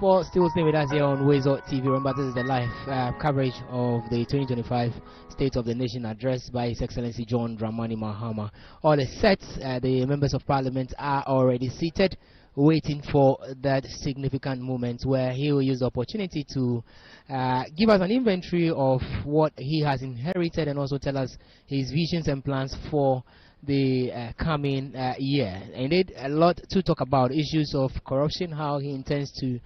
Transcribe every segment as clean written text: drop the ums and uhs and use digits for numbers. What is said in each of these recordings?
For still staying with us here on Wezo TV. Remember, this is the live coverage of the 2025 State of the Nation address by His Excellency John Dramani Mahama. All is set. The members of Parliament are already seated, waiting for that significant moment where he will use the opportunity to give us an inventory of what he has inherited and also tell us his visions and plans for the coming year. Indeed, a lot to talk about. Issues of corruption, how he intends to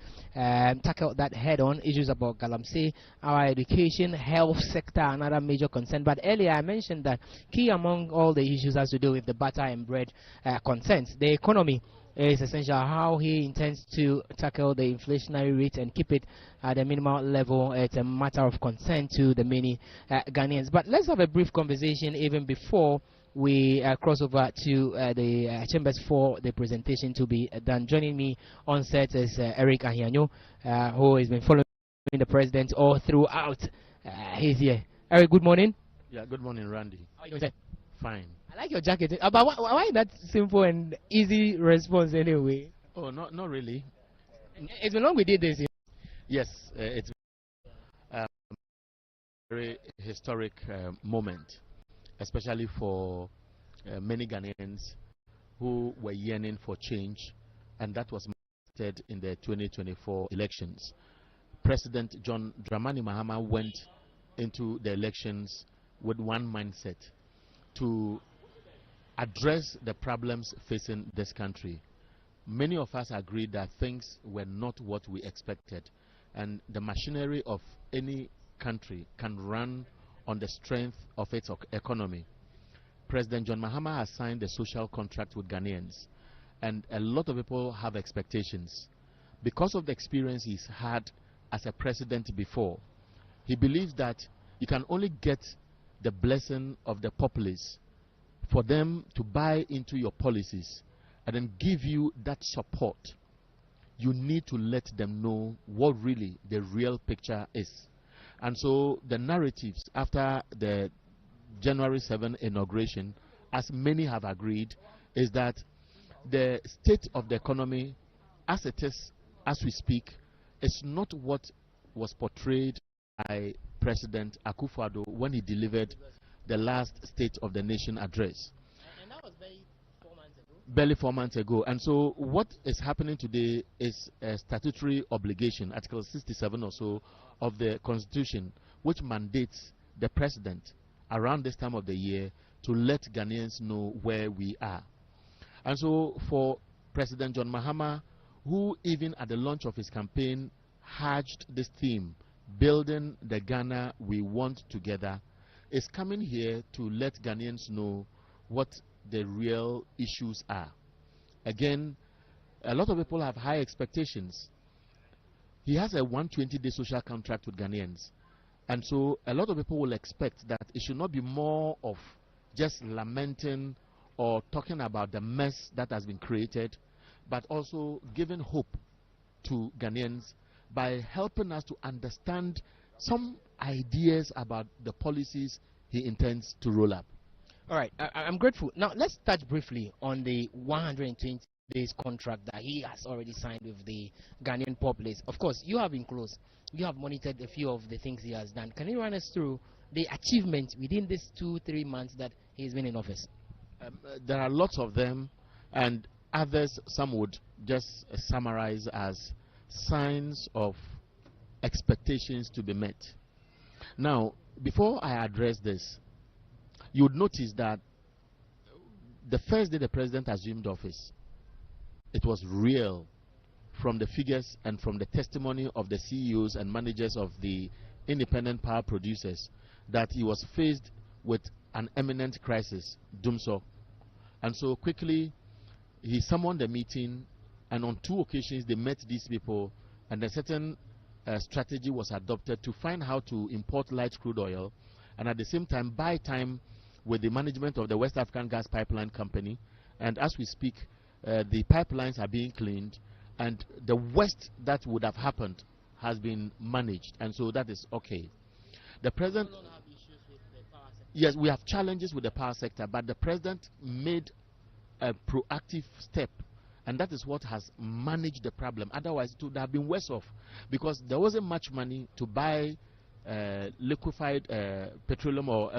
tackle that head on. Issues about Galamsey, our education, health sector, another major concern. But earlier I mentioned that key among all the issues has to do with the butter and bread concerns. The economy is essential, how he intends to tackle the inflationary rate and keep it at a minimal level. It's a matter of concern to the many Ghanaians. But let's have a brief conversation even before we cross over to the chambers for the presentation to be done. Joining me on set is Eric Ahianyo, who has been following the president all throughout. He's here. Eric, good morning. Yeah, good morning, Randy. How are you doing? Fine. I like your jacket. But why that simple and easy response anyway? Oh, not really. It's been long we did this. Yes, it's a very historic moment, especially for many Ghanaians who were yearning for change, and that was manifested in the 2024 elections. President John Dramani Mahama went into the elections with one mindset: to address the problems facing this country. Many of us agreed that things were not what we expected, and the machinery of any country can run on the strength of its economy. President John Mahama has signed a social contract with Ghanaians, and a lot of people have expectations. Because of the experience he's had as a president before, he believes that you can only get the blessing of the populace for them to buy into your policies and then give you that support. You need to let them know what really the real picture is. And so the narratives after the January 7 inauguration, as many have agreed, is that the state of the economy as it is, as we speak, is not what was portrayed by President Akufo-Addo when he delivered the last State of the Nation address. And that was barely 4 months ago. And so what is happening today is a statutory obligation, Article 67 or so of the Constitution, which mandates the President around this time of the year to let Ghanaians know where we are. And so for President John Mahama, who even at the launch of his campaign hatched this theme, building the Ghana we want together, is coming here to let Ghanaians know what the real issues are. Again, a lot of people have high expectations. He has a 120-day social contract with Ghanaians. And so a lot of people will expect that it should not be more of just lamenting or talking about the mess that has been created, but also giving hope to Ghanaians by helping us to understand some ideas about the policies he intends to roll up. All right, I'm grateful. Now, let's touch briefly on the 120 days contract that he has already signed with the Ghanaian populace. Of course, you have been close. You have monitored a few of the things he has done. Can you run us through the achievements within these 2-3 months that he's been in office? There are lots of them, and others, some would just summarize as signs of expectations to be met. Now, before I address this, you would notice that the first day the president assumed office, it was real from the figures and from the testimony of the CEOs and managers of the independent power producers that he was faced with an imminent crisis, Dumso. And so quickly he summoned a meeting And on 2 occasions, they met these people, and a certain strategy was adopted to find how to import light crude oil, and at the same time buy time with the management of the West African Gas Pipeline Company. And as we speak, the pipelines are being cleaned, and the worst that would have happened has been managed, and so that is okay. The president, yes, we have challenges with the power sector, but the president made a proactive step, and that is what has managed the problem. Otherwise, it would have been worse off, because there wasn't much money to buy liquefied petroleum or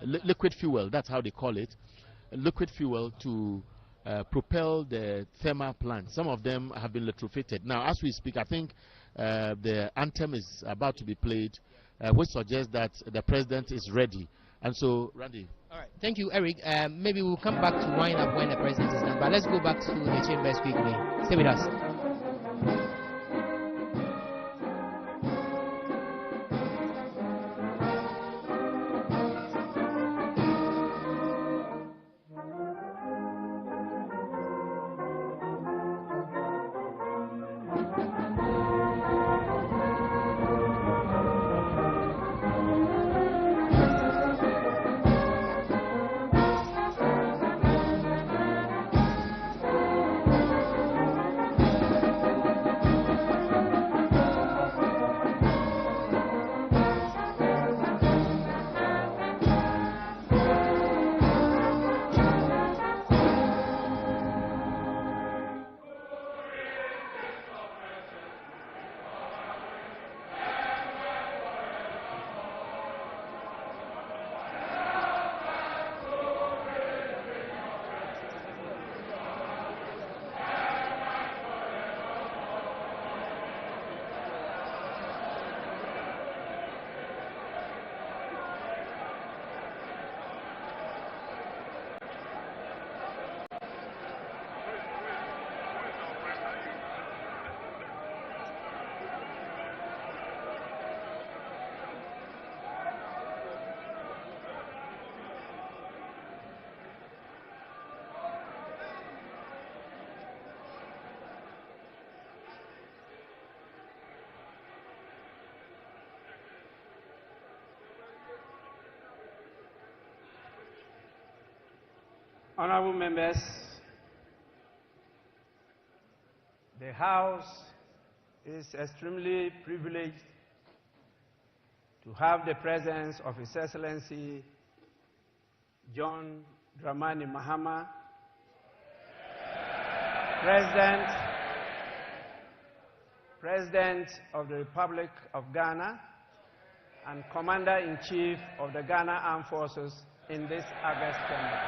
liquid fuel. That's how they call it, liquid fuel to propel the thermal plants. Some of them have been retrofitted. Now, as we speak, I think the anthem is about to be played, which suggests that the president is ready. And so, Randy. All right. Thank you, Eric. Maybe we'll come back to wind up when the president is done. But let's go back to the chambers quickly. Stay with us. Honorable members, the House is extremely privileged to have the presence of His Excellency John Dramani Mahama, President of the Republic of Ghana and Commander-in-Chief of the Ghana Armed Forces in this August chamber.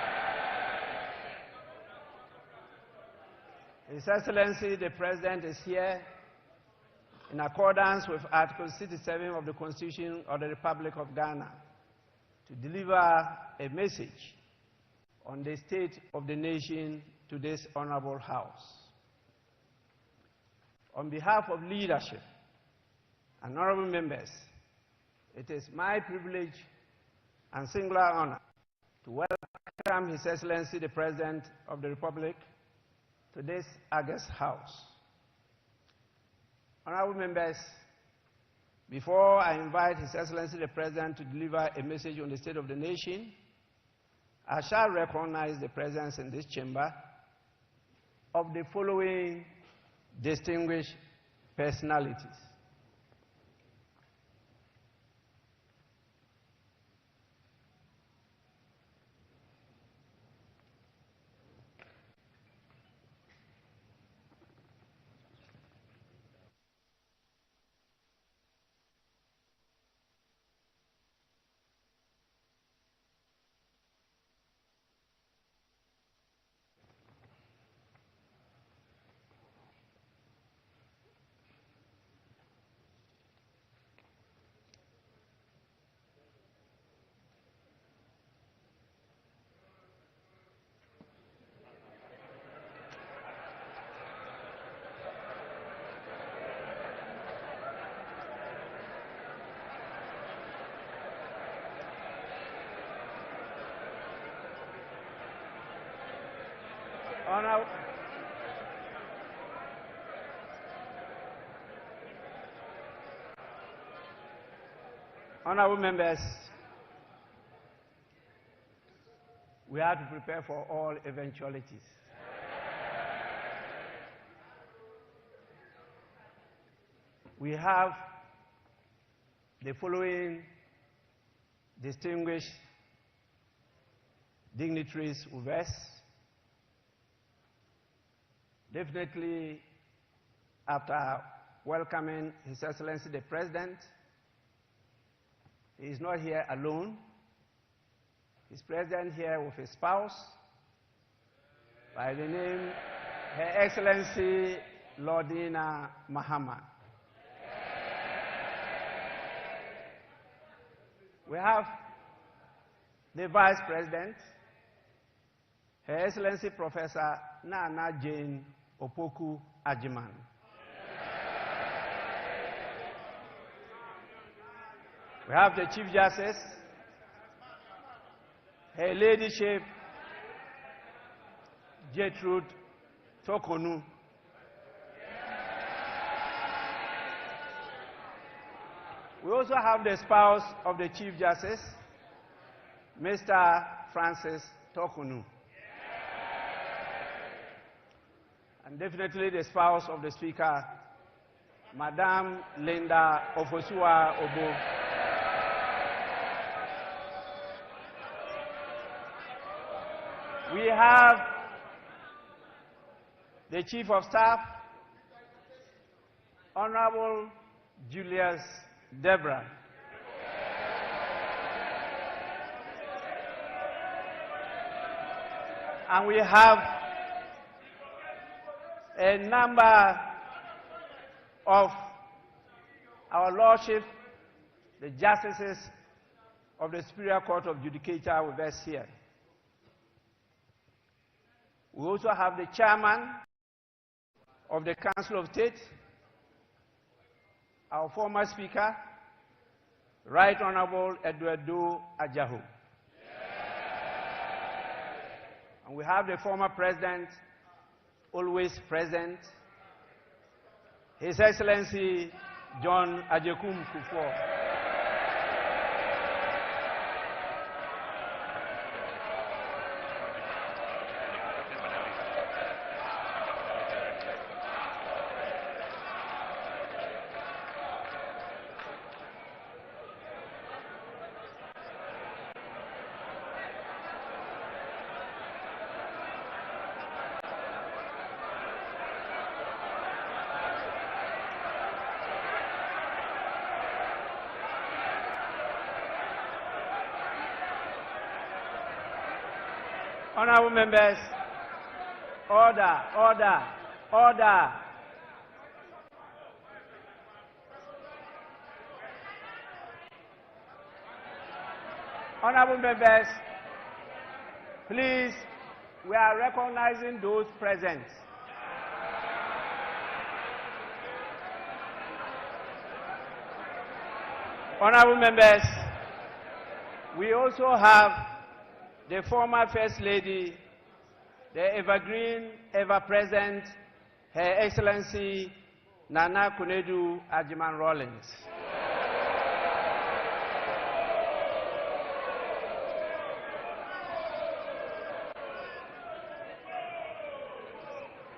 His Excellency the President is here in accordance with Article 67 of the Constitution of the Republic of Ghana to deliver a message on the state of the nation to this honorable House. On behalf of leadership and honorable members, it is my privilege and singular honor to welcome His Excellency the President of the Republic to this August House. Honorable members, before I invite His Excellency the President to deliver a message on the state of the nation, I shall recognize the presence in this chamber of the following distinguished personalities. Honorable members, we have to prepare for all eventualities. We have the following distinguished dignitaries with us. Definitely, after welcoming His Excellency the President, he is not here alone. He's present here with his spouse, by the name Her Excellency Lordina Mahama. We have the Vice President, Her Excellency Professor Nana Jane Opoku Ajiman. We have the Chief Justice, Her Ladyship Gertrude Tokonu. We also have the spouse of the Chief Justice, Mr. Francis Tokonu. And definitely the spouse of the Speaker, Madame Linda Ofosua Obo. We have the Chief of Staff, Honorable Julius Debra. And we have a number of our Lordship, the Justices of the Superior Court of Judicature with us here. We also have the Chairman of the Council of State, our former Speaker, Right Honorable Eduardo Ajahu. And we have the former President, always present, His Excellency John Agyekum Kufuor. Honorable members, order, order, order. Honorable members, please, we are recognizing those present. Honorable members, we also have the former First Lady, the evergreen, ever-present, Her Excellency Nana Konadu Agyeman-Rawlings.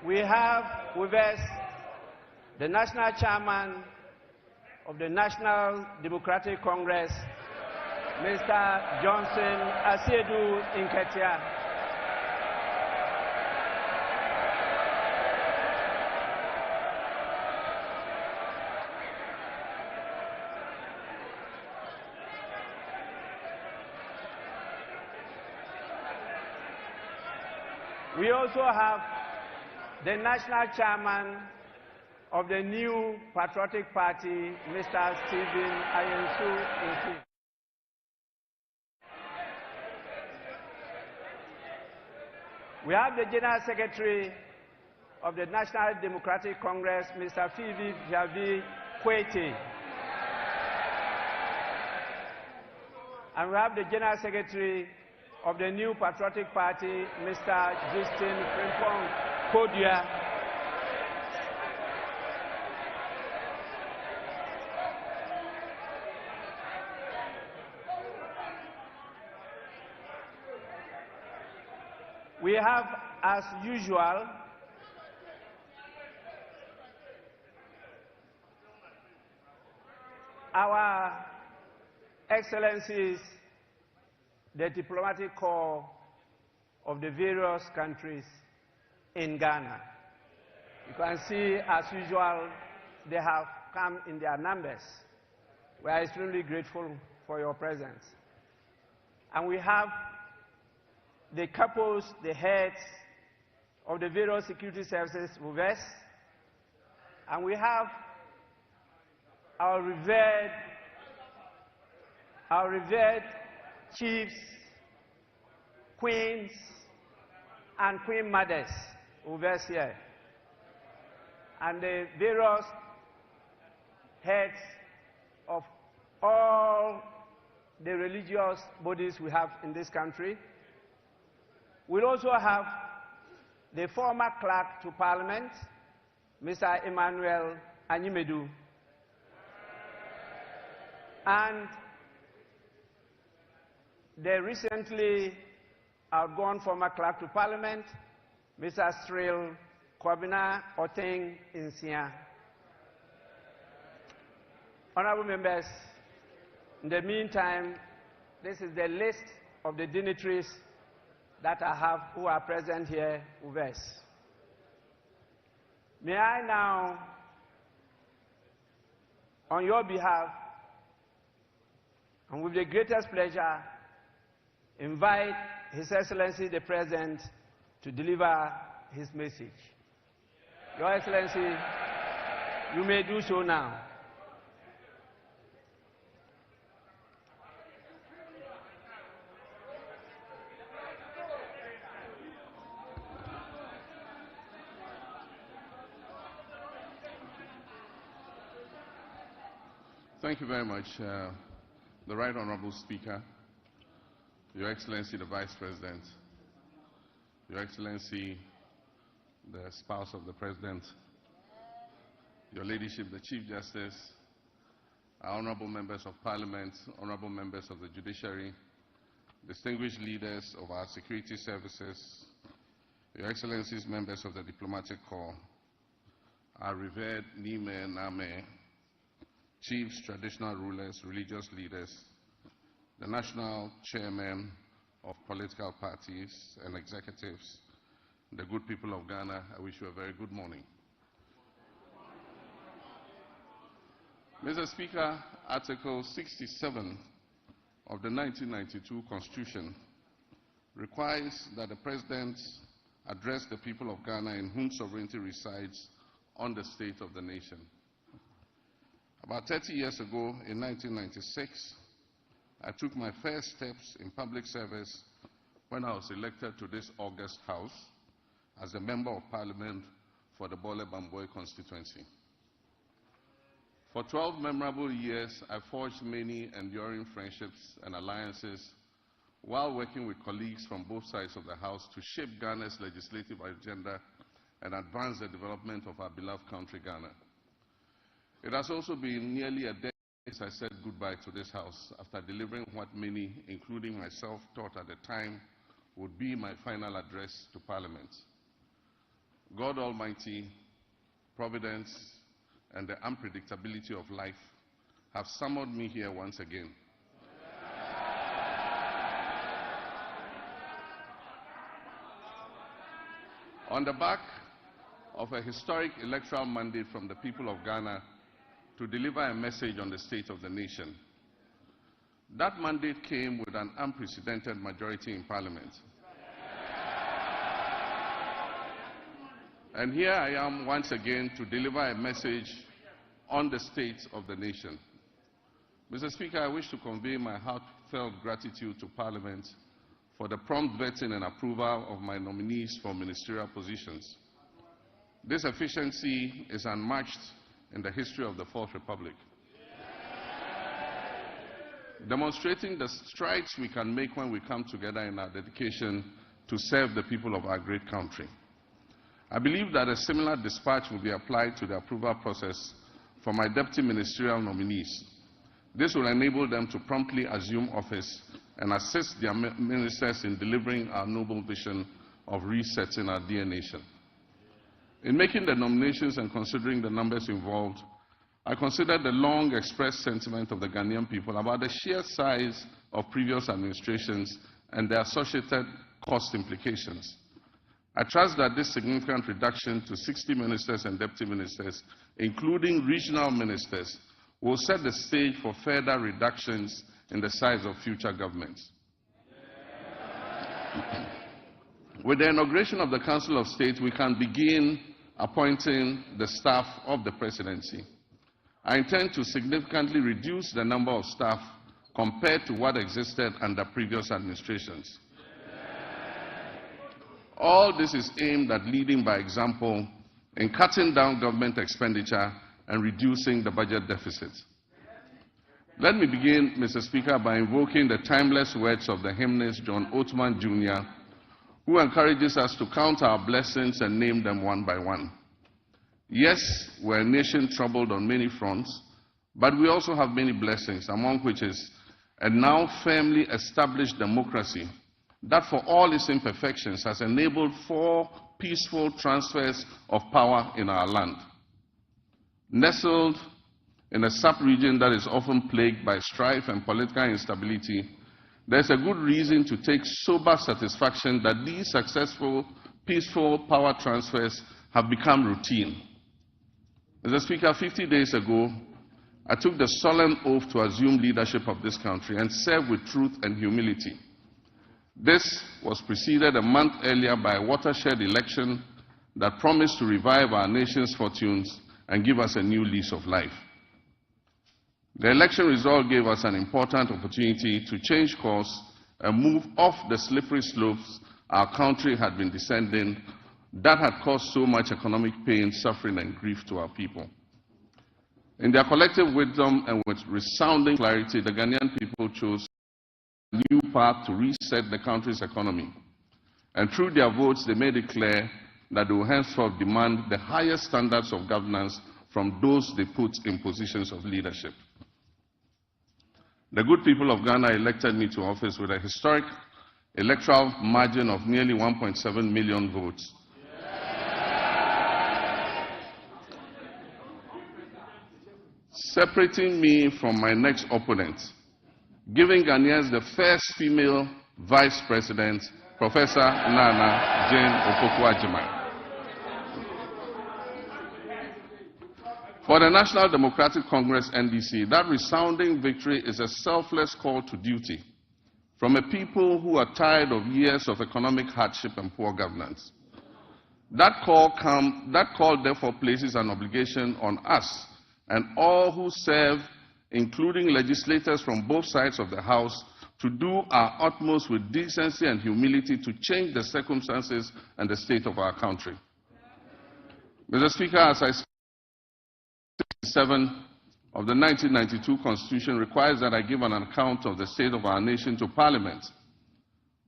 We have with us the National Chairman of the National Democratic Congress, Mr. Johnson Asiedu Inketia. We also have the National Chairman of the new Patriotic Party, Mr. Stephen Ayensu Nti. We have the General Secretary of the National Democratic Congress, Mr. Phoebe Javi Kwete. And we have the General Secretary of the New Patriotic Party, Mr. Justin Frimpong Kodua. We have, as usual, our Excellencies, the diplomatic corps of the various countries in Ghana. You can see, as usual, they have come in their numbers. We are extremely grateful for your presence. And we have the couples, the heads of the various security services with us. And we have our revered chiefs, queens, and queen mothers with us here. And the various heads of all the religious bodies we have in this country. We'll also have the former clerk to Parliament, Mr. Emmanuel Anyimedu, and the recently outgone former clerk to Parliament, Mr. Cyril Kwabena Oteng Insia. Honorable members, in the meantime, this is the list of the dignitaries that I have who are present here with us. May I now, on your behalf, and with the greatest pleasure, invite His Excellency the President to deliver his message. Your Excellency, you may do so now. Thank you very much, the Right Honorable Speaker, Your Excellency the Vice President, Your Excellency the spouse of the President, Your Ladyship the Chief Justice, our Honorable Members of Parliament, Honorable Members of the Judiciary, distinguished leaders of our security services, Your Excellencies, members of the Diplomatic Corps, our revered Nime Name, chiefs, traditional rulers, religious leaders, the national chairmen of political parties and executives, the good people of Ghana, I wish you a very good morning. Mr. Speaker, Article 67 of the 1992 Constitution requires that the President address the people of Ghana in whom sovereignty resides on the state of the nation. About 30 years ago, in 1996, I took my first steps in public service when I was elected to this august House as a Member of Parliament for the Bole Bamboi constituency. For 12 memorable years, I forged many enduring friendships and alliances while working with colleagues from both sides of the House to shape Ghana's legislative agenda and advance the development of our beloved country, Ghana. It has also been nearly a decade since I said goodbye to this House after delivering what many, including myself, thought at the time would be my final address to Parliament. God Almighty, Providence, and the unpredictability of life have summoned me here once again. On the back of a historic electoral mandate from the people of Ghana to deliver a message on the state of the nation. That mandate came with an unprecedented majority in Parliament. And here I am once again to deliver a message on the state of the nation. Mr. Speaker, I wish to convey my heartfelt gratitude to Parliament for the prompt vetting and approval of my nominees for ministerial positions. This efficiency is unmatched in the history of the Fourth Republic. demonstrating the strides we can make when we come together in our dedication to serve the people of our great country. I believe that a similar dispatch will be applied to the approval process for my deputy ministerial nominees. This will enable them to promptly assume office and assist their ministers in delivering our noble vision of resetting our dear nation. In making the nominations and considering the numbers involved, I considered the long expressed sentiment of the Ghanaian people about the sheer size of previous administrations and their associated cost implications. I trust that this significant reduction to 60 ministers and deputy ministers, including regional ministers, will set the stage for further reductions in the size of future governments. With the inauguration of the Council of State, we can begin appointing the staff of the presidency. I intend to significantly reduce the number of staff compared to what existed under previous administrations. All this is aimed at leading by example in cutting down government expenditure and reducing the budget deficit. Let me begin, Mr. Speaker, by invoking the timeless words of the hymnist John Othman Jr., who encourages us to count our blessings and name them one by one. Yes, we're a nation troubled on many fronts, but we also have many blessings, among which is a now firmly established democracy that, for all its imperfections, has enabled 4 peaceful transfers of power in our land. Nestled in a sub-region that is often plagued by strife and political instability, there's a good reason to take sober satisfaction that these successful, peaceful power transfers have become routine. Mr. Speaker, 50 days ago, I took the solemn oath to assume leadership of this country and serve with truth and humility. This was preceded a month earlier by a watershed election that promised to revive our nation's fortunes and give us a new lease of life. The election result gave us an important opportunity to change course and move off the slippery slopes our country had been descending that had caused so much economic pain, suffering, and grief to our people. In their collective wisdom and with resounding clarity, the Ghanaian people chose a new path to reset the country's economy. And through their votes, they made it clear that they will henceforth demand the highest standards of governance from those they put in positions of leadership. The good people of Ghana elected me to office with a historic electoral margin of nearly 1.7 million votes. Separating me from my next opponent, giving Ghanaians the first female vice president, Professor Nana Jane Opoku-Agyeman. For the National Democratic Congress, NDC, that resounding victory is a selfless call to duty from a people who are tired of years of economic hardship and poor governance. That call therefore places an obligation on us and all who serve, including legislators from both sides of the House, to do our utmost with decency and humility to change the circumstances and the state of our country. Mr. Speaker, as I 7 of the 1992 Constitution requires that I give an account of the state of our nation to Parliament.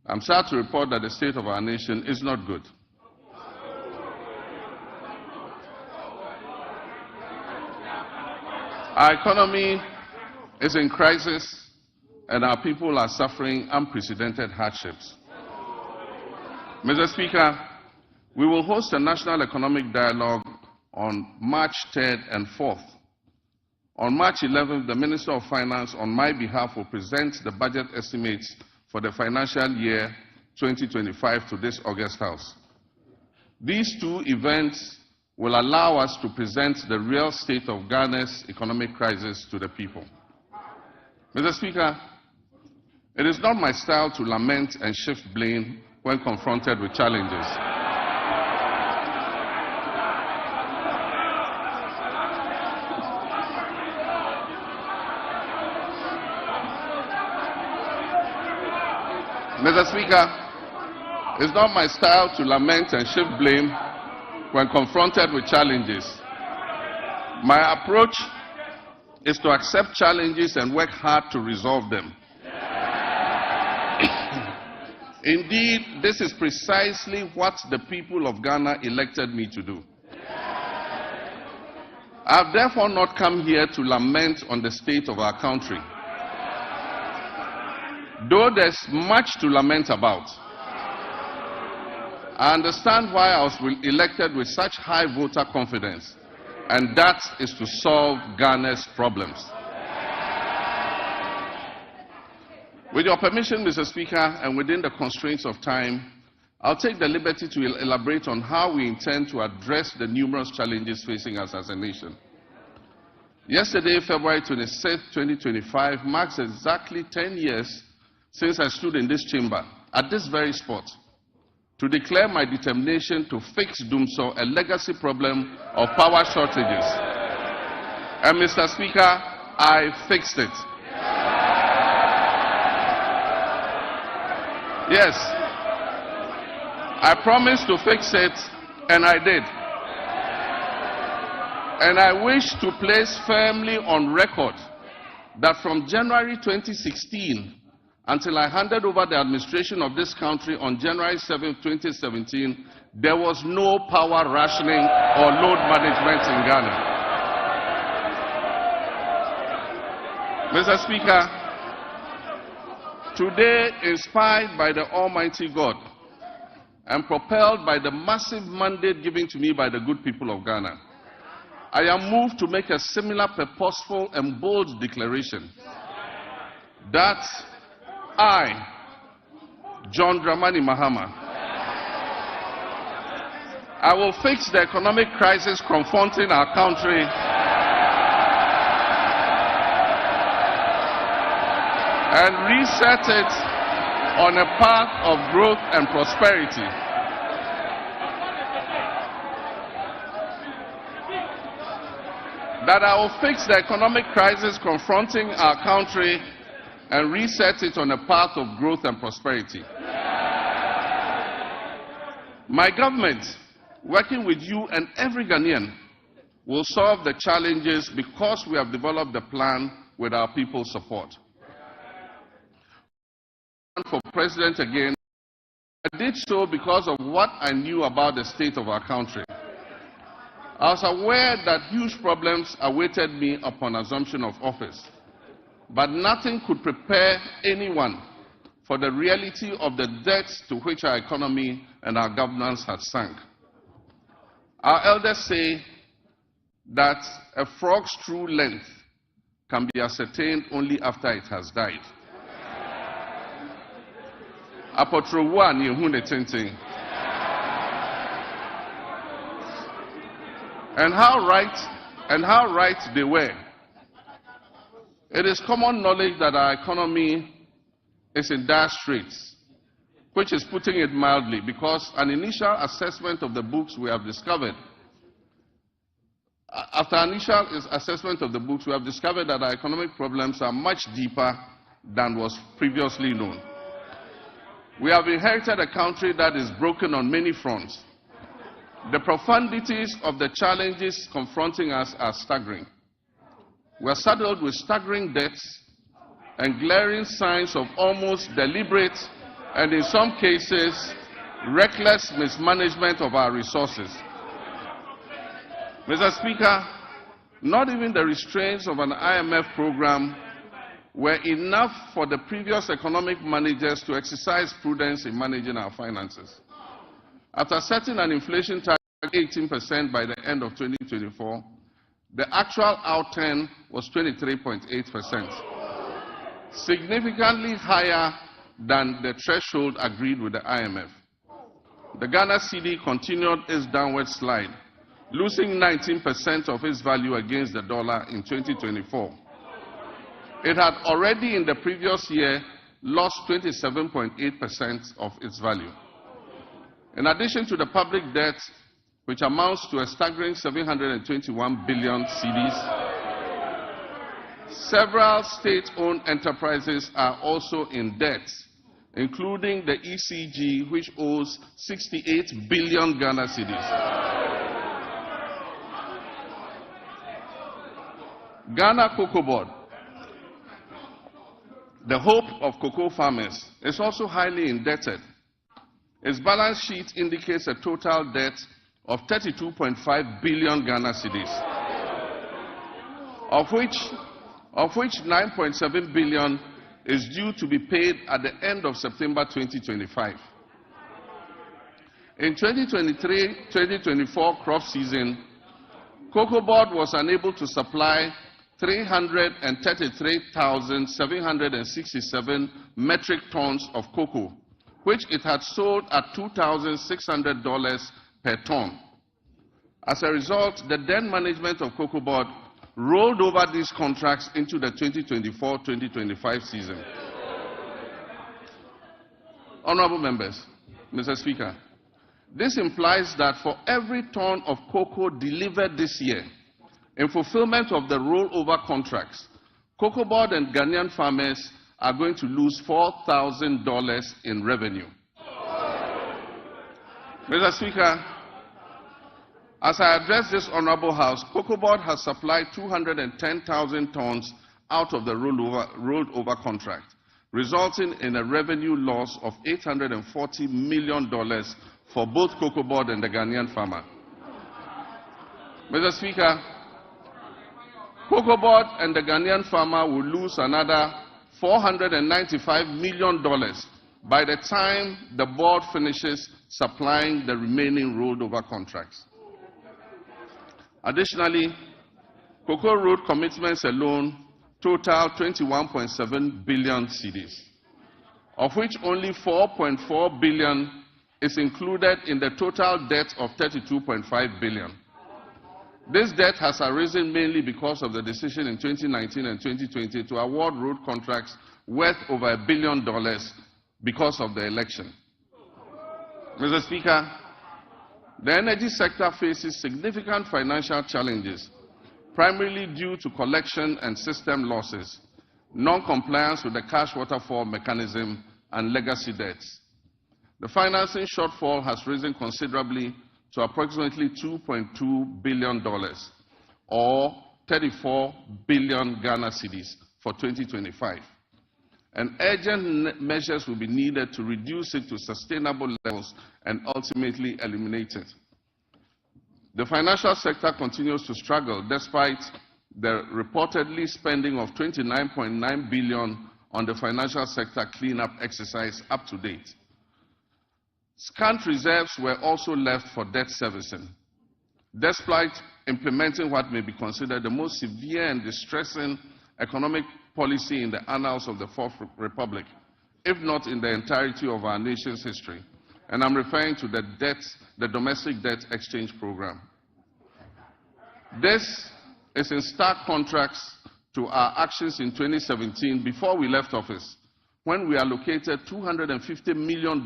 I'm sad to report that the state of our nation is not good. Our economy is in crisis and our people are suffering unprecedented hardships. Mr. Speaker, we will host a national economic dialogue on March 3rd and 4th. On March 11th, the Minister of Finance, on my behalf, will present the budget estimates for the financial year 2025 to this August House. These two events will allow us to present the real state of Ghana's economic crisis to the people. Mr. Speaker, it is not my style to lament and shift blame when confronted with challenges. Mr. Speaker, it's not my style to lament and shift blame when confronted with challenges. My approach is to accept challenges and work hard to resolve them. Indeed, this is precisely what the people of Ghana elected me to do. I have therefore not come here to lament on the state of our country, though there's much to lament about. I understand why I was elected with such high voter confidence, and that is to solve Ghana's problems. With your permission, Mr. Speaker, and within the constraints of time, I'll take the liberty to elaborate on how we intend to address the numerous challenges facing us as a nation. Yesterday, February 26, 2025, marks exactly 10 years since I stood in this chamber, at this very spot, to declare my determination to fix Dumsor, a legacy problem of power shortages. And Mr. Speaker, I fixed it. Yes, I promised to fix it, and I did. And I wish to place firmly on record that from January 2016 until I handed over the administration of this country on January 7, 2017, there was no power rationing or load management in Ghana. Mr. Speaker, today, inspired by the Almighty God and propelled by the massive mandate given to me by the good people of Ghana, I am moved to make a similar purposeful and bold declaration that I, John Dramani Mahama, I will fix the economic crisis confronting our country and reset it on a path of growth and prosperity. That I will fix the economic crisis confronting our country and reset it on a path of growth and prosperity. My government, working with you and every Ghanaian, will solve the challenges because we have developed the plan with our people's support. For President again, I did so because of what I knew about the state of our country. I was aware that huge problems awaited me upon assumption of office, but nothing could prepare anyone for the reality of the depths to which our economy and our governance had sunk. Our elders say that a frog's true length can be ascertained only after it has died. Apotrowa ni ehune tenten. And how right they were. It is common knowledge that our economy is in dire straits, which is putting it mildly, because an initial assessment of the books we have discovered, after initial assessment of the books, we have discovered that our economic problems are much deeper than was previously known. We have inherited a country that is broken on many fronts. The profundities of the challenges confronting us are staggering. We are saddled with staggering debts and glaring signs of almost deliberate and, in some cases, reckless mismanagement of our resources. Mr. Speaker, not even the restraints of an IMF program were enough for the previous economic managers to exercise prudence in managing our finances. After setting an inflation target of 18% by the end of 2024, the actual outturn was 23.8%, significantly higher than the threshold agreed with the IMF. The Ghana cedi continued its downward slide, losing 19% of its value against the dollar in 2024. It had already in the previous year lost 27.8% of its value. In addition to the public debt, which amounts to a staggering 721 billion cedis, several state-owned enterprises are also in debt, including the ECG, which owes 68 billion Ghana cedis. Ghana Cocoa Board, the hope of cocoa farmers, is also highly indebted. Its balance sheet indicates a total debt of 32.5 billion Ghana cedis, of which 9.7 billion is due to be paid at the end of September 2025. In 2023-2024 crop season, Cocoa Board was unable to supply 333,767 metric tons of cocoa, which it had sold at $2,600 per ton. As a result, the then management of Cocoa Board rolled over these contracts into the 2024-2025 season. Honorable members, Mr. Speaker, this implies that for every ton of cocoa delivered this year, in fulfillment of the rollover contracts, Cocoa Board and Ghanaian farmers are going to lose $4,000 in revenue. Mr. Speaker, as I address this Honorable House, Cocoa Board has supplied 210,000 tons out of the rolled over contract, resulting in a revenue loss of $840 million for both Cocoa Board and the Ghanaian farmer. Mr. Speaker, Cocoa Board and the Ghanaian farmer will lose another $495 million by the time the board finishes supplying the remaining rolled over contracts. Additionally, Cocoa Road commitments alone total 21.7 billion cedis, of which only 4.4 billion is included in the total debt of 32.5 billion. This debt has arisen mainly because of the decision in 2019 and 2020 to award road contracts worth over $1 billion because of the election. Mr. Speaker, the energy sector faces significant financial challenges, primarily due to collection and system losses, non-compliance with the cash waterfall mechanism, and legacy debts. The financing shortfall has risen considerably to approximately $2.2 billion, or 34 billion Ghana cedis for 2025. And urgent measures will be needed to reduce it to sustainable levels and ultimately eliminate it. The financial sector continues to struggle despite the reportedly spending of 29.9 billion on the financial sector cleanup exercise up to date. Scant reserves were also left for debt servicing, despite implementing what may be considered the most severe and distressing economic policy in the annals of the Fourth Republic, if not in the entirety of our nation's history. And I'm referring to the domestic debt exchange program. This is in stark contrast to our actions in 2017 before we left office, when we allocated $250 million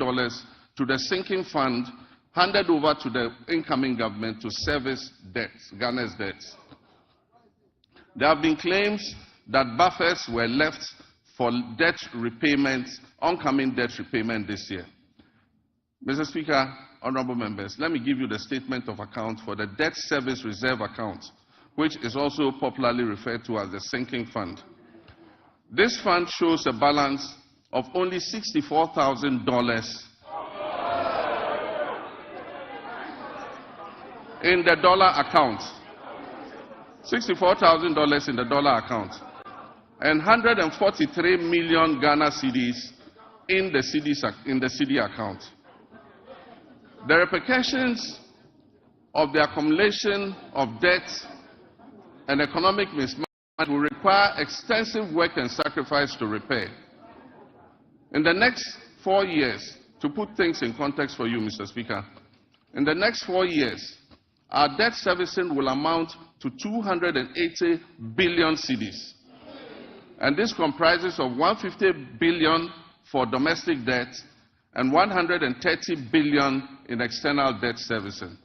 to the sinking fund handed over to the incoming government to service debts, Ghana's debts. There have been claims that buffers were left for debt repayments, oncoming debt repayment this year. Mr. Speaker, honorable members, let me give you the statement of account for the debt service reserve account, which is also popularly referred to as the sinking fund. This fund shows a balance of only $64,000 in the dollar account, $64,000 in the dollar account, and 143 million Ghana cedis in the CD account. The repercussions of the accumulation of debt and economic mismanagement will require extensive work and sacrifice to repair. In the next 4 years, to put things in context for you, Mr. Speaker, in the next 4 years, our debt servicing will amount to 280 billion cedis. And this comprises of 150 billion for domestic debt and 130 billion in external debt servicing.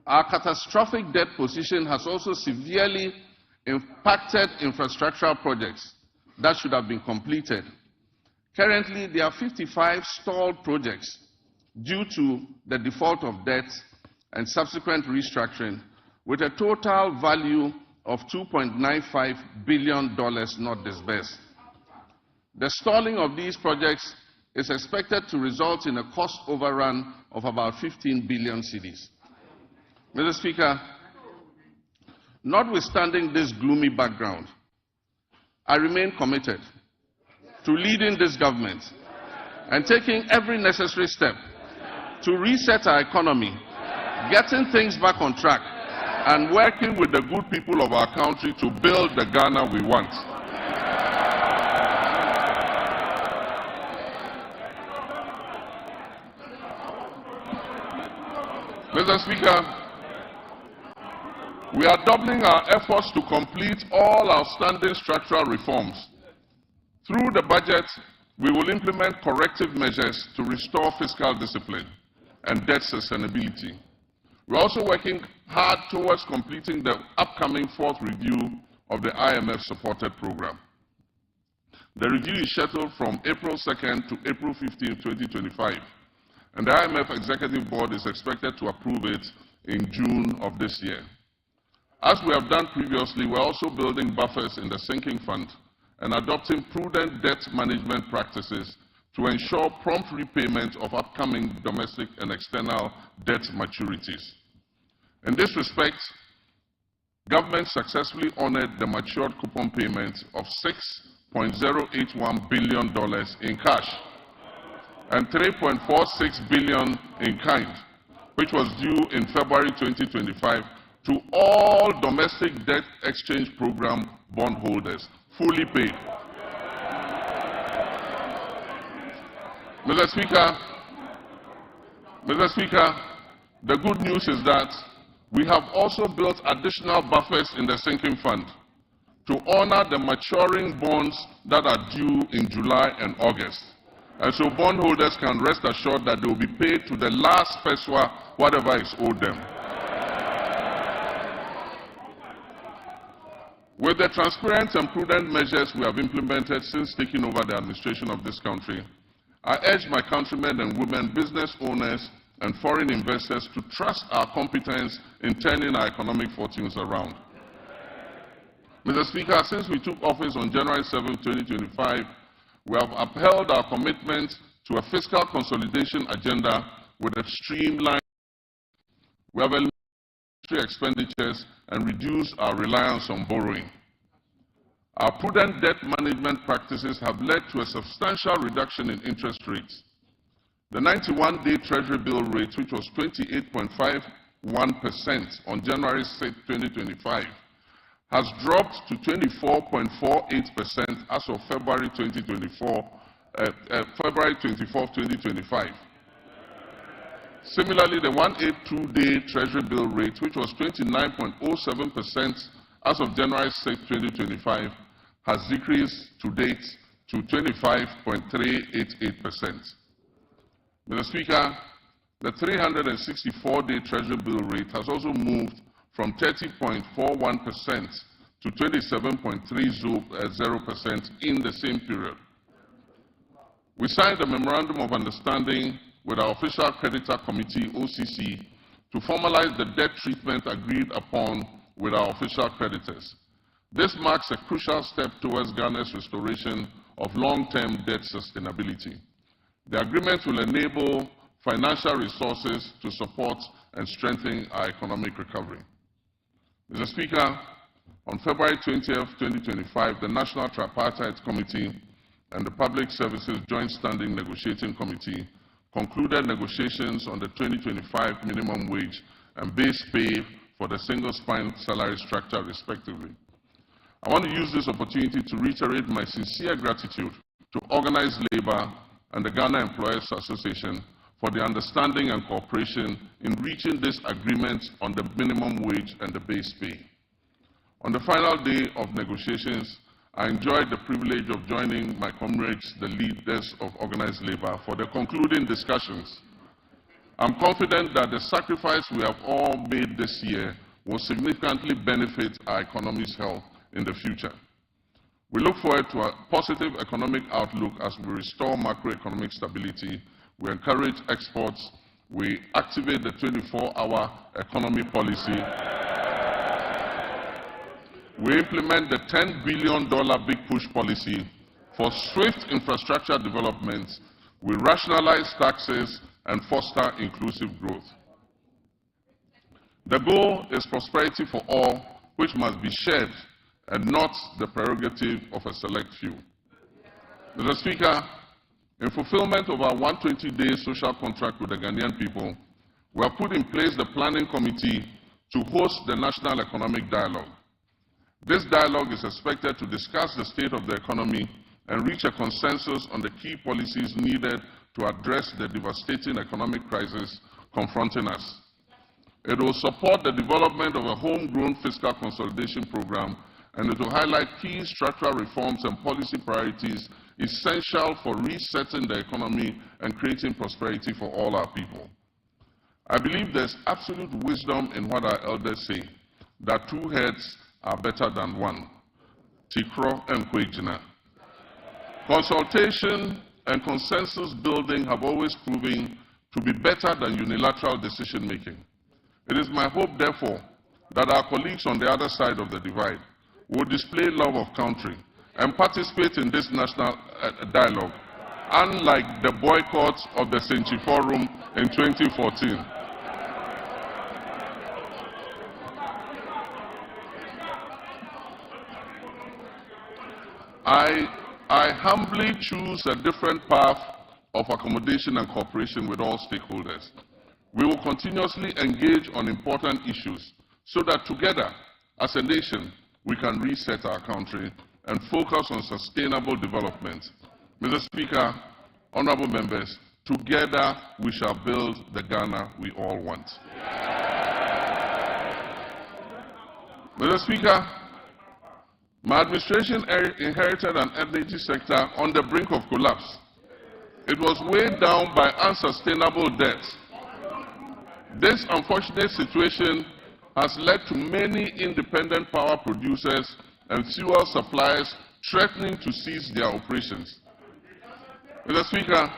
Our catastrophic debt position has also severely impacted infrastructural projects that should have been completed. Currently, there are 55 stalled projects due to the default of debt and subsequent restructuring, with a total value of $2.95 billion not disbursed. The stalling of these projects is expected to result in a cost overrun of about 15 billion cedis. Mr. Speaker, notwithstanding this gloomy background, I remain committed to leading this government and taking every necessary step to reset our economy, getting things back on track, and working with the good people of our country to build the Ghana we want. Mr. Speaker, we are doubling our efforts to complete all outstanding structural reforms. Through the budget, we will implement corrective measures to restore fiscal discipline and debt sustainability. We are also working hard towards completing the upcoming fourth review of the IMF-supported program. The review is scheduled from April 2nd to April 15, 2025, and the IMF Executive Board is expected to approve it in June of this year. As we have done previously, we are also building buffers in the sinking fund and adopting prudent debt management practices to ensure prompt repayment of upcoming domestic and external debt maturities. In this respect, government successfully honored the matured coupon payment of $6.081 billion in cash and $3.46 billion in kind, which was due in February 2025 to all domestic debt exchange program bondholders, fully paid. Mr. Speaker, the good news is that we have also built additional buffers in the sinking fund to honor the maturing bonds that are due in July and August. And so bondholders can rest assured that they will be paid to the last pesewa, whatever is owed them. With the transparent and prudent measures we have implemented since taking over the administration of this country, I urge my countrymen and women, business owners, and foreign investors to trust our competence in turning our economic fortunes around. Mr. Speaker, since we took office on January 7, 2025, we have upheld our commitment to a fiscal consolidation agenda with a streamlined. We have eliminated expenditures and reduced our reliance on borrowing. Our prudent debt management practices have led to a substantial reduction in interest rates. The 91-day Treasury bill rate, which was 28.51% on January 6, 2025, has dropped to 24.48% as of February 24, 2025. Similarly, the 182-day Treasury bill rate, which was 29.07% as of January 6, 2025, has decreased to date to 25.388%. Mr. Speaker, the 364-day Treasury bill rate has also moved from 30.41% to 27.30% in the same period. We signed a Memorandum of Understanding with our Official Creditor Committee, OCC, to formalize the debt treatment agreed upon with our official creditors. This marks a crucial step towards Ghana's restoration of long-term debt sustainability. The agreement will enable financial resources to support and strengthen our economic recovery. Mr. Speaker, on February 20, 2025, the National Tripartite Committee and the Public Services Joint Standing Negotiating Committee concluded negotiations on the 2025 minimum wage and base pay for the single-spine salary structure, respectively. I want to use this opportunity to reiterate my sincere gratitude to Organized Labor and the Ghana Employers Association for the understanding and cooperation in reaching this agreement on the minimum wage and the base pay. On the final day of negotiations, I enjoyed the privilege of joining my comrades, the leaders of Organized Labor, for the concluding discussions. I'm confident that the sacrifice we have all made this year will significantly benefit our economy's health in the future. We look forward to a positive economic outlook as we restore macroeconomic stability, we encourage exports, we activate the 24-hour economy policy, we implement the $10 billion Big Push policy for swift infrastructure development, we rationalize taxes and foster inclusive growth. The goal is prosperity for all, which must be shared and not the prerogative of a select few. Mr. Speaker, in fulfillment of our 120-day social contract with the Ghanaian people, we have put in place the Planning Committee to host the National Economic Dialogue. This dialogue is expected to discuss the state of the economy and reach a consensus on the key policies needed to address the devastating economic crisis confronting us. It will support the development of a homegrown fiscal consolidation program, and it will highlight key structural reforms and policy priorities essential for resetting the economy and creating prosperity for all our people. I believe there's absolute wisdom in what our elders say, that two heads are better than one. Tikro and Kwejina. Consultation and consensus building have always proven to be better than unilateral decision making. It is my hope, therefore, that our colleagues on the other side of the divide will display love of country and participate in this national dialogue, unlike the boycott of the Senchi Forum in 2014. I humbly choose a different path of accommodation and cooperation with all stakeholders. We will continuously engage on important issues so that together, as a nation, we can reset our country and focus on sustainable development. Mr. Speaker, honorable members, together we shall build the Ghana we all want. Mr. Speaker, my administration inherited an energy sector on the brink of collapse. It was weighed down by unsustainable debt. This unfortunate situation has led to many independent power producers and fuel suppliers threatening to cease their operations. Mr. Speaker,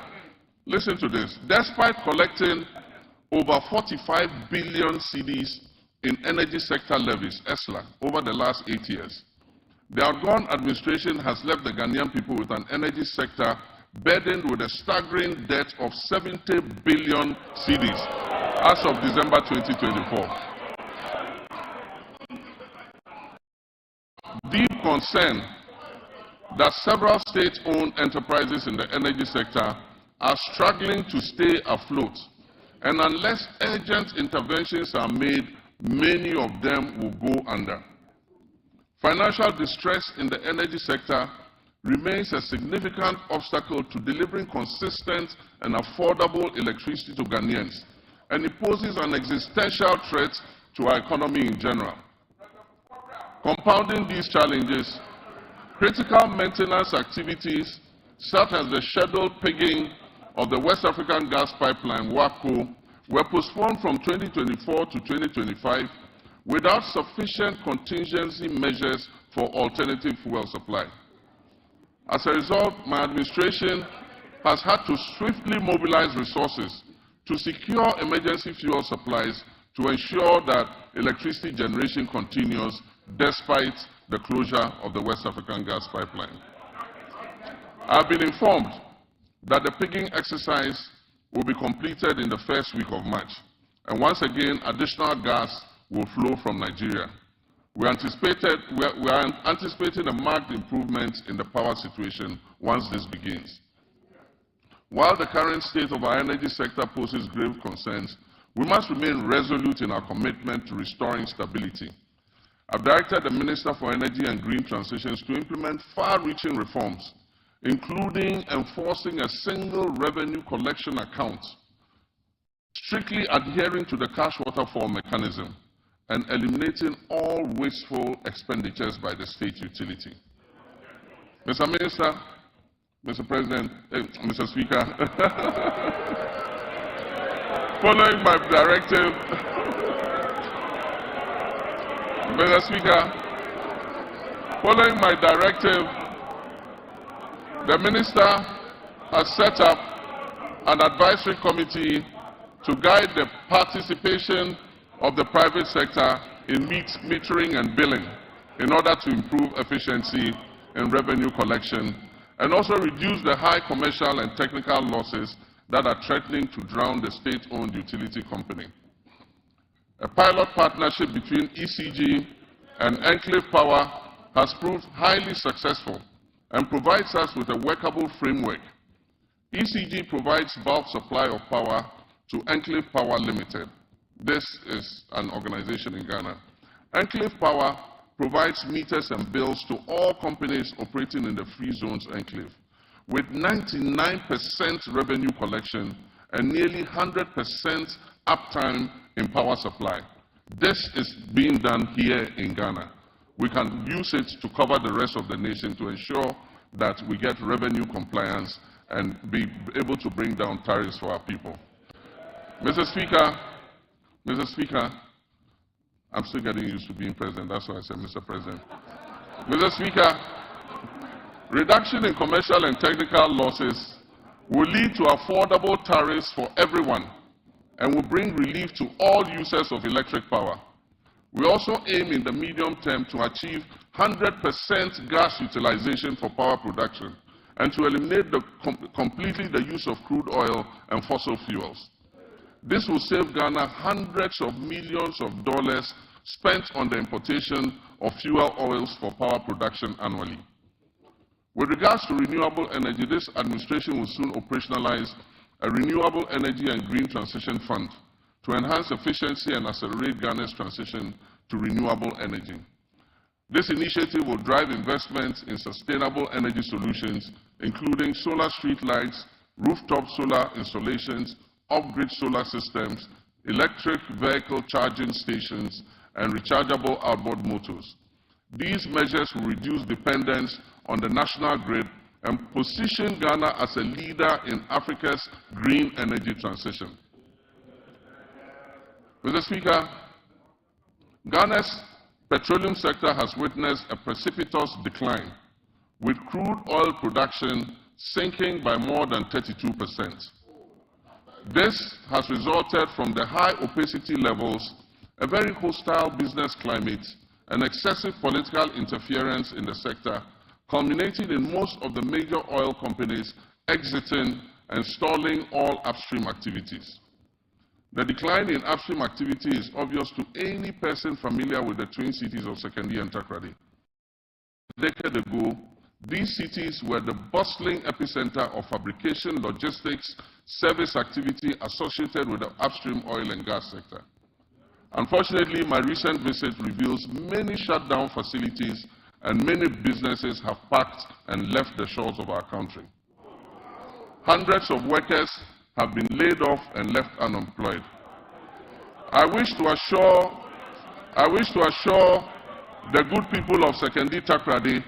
listen to this. Despite collecting over 45 billion cedis in energy sector levies, ESLA, over the last 8 years, the outgone administration has left the Ghanaian people with an energy sector burdened with a staggering debt of 70 billion cedis as of December 2024. Deep concern that several state-owned enterprises in the energy sector are struggling to stay afloat, and unless urgent interventions are made, many of them will go under. Financial distress in the energy sector remains a significant obstacle to delivering consistent and affordable electricity to Ghanaians, and it poses an existential threat to our economy in general. Compounding these challenges, critical maintenance activities such as the scheduled pigging of the West African Gas Pipeline, WAPCO, were postponed from 2024 to 2025 without sufficient contingency measures for alternative fuel supply. As a result, my administration has had to swiftly mobilize resources to secure emergency fuel supplies to ensure that electricity generation continues despite the closure of the West African Gas Pipeline. I have been informed that the pigging exercise will be completed in the first week of March, and once again, additional gas will flow from Nigeria. We are anticipating a marked improvement in the power situation once this begins. While the current state of our energy sector poses grave concerns, we must remain resolute in our commitment to restoring stability. I've directed the Minister for Energy and Green Transitions to implement far-reaching reforms, including enforcing a single revenue collection account, strictly adhering to the cash waterfall mechanism, and eliminating all wasteful expenditures by the state utility. Mr. Minister, Mr. President, Mr. Speaker, following my directive, Mr. Speaker, following my directive, the Minister has set up an advisory committee to guide the participation of the private sector in metering and billing, in order to improve efficiency in revenue collection and also reduce the high commercial and technical losses that are threatening to drown the state-owned utility company. A pilot partnership between ECG and Enclave Power has proved highly successful and provides us with a workable framework. ECG provides bulk supply of power to Enclave Power Limited. This is an organization in Ghana. Enclave Power provides meters and bills to all companies operating in the free zones enclave, with 99% revenue collection and nearly 100% uptime in power supply. This is being done here in Ghana. We can use it to cover the rest of the nation to ensure that we get revenue compliance and be able to bring down tariffs for our people. Mr. Speaker, I'm still getting used to being president, that's why I said Mr. President. Mr. Speaker, reduction in commercial and technical losses will lead to affordable tariffs for everyone and will bring relief to all users of electric power. We also aim in the medium term to achieve 100% gas utilization for power production and to eliminate completely the use of crude oil and fossil fuels. This will save Ghana hundreds of millions of dollars spent on the importation of fuel oils for power production annually. With regards to renewable energy, this administration will soon operationalize a renewable energy and green transition fund to enhance efficiency and accelerate Ghana's transition to renewable energy. This initiative will drive investments in sustainable energy solutions, including solar street lights, rooftop solar installations, off-grid solar systems, electric vehicle charging stations, and rechargeable outboard motors. These measures will reduce dependence on the national grid and position Ghana as a leader in Africa's green energy transition. Mr. Speaker, Ghana's petroleum sector has witnessed a precipitous decline, with crude oil production sinking by more than 32%. This has resulted from the high opacity levels, a very hostile business climate, and excessive political interference in the sector, culminating in most of the major oil companies exiting and stalling all upstream activities. The decline in upstream activity is obvious to any person familiar with the twin cities of Sekondi and Takoradi. A decade ago, these cities were the bustling epicenter of fabrication, logistics, service activity associated with the upstream oil and gas sector. Unfortunately, my recent visit reveals many shut-down facilities and many businesses have packed and left the shores of our country. Hundreds of workers have been laid off and left unemployed. I wish to assure the good people of Sekondi Takoradi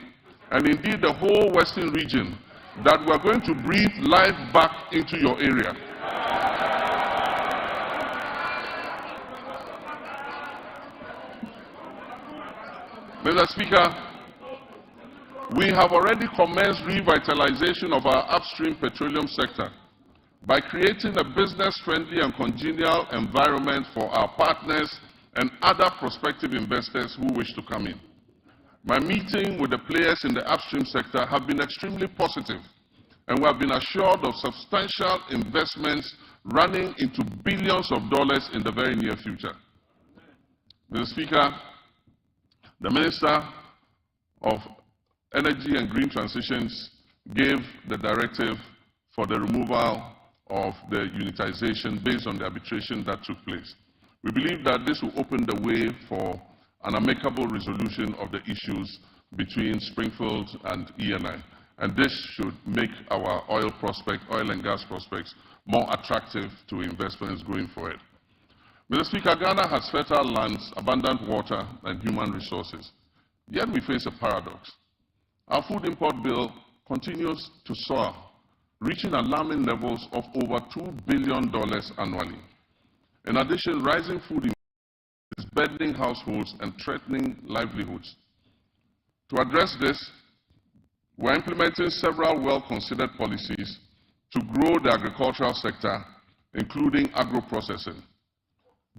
and indeed the whole Western region that we are going to breathe life back into your area. Mr. Speaker, we have already commenced revitalization of our upstream petroleum sector by creating a business-friendly and congenial environment for our partners and other prospective investors who wish to come in. My meeting with the players in the upstream sector have been extremely positive, and we have been assured of substantial investments running into billions of dollars in the very near future. Mr. Speaker, the Minister of Energy and Green Transitions gave the directive for the removal of the unitization based on the arbitration that took place. We believe that this will open the way for an amicable resolution of the issues between Springfield and ENI, and this should make our oil and gas prospects more attractive to investments going forward. Mr. Speaker, Ghana has fertile lands, abundant water, and human resources. Yet we face a paradox. Our food import bill continues to soar, reaching alarming levels of over $2 billion annually. In addition, rising food inflation is burdening households and threatening livelihoods. To address this, we are implementing several well-considered policies to grow the agricultural sector, including agro-processing.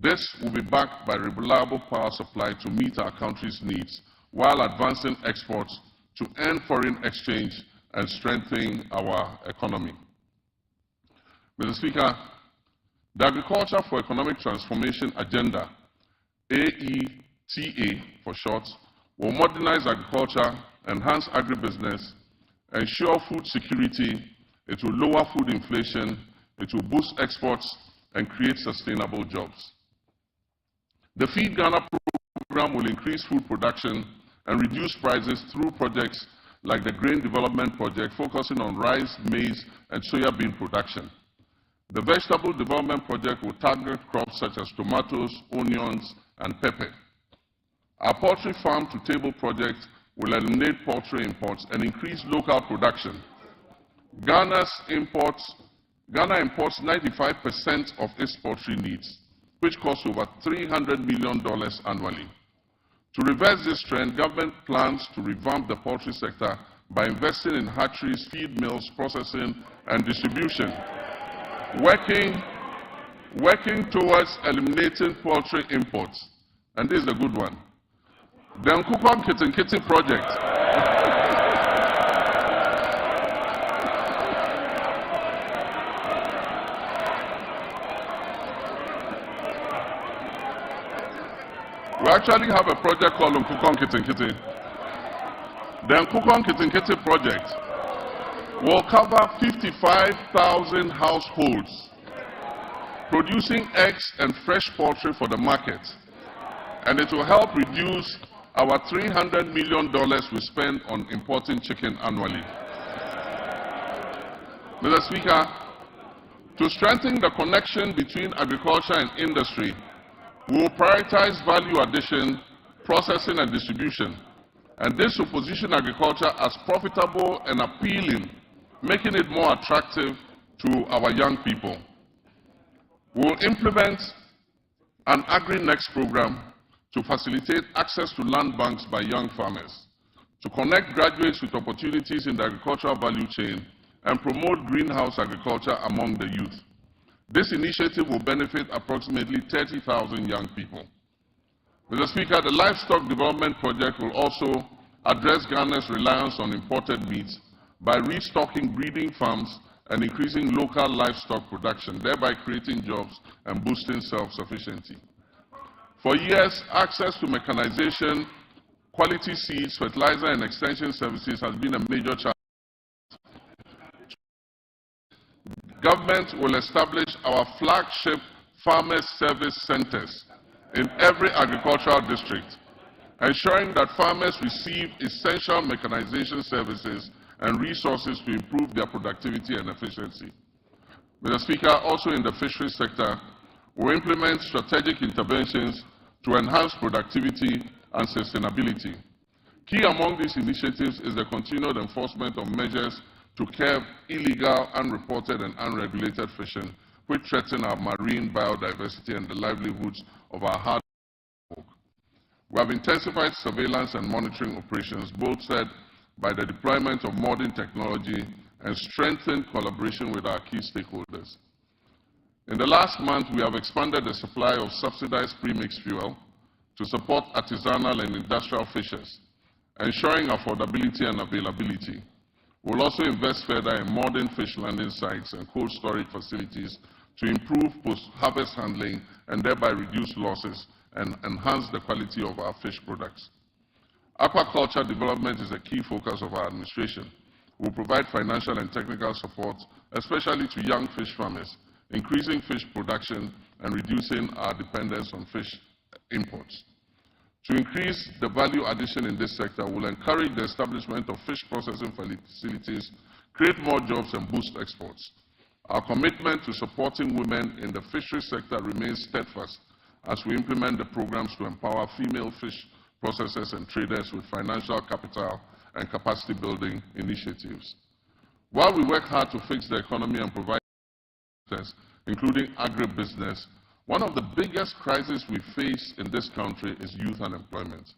This will be backed by reliable power supply to meet our country's needs while advancing exports to earn foreign exchange and strengthen our economy. Mr. Speaker, the Agriculture for Economic Transformation Agenda, AETA for short, will modernize agriculture, enhance agribusiness, ensure food security, it will lower food inflation, it will boost exports, and create sustainable jobs. The Feed Ghana program will increase food production and reduce prices through projects like the Grain Development Project, focusing on rice, maize, and soya bean production. The Vegetable Development Project will target crops such as tomatoes, onions, and pepper. Our Poultry Farm to Table project will eliminate poultry imports and increase local production. Ghana imports 95% of its poultry needs, which costs over $300 million annually. To reverse this trend, government plans to revamp the poultry sector by investing in hatcheries, feed mills, processing, and distribution, working towards eliminating poultry imports. And this is a good one. The Nkukwan Kitinkiti project. We actually have a project called Nkukwan Kitinkiti. The Nkukwan Kitinkiti project will cover 55,000 households producing eggs and fresh poultry for the market. And it will help reduce our $300 million we spend on importing chicken annually. Mr. Speaker, to strengthen the connection between agriculture and industry, we will prioritize value addition, processing, and distribution. And this will position agriculture as profitable and appealing, making it more attractive to our young people. We will implement an AgriNext program to facilitate access to land banks by young farmers, to connect graduates with opportunities in the agricultural value chain, and promote greenhouse agriculture among the youth. This initiative will benefit approximately 30,000 young people. Mr. Speaker, the Livestock Development Project will also address Ghana's reliance on imported meats by restocking breeding farms and increasing local livestock production, thereby creating jobs and boosting self-sufficiency. For years, access to mechanization, quality seeds, fertilizer, and extension services has been a major challenge. Government will establish our flagship farmers service centers in every agricultural district, ensuring that farmers receive essential mechanization services and resources to improve their productivity and efficiency. Mr. Speaker, also in the fisheries sector, we implement strategic interventions to enhance productivity and sustainability. Key among these initiatives is the continued enforcement of measures to curb illegal, unreported, and unregulated fishing, which threaten our marine biodiversity and the livelihoods of our hard folk. We have intensified surveillance and monitoring operations, bolstered by the deployment of modern technology and strengthened collaboration with our key stakeholders. In the last month, we have expanded the supply of subsidized premixed fuel to support artisanal and industrial fishers, ensuring affordability and availability. We will also invest further in modern fish landing sites and cold storage facilities to improve post-harvest handling and thereby reduce losses and enhance the quality of our fish products. Aquaculture development is a key focus of our administration. We will provide financial and technical support, especially to young fish farmers, increasing fish production and reducing our dependence on fish imports. To increase the value addition in this sector, we will encourage the establishment of fish processing facilities, create more jobs, and boost exports. Our commitment to supporting women in the fisheries sector remains steadfast as we implement the programs to empower female fish processors and traders with financial capital and capacity building initiatives. While we work hard to fix the economy and provide including agribusiness, one of the biggest crises we face in this country is youth unemployment.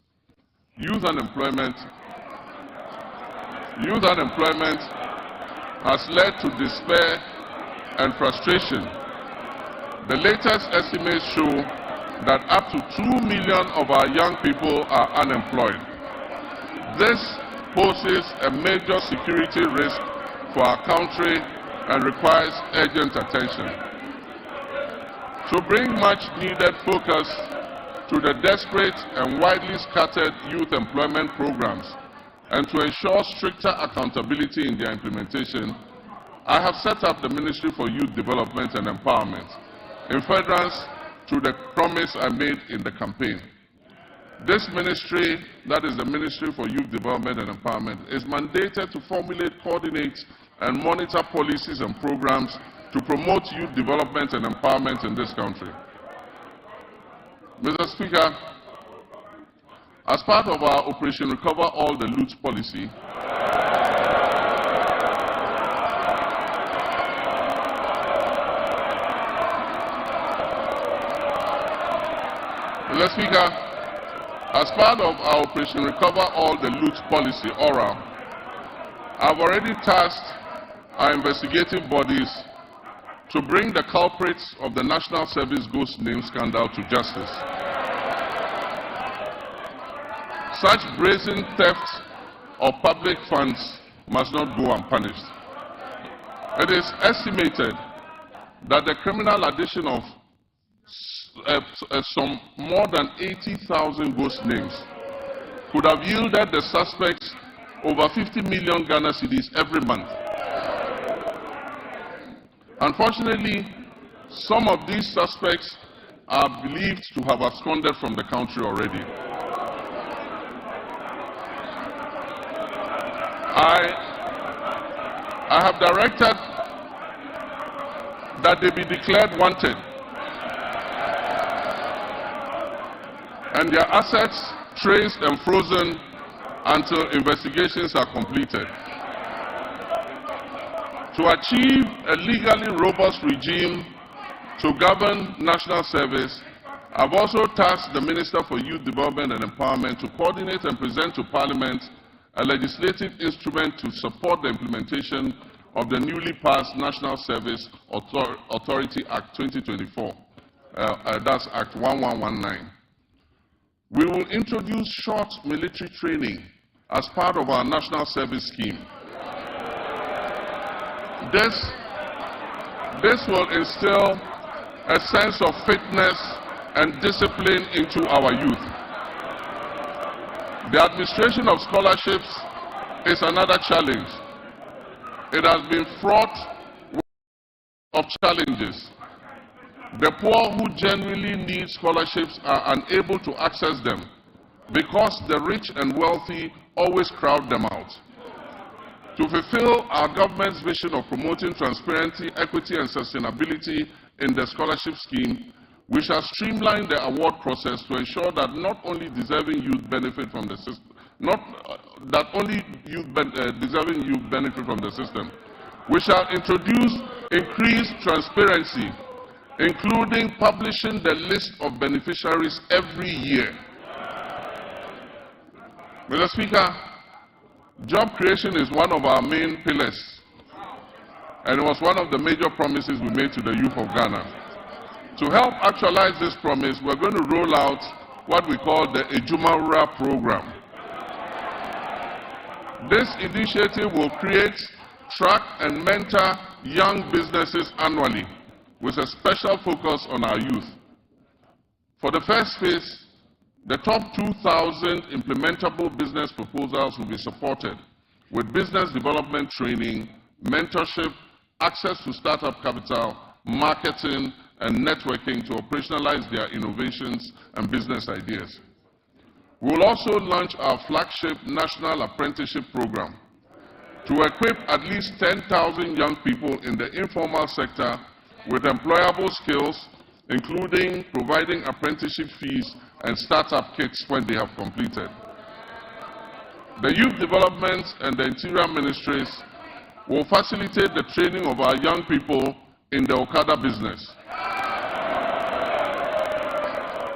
Youth unemployment has led to despair and frustration. The latest estimates show that up to 2 million of our young people are unemployed. This poses a major security risk for our country and requires urgent attention. To bring much needed focus to the desperate and widely scattered youth employment programs and to ensure stricter accountability in their implementation, I have set up the Ministry for Youth Development and Empowerment in furtherance to the promise I made in the campaign. This ministry, that is the Ministry for Youth Development and Empowerment, is mandated to formulate, coordinate, and monitor policies and programs to promote youth development and empowerment in this country. Mr. Speaker, as part of our Operation Recover All the Loot policy, Mr. Speaker, as part of our Operation Recover All the Loot policy, ORA, I've already tasked our investigative bodies to bring the culprits of the National Service Ghost Name scandal to justice. Such brazen theft of public funds must not go unpunished. It is estimated that the criminal addition of some more than 80,000 ghost names could have yielded the suspects over 50 million Ghana cedis every month. Unfortunately, some of these suspects are believed to have absconded from the country already. I have directed that they be declared wanted and their assets traced and frozen until investigations are completed. To achieve a legally robust regime to govern national service, I've also tasked the Minister for Youth Development and Empowerment to coordinate and present to Parliament a legislative instrument to support the implementation of the newly passed National Service Authority Act 2024, that's Act 1119. We will introduce short military training as part of our national service scheme. This will instill a sense of fitness and discipline into our youth. The administration of scholarships is another challenge. It has been fraught with challenges. The poor who genuinely need scholarships are unable to access them because the rich and wealthy always crowd them out. To fulfill our government's vision of promoting transparency, equity, and sustainability in the scholarship scheme, we shall streamline the award process to ensure that not only deserving youth benefit from the system, deserving youth benefit from the system. We shall introduce increased transparency, including publishing the list of beneficiaries every year. Mr. Speaker, job creation is one of our main pillars, and it was one of the major promises we made to the youth of Ghana. To help actualize this promise, we're going to roll out what we call the Ejumawura program. This initiative will create, track, and mentor young businesses annually, with a special focus on our youth. For the first phase, the top 2,000 implementable business proposals will be supported with business development training, mentorship, access to startup capital, marketing, and networking to operationalize their innovations and business ideas. We will also launch our flagship National Apprenticeship Program to equip at least 10,000 young people in the informal sector with employable skills, including providing apprenticeship fees and startup kits when they have completed. The Youth Development and the Interior Ministries will facilitate the training of our young people in the Okada business.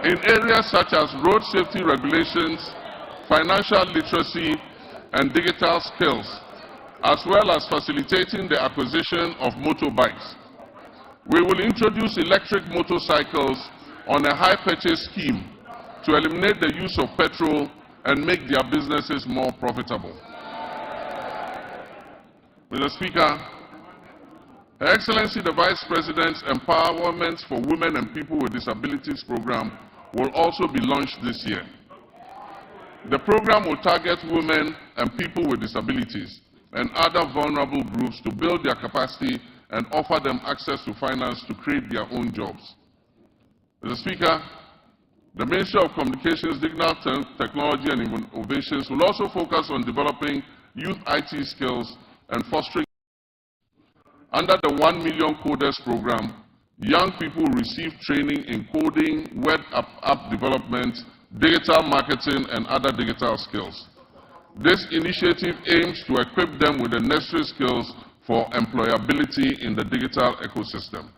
In areas such as road safety regulations, financial literacy, and digital skills, as well as facilitating the acquisition of motorbikes. We will introduce electric motorcycles on a high purchase scheme to eliminate the use of petrol and make their businesses more profitable. Mr. Speaker, Her Excellency the Vice President's Empowerment for Women and People with Disabilities program will also be launched this year. The program will target women and people with disabilities and other vulnerable groups to build their capacity and offer them access to finance to create their own jobs. Mr. Speaker, the Ministry of Communications, Digital Technology and Innovations will also focus on developing youth IT skills and fostering. Under the 1 Million Coders program, young people will receive training in coding, web app development, digital marketing, and other digital skills. This initiative aims to equip them with the necessary skills for employability in the digital ecosystem.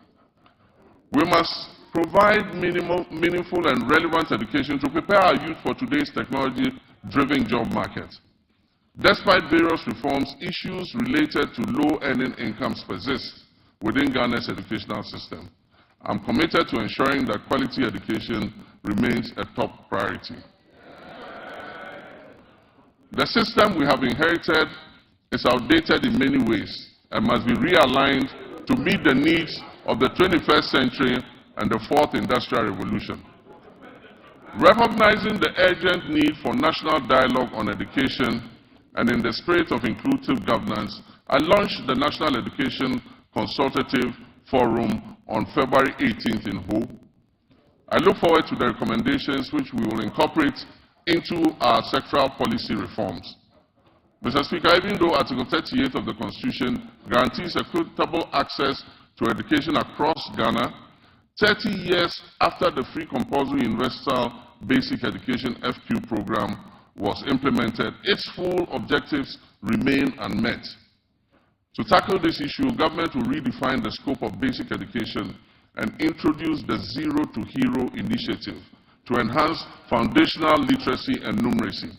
We must provide meaningful and relevant education to prepare our youth for today's technology-driven job market. Despite various reforms, issues related to low-earning incomes persist within Ghana's educational system. I'm committed to ensuring that quality education remains a top priority. The system we have inherited is outdated in many ways and must be realigned to meet the needs of the 21st century and the fourth industrial revolution. Recognizing the urgent need for national dialogue on education and in the spirit of inclusive governance, I launched the National Education Consultative Forum on February 18th in Ho. I look forward to the recommendations which we will incorporate into our sectoral policy reforms. Mr. Speaker, even though Article 38 of the Constitution guarantees equitable access to education across Ghana, 30 years after the Free Compulsory Universal Basic Education FQ program was implemented, its full objectives remain unmet. To tackle this issue, government will redefine the scope of basic education and introduce the Zero to Hero initiative to enhance foundational literacy and numeracy.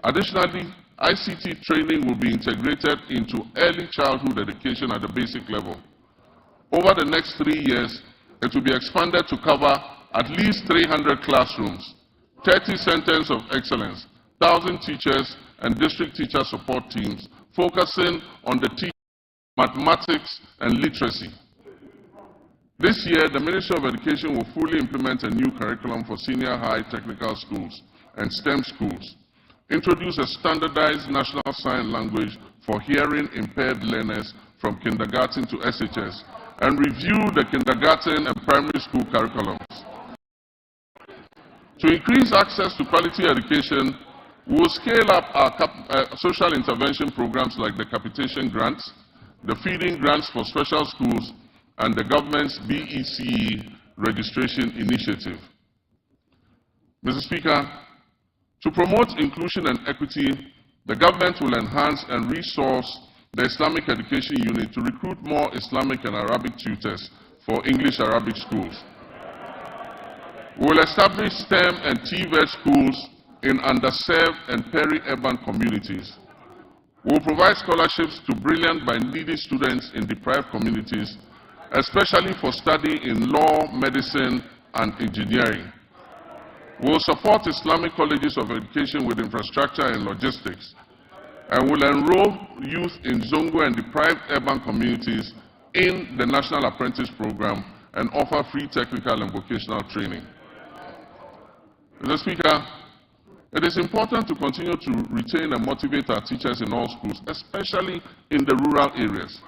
Additionally, ICT training will be integrated into early childhood education at the basic level. Over the next 3 years, it will be expanded to cover at least 300 classrooms, 30 centers of excellence, 1,000 teachers and district teacher support teams, focusing on the teaching of mathematics and literacy. This year, the Ministry of Education will fully implement a new curriculum for senior high technical schools and STEM schools, introduce a standardized national sign language for hearing impaired learners from kindergarten to SHS, and review the kindergarten and primary school curriculums. To increase access to quality education, we will scale up our social intervention programs like the capitation grants, the feeding grants for special schools, and the government's BECE registration initiative. Mr. Speaker, to promote inclusion and equity, the government will enhance and resource the Islamic Education Unit to recruit more Islamic and Arabic tutors for English-Arabic schools. We will establish STEM and TVET schools in underserved and peri-urban communities. We will provide scholarships to brilliant but needy students in deprived communities, especially for study in law, medicine, and engineering. We will support Islamic colleges of education with infrastructure and logistics, and will enroll youth in Zongo and deprived urban communities in the National Apprentice Program and offer free technical and vocational training. Mr. Speaker, it is important to continue to retain and motivate our teachers in all schools, especially in the rural areas.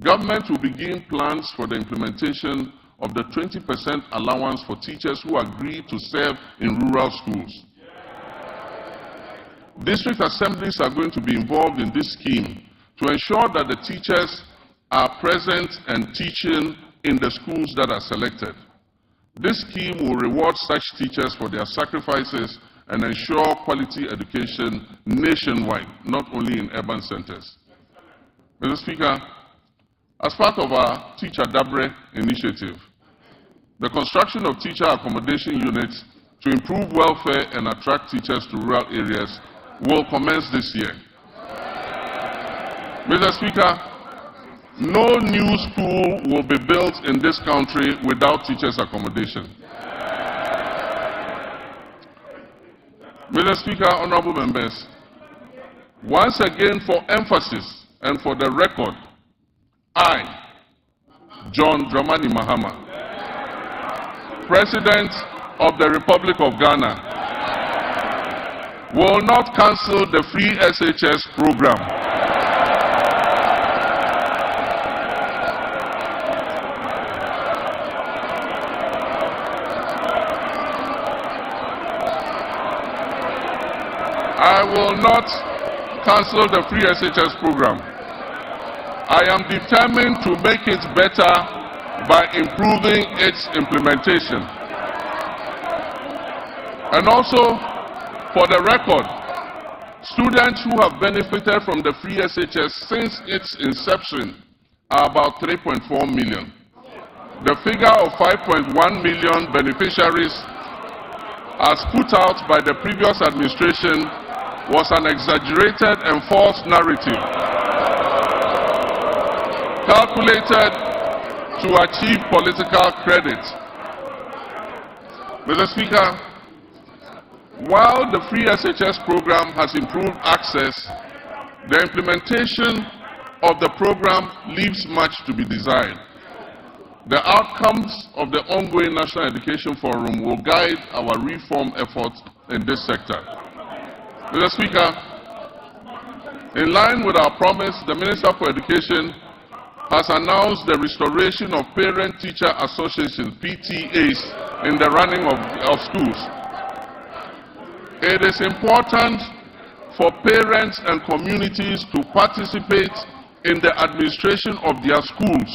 Government will begin plans for the implementation of the 20% allowance for teachers who agree to serve in rural schools. District assemblies are going to be involved in this scheme to ensure that the teachers are present and teaching in the schools that are selected. This scheme will reward such teachers for their sacrifices and ensure quality education nationwide, not only in urban centers. Mr. Speaker, as part of our Teacher Dabre initiative, the construction of teacher accommodation units to improve welfare and attract teachers to rural areas will commence this year. Mr. Speaker, no new school will be built in this country without teachers' accommodation. Mr. Speaker, honorable members, once again for emphasis and for the record, I, John Dramani Mahama, President of the Republic of Ghana, will not cancel the free SHS program. I will not cancel the free SHS program. I am determined to make it better by improving its implementation. And also, for the record, students who have benefited from the free SHS since its inception are about 3.4 million. The figure of 5.1 million beneficiaries, as put out by the previous administration, was an exaggerated and false narrative calculated to achieve political credit. Mr. Speaker, while the free SHS program has improved access, the implementation of the program leaves much to be desired. The outcomes of the ongoing National Education Forum will guide our reform efforts in this sector. Mr. Speaker, in line with our promise, the Minister for Education has announced the restoration of Parent-Teacher Associations, PTAs, in the running of schools. It is important for parents and communities to participate in the administration of their schools.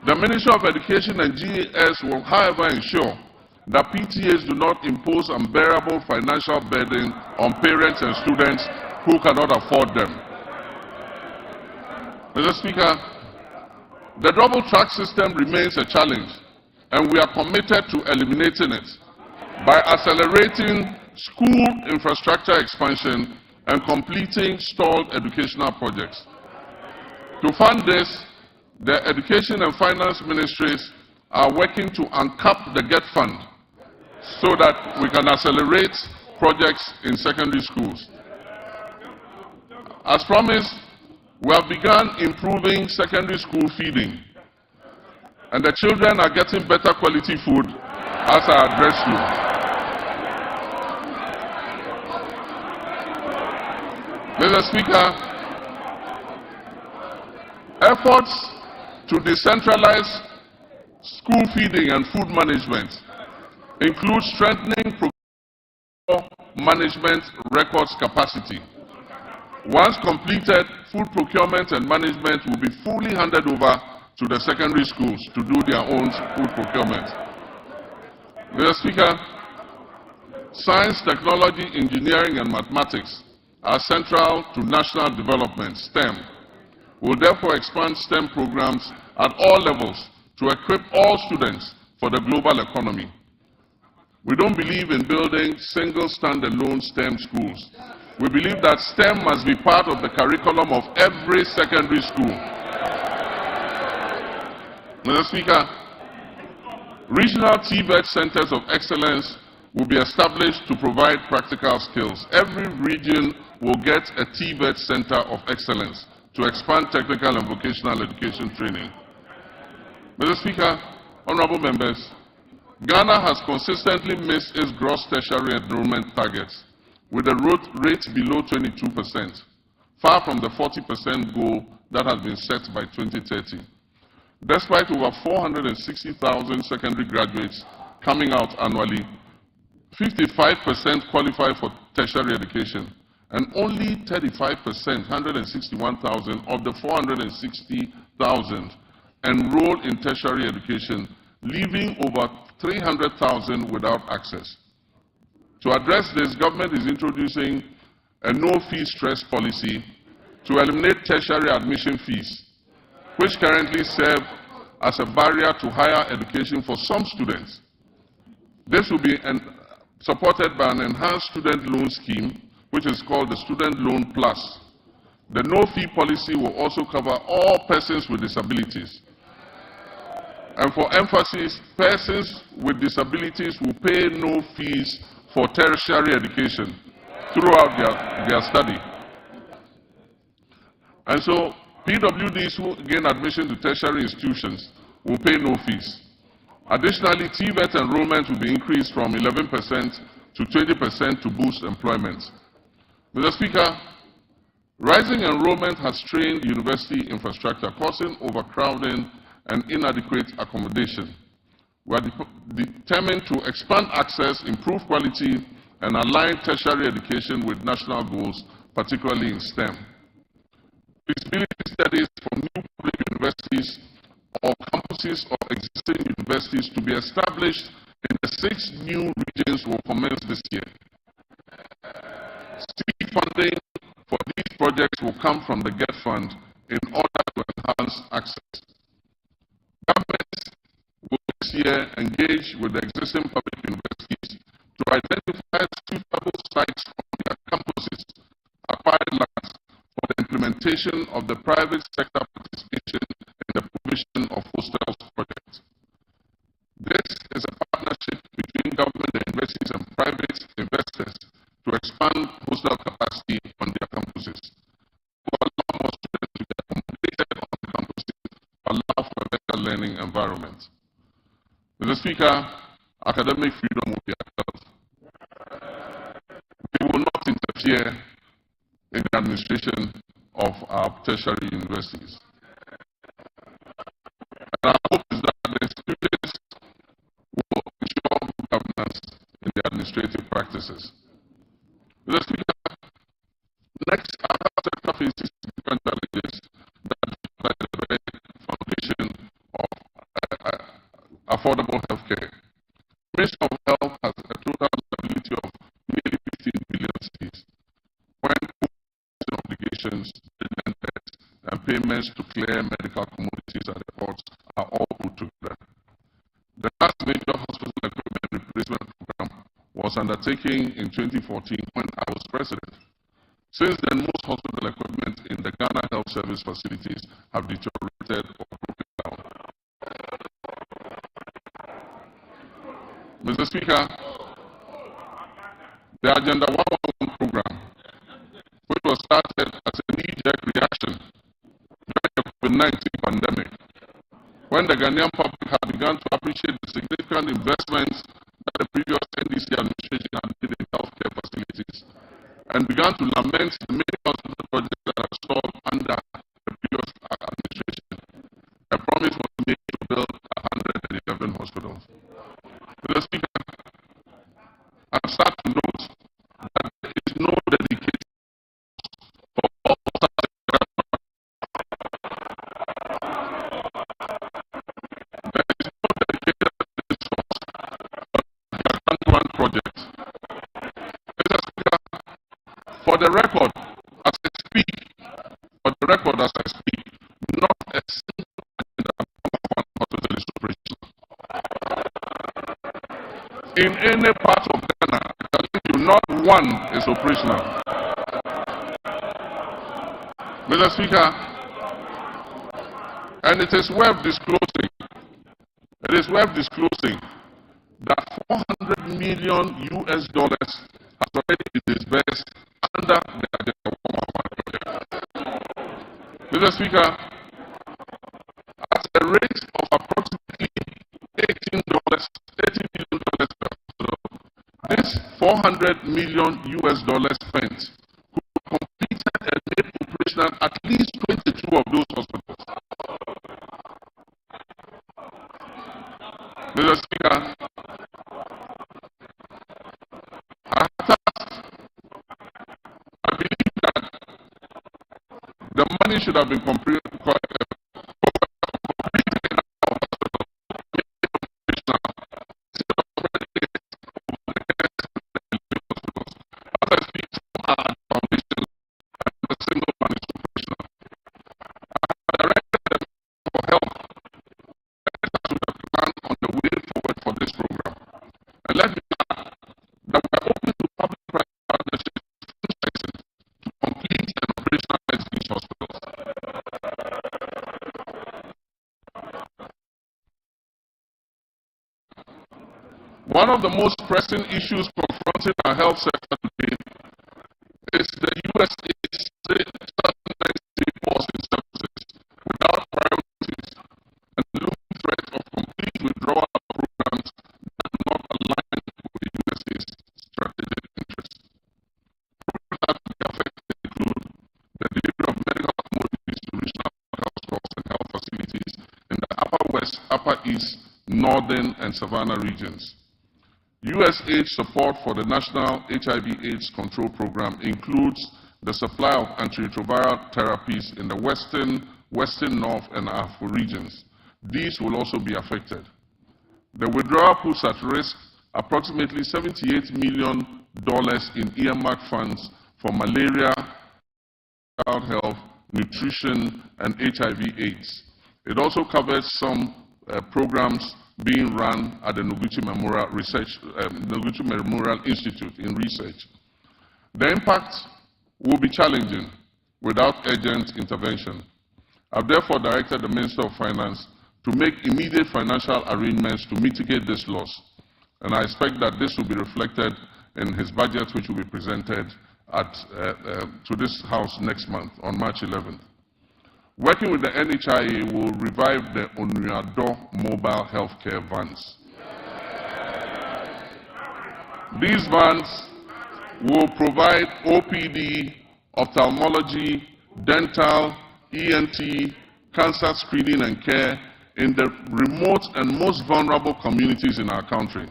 The Ministry of Education and GAS will, however, ensure that PTAs do not impose unbearable financial burden on parents and students who cannot afford them. Mr. Speaker, the double track system remains a challenge, and we are committed to eliminating it by accelerating school infrastructure expansion and completing stalled educational projects. To fund this, the Education and Finance Ministries are working to uncap the GET Fund so that we can accelerate projects in secondary schools. As promised, we have begun improving secondary school feeding, and the children are getting better quality food as I address you. Mr. Speaker, efforts to decentralize school feeding and food management include strengthening management records capacity. Once completed, food procurement and management will be fully handed over to the secondary schools to do their own food procurement. Mr. Speaker, science, technology, engineering, and mathematics are central to national development, STEM. We will therefore expand STEM programs at all levels to equip all students for the global economy. We don't believe in building single standalone STEM schools. We believe that STEM must be part of the curriculum of every secondary school. Mr. Speaker, regional TVET centers of excellence will be established to provide practical skills. Every region will get a TVET center of excellence to expand technical and vocational education training. Mr. Speaker, honorable members, Ghana has consistently missed its gross tertiary enrollment targets, with the rate below 22%, far from the 40% goal that has been set by 2030. Despite over 460,000 secondary graduates coming out annually, 55% qualify for tertiary education, and only 35%, 161,000 of the 460,000 enroll in tertiary education, leaving over 300,000 without access. To address this, government is introducing a no-fee stress policy to eliminate tertiary admission fees, which currently serve as a barrier to higher education for some students. This will be supported by an enhanced student loan scheme, which is called the Student Loan Plus. The no-fee policy will also cover all persons with disabilities. And for emphasis, persons with disabilities will pay no fees for tertiary education throughout their study. And so PWDs who gain admission to tertiary institutions will pay no fees. Additionally, TVET enrollment will be increased from 11% to 20% to boost employment. Mr. Speaker, rising enrollment has strained university infrastructure, causing overcrowding and inadequate accommodation. We are determined to expand access, improve quality, and align tertiary education with national goals, particularly in STEM. Feasibility studies for new public universities or campuses of existing universities to be established in the 6 new regions will commence this year. Seed funding for these projects will come from the GET Fund in order to enhance access. Governments will this year engage with the existing public universities to identify suitable sites from their campuses, acquired lands, for the implementation of the private sector participation in the provision of hostels projects. This is a partnership between government, universities, and private investors to expand hostel capacity on their campuses, to allow more students to be accommodated on the campuses, allow for a better learning environment. Mr. Speaker, academic freedom will be upheld. We will not interfere in the administration of our tertiary universities. And our hope is that the institutions will ensure good governance in the administrative practices. Mr. Speaker, next, our health sector faces significant challenges that jeopardize the very foundation of affordable health care. The Ministry of Health has a total liability of nearly 15 billion cedis, when obligations, treatment tests, and payments to clear medical commodities at the ports are all put together. The last major hospital equipment replacement program was undertaken in 2014 when I was president. Since then, most hospital equipment in the Ghana Health Service facilities have deteriorated or broken down. Mr. Speaker, the Agenda 111 program, which was started as a knee-jerk reaction during the COVID-19 pandemic, when the Ghanaian public had begun to appreciate the significant investments that the previous NDC administration had made in healthcare facilities, and began to lament the many hospital projects that are stalled under the previous administration. A promise was made to build 111 hospitals. Mr. Speaker, I'm sad to note that there is no dedicated for all project. Mr. Speaker, for the record, as I speak, not a single hospital is operational. In any part of Ghana, I tell you, not one is operational. Mr. Speaker, and it is worth disclosing that $400 million has already been disbursed under the Agenda 111 project. Mr. Speaker, at a rate of approximately $30 million per hospital, this $400 million spent could have completed and made operational at least 22 of those hospitals. Mr. Speaker, I believe that the money should have been completed. One of the most pressing issues confronting confronting our health sector today is the USA's pausing services without priorities and the looming threat of complete withdrawal of programs that do not align with the USA's strategic interests. Programs that could be affected include the delivery of medical commodities to regional health stores and health facilities in the Upper West, Upper East, Northern, and Savannah regions. USAID support for the National HIV/AIDS Control Program includes the supply of antiretroviral therapies in the Western, North, and Afro regions. These will also be affected. The withdrawal puts at risk approximately $78 million in earmarked funds for malaria, child health, nutrition, and HIV/AIDS. It also covers some programs being run at the Noguchi Memorial Institute in research. The impact will be challenging without urgent intervention. I've therefore directed the Minister of Finance to make immediate financial arrangements to mitigate this loss, and I expect that this will be reflected in his budget, which will be presented to this House next month on March 11th. Working with the NHIA will revive the Onuado mobile healthcare vans. These vans will provide OPD, ophthalmology, dental, ENT, cancer screening and care in the remote and most vulnerable communities in our country.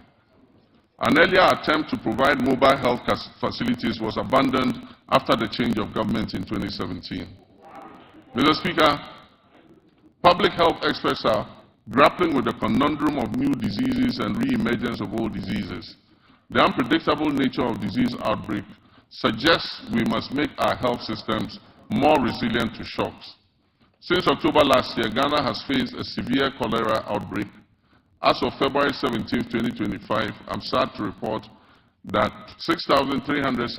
An earlier attempt to provide mobile health facilities was abandoned after the change of government in 2017. Mr. Speaker, public health experts are grappling with the conundrum of new diseases and re-emergence of old diseases. The unpredictable nature of disease outbreak suggests we must make our health systems more resilient to shocks. Since October last year, Ghana has faced a severe cholera outbreak. As of February 17, 2025, I'm sad to report that 6,300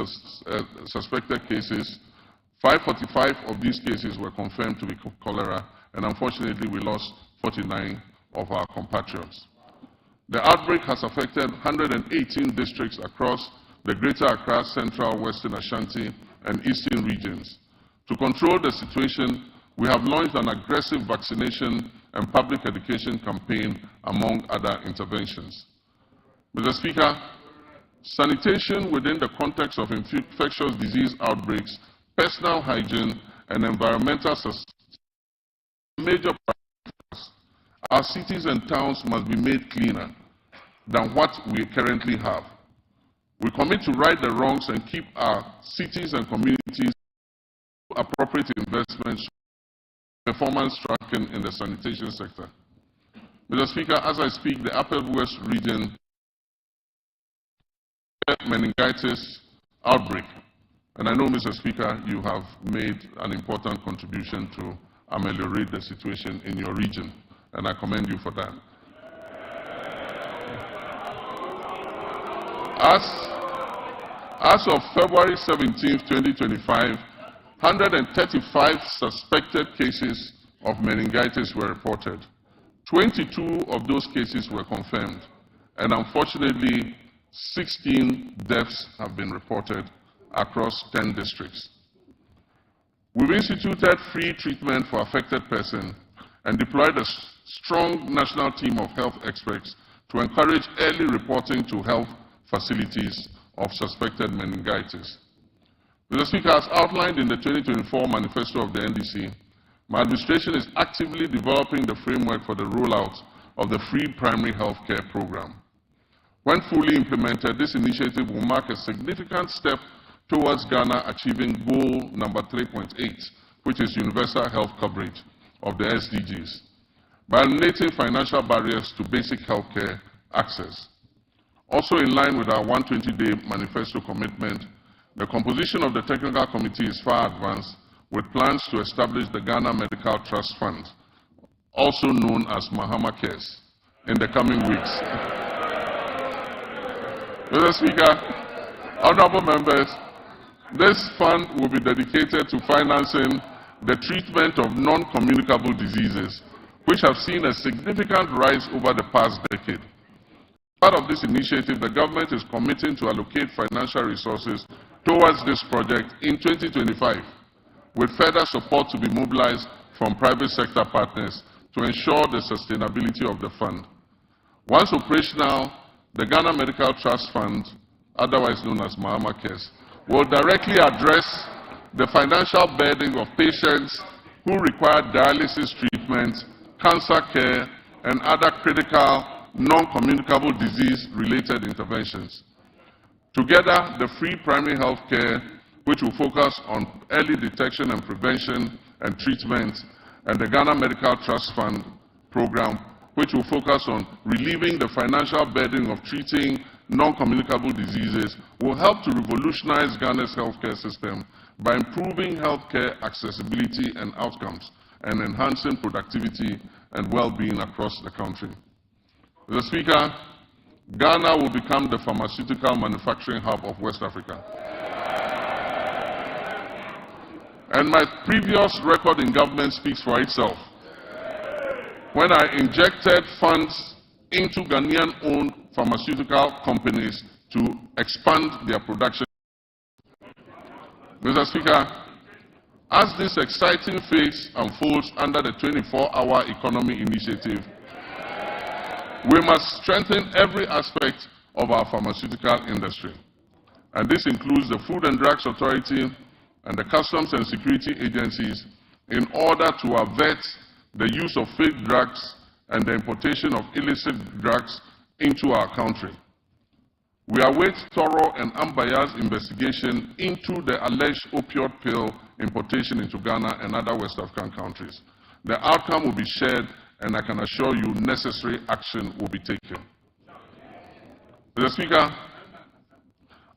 suspected cases, 545 of these cases were confirmed to be cholera, and unfortunately we lost 49 of our compatriots. The outbreak has affected 118 districts across the Greater Accra, Central, Western Ashanti, and Eastern regions. To control the situation, we have launched an aggressive vaccination and public education campaign, among other interventions. Mr. Speaker, sanitation within the context of infectious disease outbreaks, personal hygiene, and environmental major priorities. Our cities and towns must be made cleaner than what we currently have. We commit to right the wrongs and keep our cities and communities appropriate investments, performance tracking in the sanitation sector. Mr. Speaker, as I speak, the Upper West region meningitis outbreak. And I know, Mr. Speaker, you have made an important contribution to ameliorate the situation in your region, and I commend you for that. As of February 17, 2025, 135 suspected cases of meningitis were reported. 22 of those cases were confirmed, and unfortunately, 16 deaths have been reported across 10 districts. We've instituted free treatment for affected persons and deployed a strong national team of health experts to encourage early reporting to health facilities of suspected meningitis. Mr. Speaker, as outlined in the 2024 manifesto of the NDC, my administration is actively developing the framework for the rollout of the free primary health care program. When fully implemented, this initiative will mark a significant step towards Ghana achieving goal number 3.8, which is universal health coverage of the SDGs, by eliminating financial barriers to basic health care access. Also in line with our 120-day manifesto commitment, the composition of the technical committee is far advanced, with plans to establish the Ghana Medical Trust Fund, also known as Mahama Cares, in the coming weeks. Mr. Speaker, honorable members, this fund will be dedicated to financing the treatment of non-communicable diseases, which have seen a significant rise over the past decade. As part of this initiative, the government is committing to allocate financial resources towards this project in 2025, with further support to be mobilized from private sector partners to ensure the sustainability of the fund. Once operational, the Ghana Medical Trust Fund, otherwise known as Mahama Cares, will directly address the financial burden of patients who require dialysis treatment, cancer care, and other critical non-communicable disease-related interventions. Together, the free primary health care, which will focus on early detection and prevention and treatment, and the Ghana Medical Trust Fund program, which will focus on relieving the financial burden of treating non-communicable diseases, will help to revolutionize Ghana's healthcare system by improving healthcare accessibility and outcomes and enhancing productivity and well-being across the country. Mr. Speaker, Ghana will become the pharmaceutical manufacturing hub of West Africa. And my previous record in government speaks for itself. When I injected funds into Ghanaian-owned pharmaceutical companies to expand their production. Mr. Speaker, as this exciting phase unfolds under the 24-hour economy initiative, we must strengthen every aspect of our pharmaceutical industry. And this includes the Food and Drugs Authority and the Customs and Security agencies in order to avert the use of fake drugs and the importation of illicit drugs into our country. We await thorough and unbiased investigation into the alleged opioid pill importation into Ghana and other West African countries. The outcome will be shared, and I can assure you necessary action will be taken. Mr. Speaker,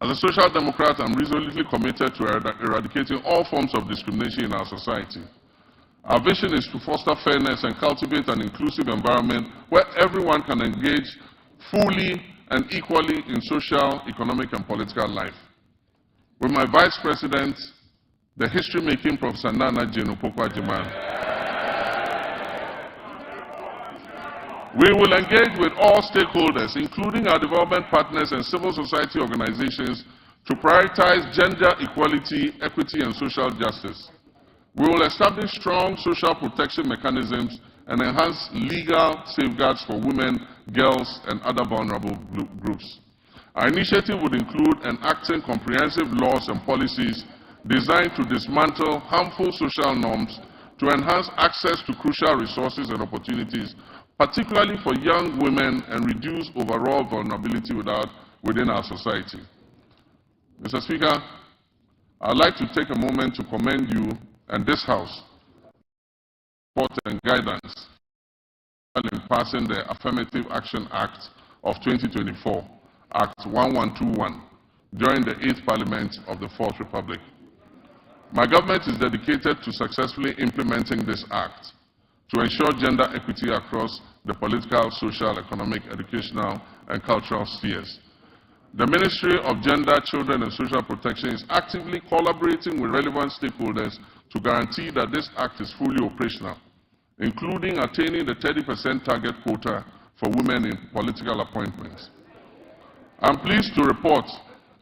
as a Social Democrat, I'm resolutely committed to eradicating all forms of discrimination in our society. Our vision is to foster fairness and cultivate an inclusive environment where everyone can engage fully and equally in social, economic, and political life. With my Vice President, the history-making Professor Nana Jane Opoku-Agyeman, we will engage with all stakeholders, including our development partners and civil society organizations, to prioritize gender equality, equity, and social justice. We will establish strong social protection mechanisms and enhance legal safeguards for women, girls, and other vulnerable groups. Our initiative would include enacting comprehensive laws and policies designed to dismantle harmful social norms, to enhance access to crucial resources and opportunities, particularly for young women, and reduce overall vulnerability within our society. Mr. Speaker, I'd like to take a moment to commend you and this House for support and guidance in passing the Affirmative Action Act of 2024, Act 1121, during the 8th Parliament of the 4th Republic. My government is dedicated to successfully implementing this act to ensure gender equity across the political, social, economic, educational, and cultural spheres. The Ministry of Gender, Children, and Social Protection is actively collaborating with relevant stakeholders to guarantee that this act is fully operational, including attaining the 30% target quota for women in political appointments. I'm pleased to report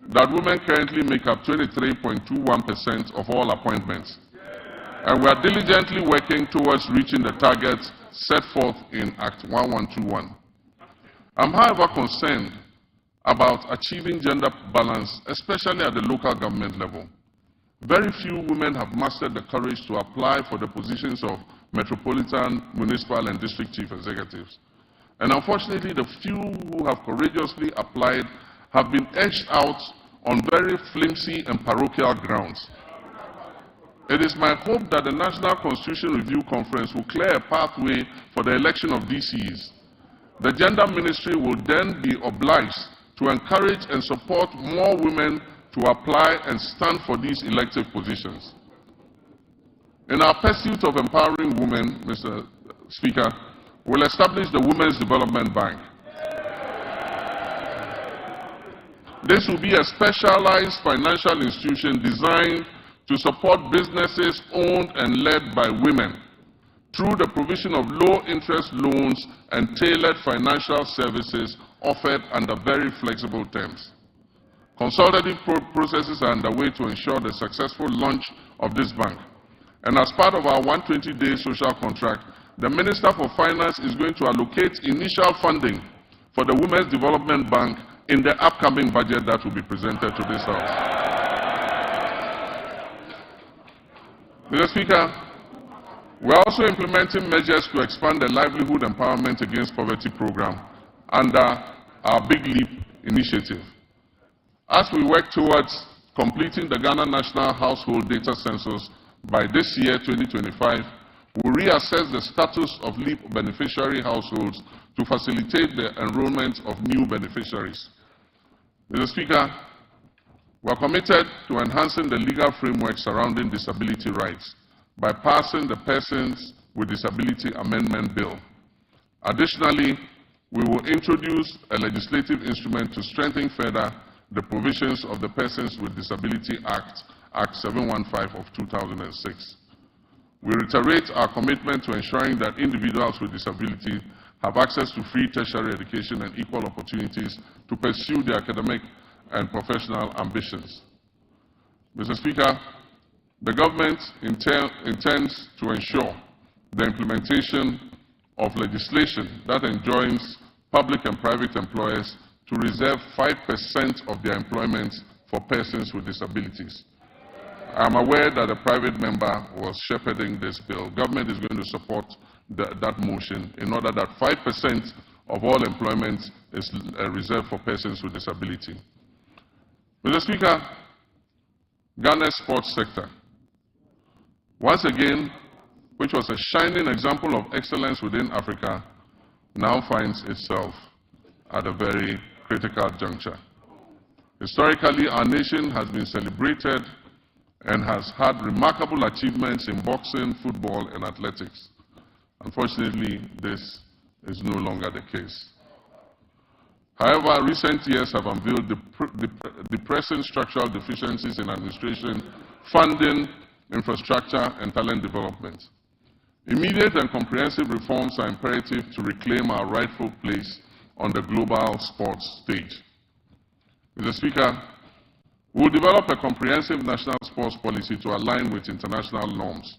that women currently make up 23.21% of all appointments, and we are diligently working towards reaching the targets set forth in Act 1121. I'm, however, concerned about achieving gender balance, especially at the local government level. Very few women have mastered the courage to apply for the positions of metropolitan, municipal, and district chief executives. And unfortunately, the few who have courageously applied have been edged out on very flimsy and parochial grounds. It is my hope that the National Constitution Review Conference will clear a pathway for the election of DCs. The Gender Ministry will then be obliged to encourage and support more women to apply and stand for these elective positions. In our pursuit of empowering women, Mr. Speaker, we'll establish the Women's Development Bank. This will be a specialized financial institution designed to support businesses owned and led by women through the provision of low-interest loans and tailored financial services offered under very flexible terms. Consultative processes are underway to ensure the successful launch of this bank. And as part of our 120-day social contract, the Minister for Finance is going to allocate initial funding for the Women's Development Bank in the upcoming budget that will be presented to this House. Mr. Speaker, we are also implementing measures to expand the Livelihood Empowerment Against Poverty program under our Big Leap initiative. As we work towards completing the Ghana National Household Data Census by this year, 2025, we reassess the status of LEAP beneficiary households to facilitate the enrollment of new beneficiaries. Mr. Speaker, we are committed to enhancing the legal framework surrounding disability rights by passing the Persons with Disability Amendment Bill. Additionally, we will introduce a legislative instrument to strengthen further the provisions of the Persons with Disability Act, Act 715 of 2006. We reiterate our commitment to ensuring that individuals with disability have access to free tertiary education and equal opportunities to pursue their academic and professional ambitions. Mr. Speaker, the government intends to ensure the implementation of legislation that enjoins public and private employers to reserve 5% of their employment for persons with disabilities. I am aware that a private member was shepherding this bill. Government is going to support that motion in order that 5% of all employment is reserved for persons with disability. Mr. Speaker, Ghana's sports sector, once again, which was a shining example of excellence within Africa, now finds itself at a very critical juncture. Historically, our nation has been celebrated and has had remarkable achievements in boxing, football, and athletics. Unfortunately, this is no longer the case. However, recent years have unveiled depressing structural deficiencies in administration, funding, infrastructure, and talent development. Immediate and comprehensive reforms are imperative to reclaim our rightful place on the global sports stage. Mr. Speaker, we will develop a comprehensive national sports policy to align with international norms.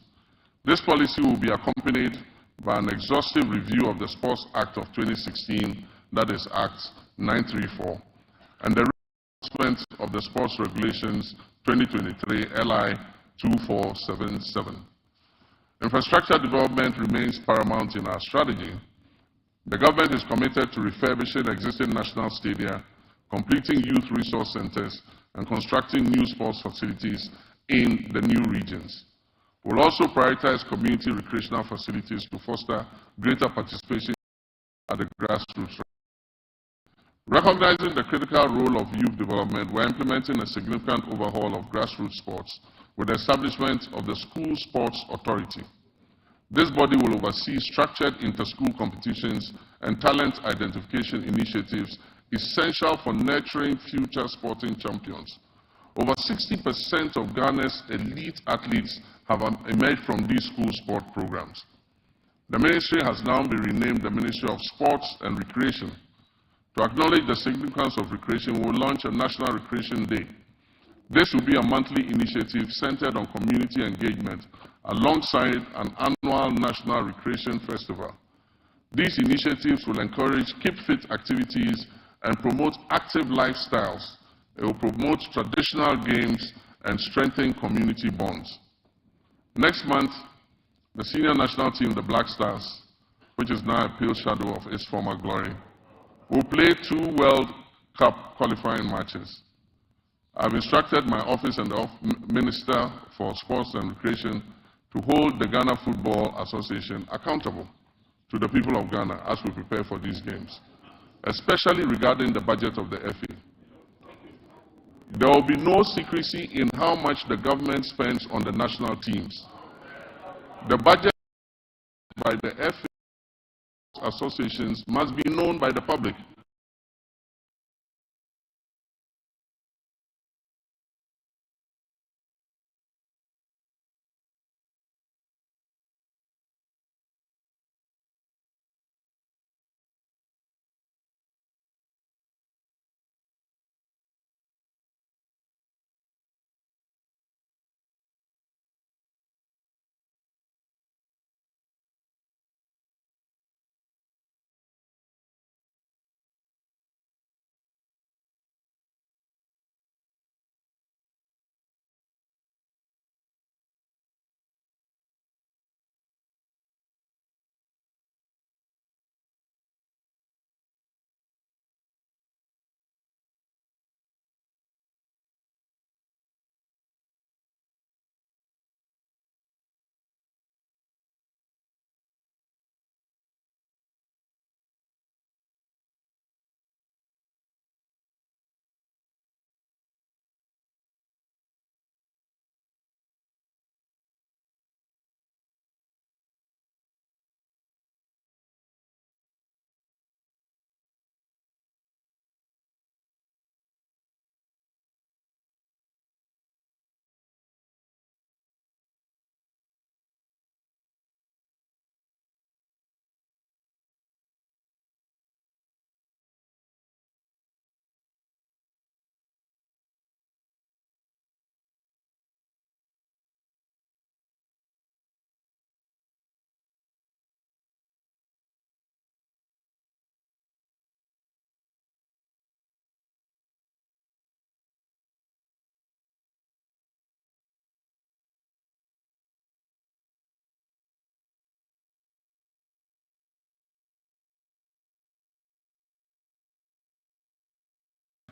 This policy will be accompanied by an exhaustive review of the Sports Act of 2016, that is Act 934, and the reinforcement of the Sports Regulations 2023 LI 2477. Infrastructure development remains paramount in our strategy. The government is committed to refurbishing existing national stadia, completing youth resource centers, and constructing new sports facilities in the new regions. We'll also prioritize community recreational facilities to foster greater participation at the grassroots. Recognizing the critical role of youth development, we're implementing a significant overhaul of grassroots sports with the establishment of the School Sports Authority. This body will oversee structured inter-school competitions and talent identification initiatives essential for nurturing future sporting champions. Over 60% of Ghana's elite athletes have emerged from these school sport programs. The ministry has now been renamed the Ministry of Sports and Recreation. To acknowledge the significance of recreation, we will launch a National Recreation Day. This will be a monthly initiative centered on community engagement alongside an annual National Recreation Festival. These initiatives will encourage keep-fit activities and promote active lifestyles. It will promote traditional games and strengthen community bonds. Next month, the senior national team, the Black Stars, which is now a pale shadow of its former glory, will play 2 World Cup qualifying matches. I've instructed my office and the Minister for Sports and Recreation to hold the Ghana Football Association accountable to the people of Ghana as we prepare for these games, especially regarding the budget of the FA. There will be no secrecy in how much the government spends on the national teams. The budget by the FA associations must be known by the public.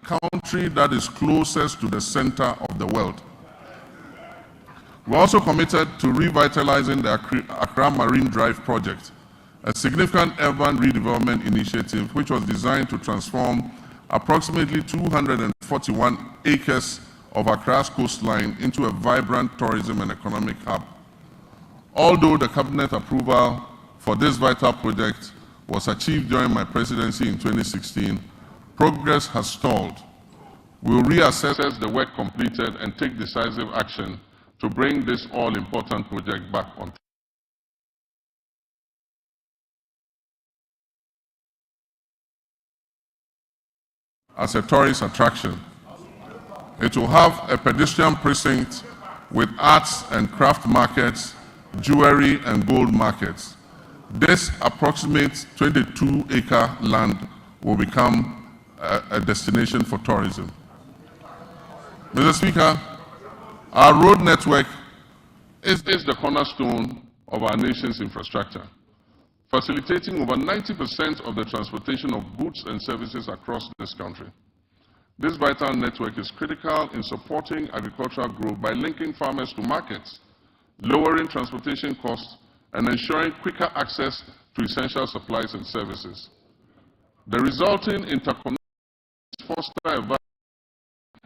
country that is closest to the center of the world. We're also committed to revitalizing the Accra Marine Drive project, a significant urban redevelopment initiative which was designed to transform approximately 241 acres of Accra's coastline into a vibrant tourism and economic hub. Although the cabinet approval for this vital project was achieved during my presidency in 2016, progress has stalled. We will reassess the work completed and take decisive action to bring this all-important project back on track. As a tourist attraction, it will have a pedestrian precinct with arts and craft markets, jewelry and gold markets. This approximate 22-acre land will become a destination for tourism. Mr. Speaker, our road network is the cornerstone of our nation's infrastructure, facilitating over 90% of the transportation of goods and services across this country. This vital network is critical in supporting agricultural growth by linking farmers to markets, lowering transportation costs, and ensuring quicker access to essential supplies and services. The resulting interconnections foster environment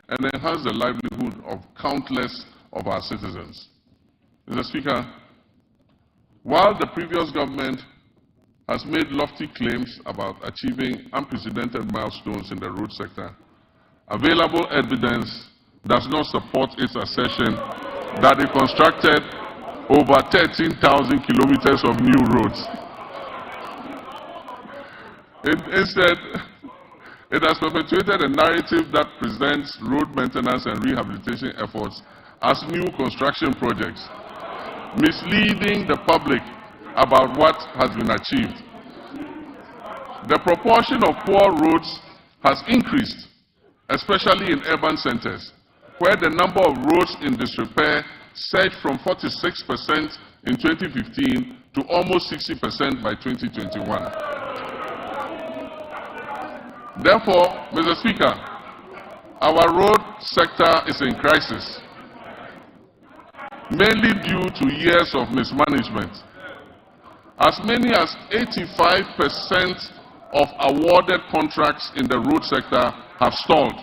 and enhance the livelihood of countless of our citizens. Mr. Speaker, while the previous government has made lofty claims about achieving unprecedented milestones in the road sector, available evidence does not support its assertion that it constructed over 13,000 kilometers of new roads. Instead, it has perpetuated a narrative that presents road maintenance and rehabilitation efforts as new construction projects, misleading the public about what has been achieved. The proportion of poor roads has increased, especially in urban centers, where the number of roads in disrepair surged from 46% in 2015 to almost 60% by 2021. Therefore, Mr. Speaker, our road sector is in crisis, mainly due to years of mismanagement. As many as 85% of awarded contracts in the road sector have stalled,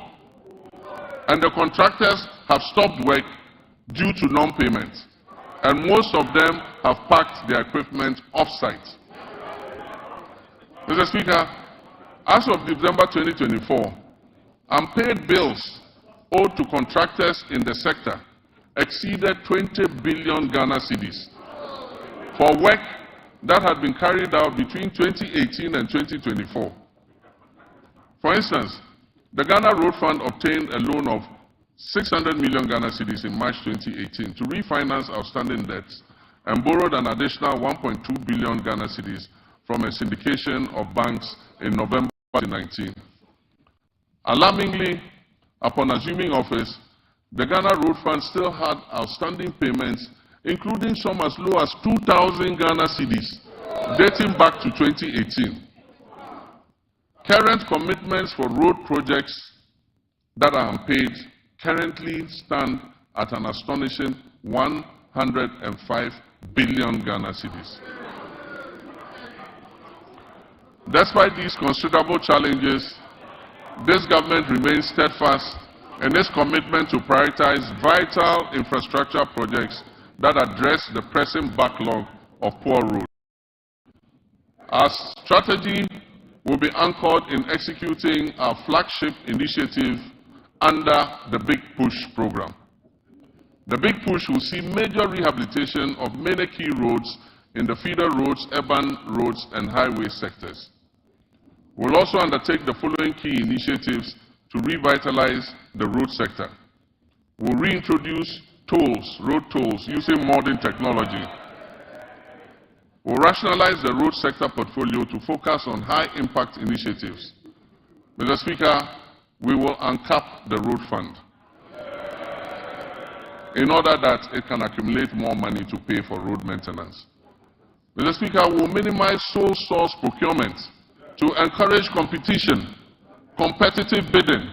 and the contractors have stopped work due to non-payment, and most of them have parked their equipment off-site. Mr. Speaker, as of December 2024, unpaid bills owed to contractors in the sector exceeded 20 billion Ghana cedis for work that had been carried out between 2018 and 2024. For instance, the Ghana Road Fund obtained a loan of 600 million Ghana cedis in March 2018 to refinance outstanding debts and borrowed an additional 1.2 billion Ghana cedis from a syndication of banks in November 2019. Alarmingly, upon assuming office, the Ghana Road Fund still had outstanding payments, including some as low as 2,000 Ghana cedis, dating back to 2018. Current commitments for road projects that are unpaid currently stand at an astonishing 105 billion Ghana cedis. Despite these considerable challenges, this government remains steadfast in its commitment to prioritize vital infrastructure projects that address the pressing backlog of poor roads. Our strategy will be anchored in executing our flagship initiative under the Big Push program. The Big Push will see major rehabilitation of many key roads in the feeder roads, urban roads, and highway sectors. We'll also undertake the following key initiatives to revitalize the road sector. We'll reintroduce tolls, road tolls, using modern technology. We'll rationalize the road sector portfolio to focus on high-impact initiatives. Mr. Speaker, we will uncap the road fund in order that it can accumulate more money to pay for road maintenance. Mr. Speaker, we will minimize sole source procurement to encourage competition, competitive bidding,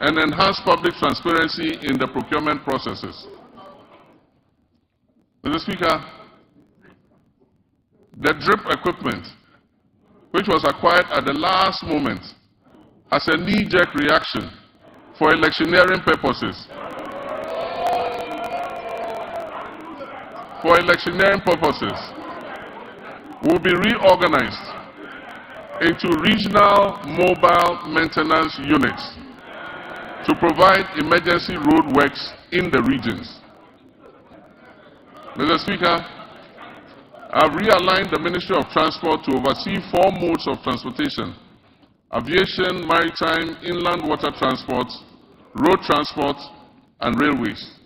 and enhance public transparency in the procurement processes. Mr. Speaker, the drip equipment, which was acquired at the last moment as a knee-jerk reaction for electioneering purposes, will be reorganized into regional mobile maintenance units to provide emergency road works in the regions. Mr. Speaker, I've realigned the Ministry of Transport to oversee 4 modes of transportation: aviation, maritime, inland water transport, road transport, and railways.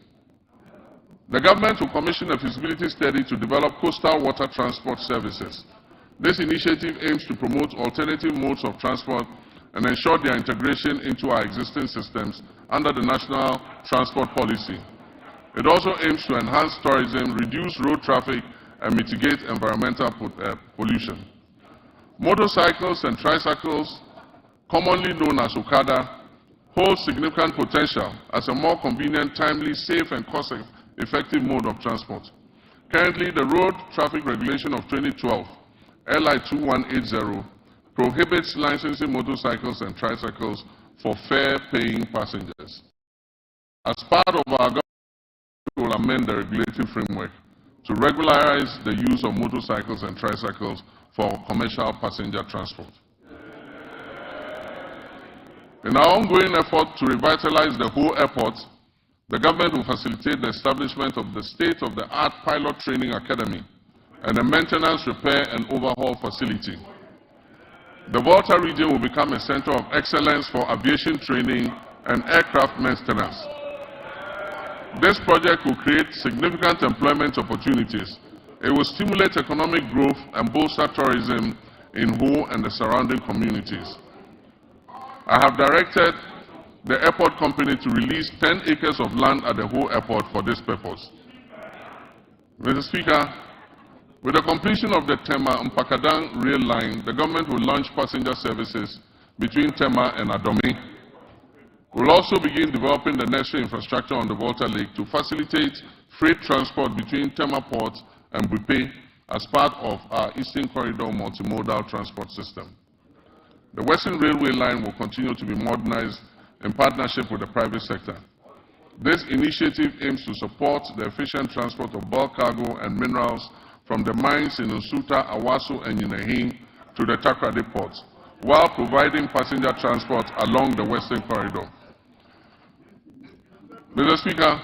The government will commission a feasibility study to develop coastal water transport services. This initiative aims to promote alternative modes of transport and ensure their integration into our existing systems under the National Transport Policy. It also aims to enhance tourism, reduce road traffic, and mitigate environmental pollution. Motorcycles and tricycles, commonly known as Okada, hold significant potential as a more convenient, timely, safe, and cost-effective mode of transport. Currently, the Road Traffic Regulation of 2012, LI 2180, prohibits licensing motorcycles and tricycles for fare-paying passengers. As part of our government, we will amend the regulatory framework to regularize the use of motorcycles and tricycles for commercial passenger transport. In our ongoing effort to revitalize the whole airport, the government will facilitate the establishment of the state-of-the-art pilot training academy and a maintenance, repair, and overhaul facility. The Volta region will become a center of excellence for aviation training and aircraft maintenance. This project will create significant employment opportunities. It will stimulate economic growth and bolster tourism in Ho and the surrounding communities. I have directed the airport company to release 10 acres of land at the Ho airport for this purpose. Mr. Speaker, with the completion of the Tema-Mpakadan rail line, the government will launch passenger services between Tema and Adomi. We will also begin developing the necessary infrastructure on the Volta Lake to facilitate freight transport between Tema Port and Bupe as part of our Eastern Corridor multimodal transport system. The Western Railway line will continue to be modernized in partnership with the private sector. This initiative aims to support the efficient transport of bulk cargo and minerals from the mines in Nsuta, Awaso, and Yinahin to the Takoradi ports, while providing passenger transport along the Western Corridor. Mr. Speaker,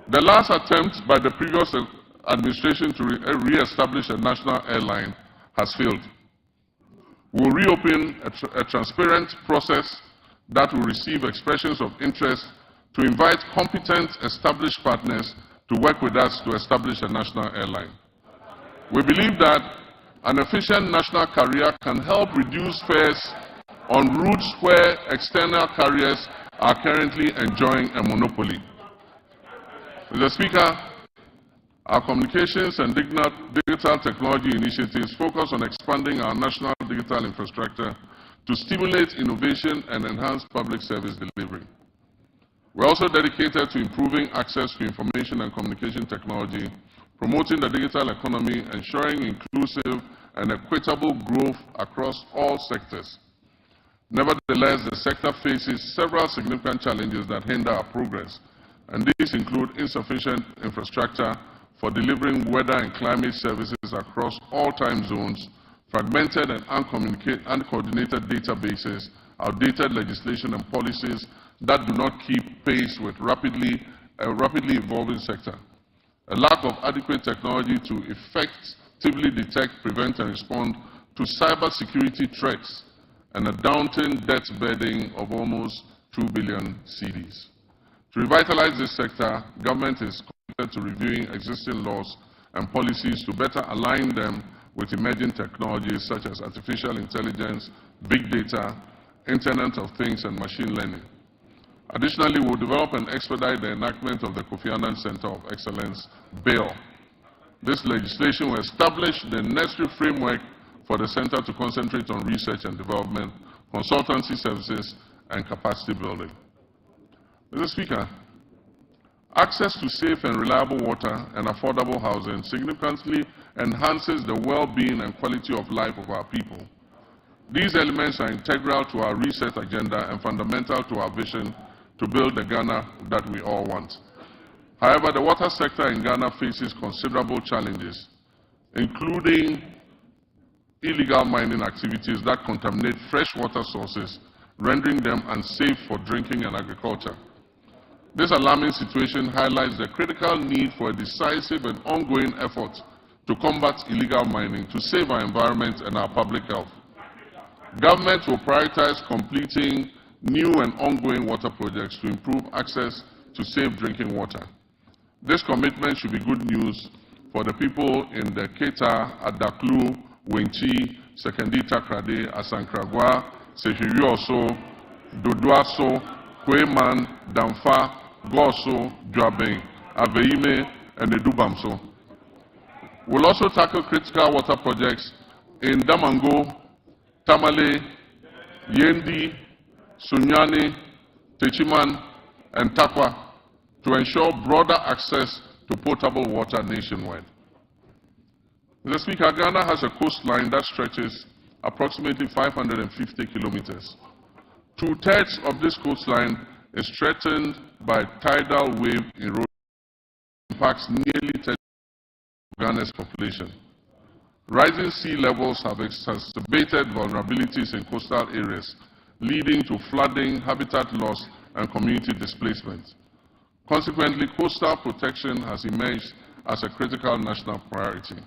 the last attempt by the previous administration to re-establish a national airline has failed. We will reopen a transparent process that will receive expressions of interest to invite competent established partners to work with us to establish a national airline. We believe that an efficient national carrier can help reduce fares on routes where external carriers are currently enjoying a monopoly. Mr. Speaker, our communications and digital technology initiatives focus on expanding our national digital infrastructure to stimulate innovation and enhance public service delivery. We are also dedicated to improving access to information and communication technology, promoting the digital economy, ensuring inclusive and equitable growth across all sectors. Nevertheless, the sector faces several significant challenges that hinder our progress, and these include insufficient infrastructure for delivering weather and climate services across all time zones, fragmented and uncoordinated databases, outdated legislation and policies that do not keep pace with a rapidly evolving sector, a lack of adequate technology to effectively detect, prevent, and respond to cybersecurity threats, and a daunting debt burden of almost 2 billion cedis. To revitalize this sector, government is committed to reviewing existing laws and policies to better align them with emerging technologies such as artificial intelligence, big data, Internet of Things, and machine learning. Additionally, we will develop and expedite the enactment of the Kofi Annan Center of Excellence bill. This legislation will establish the necessary framework for the center to concentrate on research and development, consultancy services, and capacity building. Mr. Speaker, access to safe and reliable water and affordable housing significantly enhances the well-being and quality of life of our people. These elements are integral to our reset agenda and fundamental to our vision to build the Ghana that we all want. However, the water sector in Ghana faces considerable challenges, including illegal mining activities that contaminate freshwater sources, rendering them unsafe for drinking and agriculture. This alarming situation highlights the critical need for a decisive and ongoing effort to combat illegal mining, to save our environment and our public health. Government will prioritize completing new and ongoing water projects to improve access to safe drinking water. This commitment should be good news for the people in the Keta, Adaklu, Wenchi, Sekendi Takrade, Asankragwa, Sehirioso, Dodoaso, Kweman, Damfa, Goso, Dwabeng, Aveime, and Edubamso. We'll also tackle critical water projects in Damango, Tamale, Yendi, Sunyani, Techiman, and Takwa to ensure broader access to potable water nationwide. Mr. Speaker, Ghana has a coastline that stretches approximately 550 kilometers. 2/3 of this coastline is threatened by tidal wave erosion that impacts nearly 30% of Ghana's population. Rising sea levels have exacerbated vulnerabilities in coastal areas, leading to flooding, habitat loss, and community displacement. Consequently, coastal protection has emerged as a critical national priority.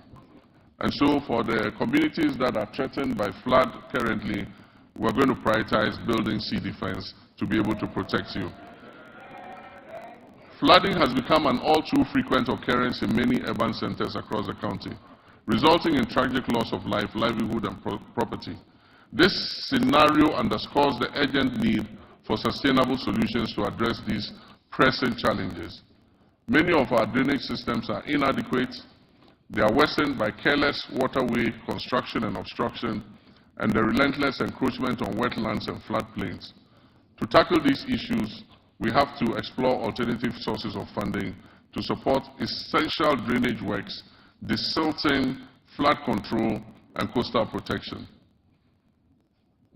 And so, for the communities that are threatened by flood currently, we're going to prioritize building sea defense to be able to protect you. Flooding has become an all too frequent occurrence in many urban centers across the country, resulting in tragic loss of life, livelihood, and property. This scenario underscores the urgent need for sustainable solutions to address these pressing challenges. Many of our drainage systems are inadequate. They are worsened by careless waterway construction and obstruction, and the relentless encroachment on wetlands and floodplains. To tackle these issues, we have to explore alternative sources of funding to support essential drainage works, desilting, flood control, and coastal protection.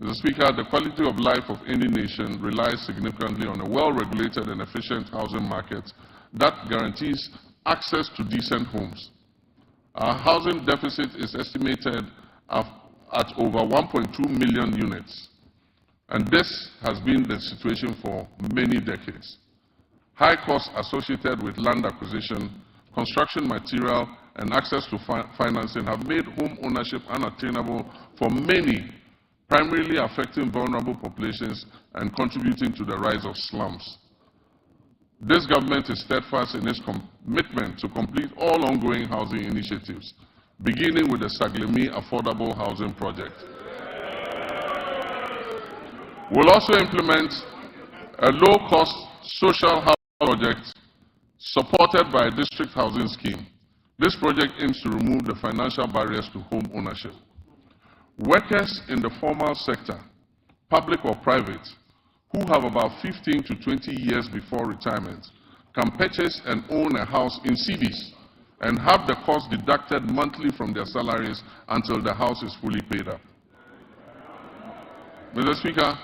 Mr. Speaker, the quality of life of any nation relies significantly on a well-regulated and efficient housing market that guarantees access to decent homes. Our housing deficit is estimated at over 1.2 million units, and this has been the situation for many decades. High costs associated with land acquisition, construction material, and access to financing have made home ownership unattainable for many, primarily affecting vulnerable populations and contributing to the rise of slums. This government is steadfast in its commitment to complete all ongoing housing initiatives, beginning with the Saglemi Affordable Housing Project. We'll also implement a low-cost social housing project supported by a district housing scheme. This project aims to remove the financial barriers to home ownership. Workers in the formal sector, public or private, who have about 15 to 20 years before retirement, can purchase and own a house in cedis and have the cost deducted monthly from their salaries until the house is fully paid up. Mr. Speaker,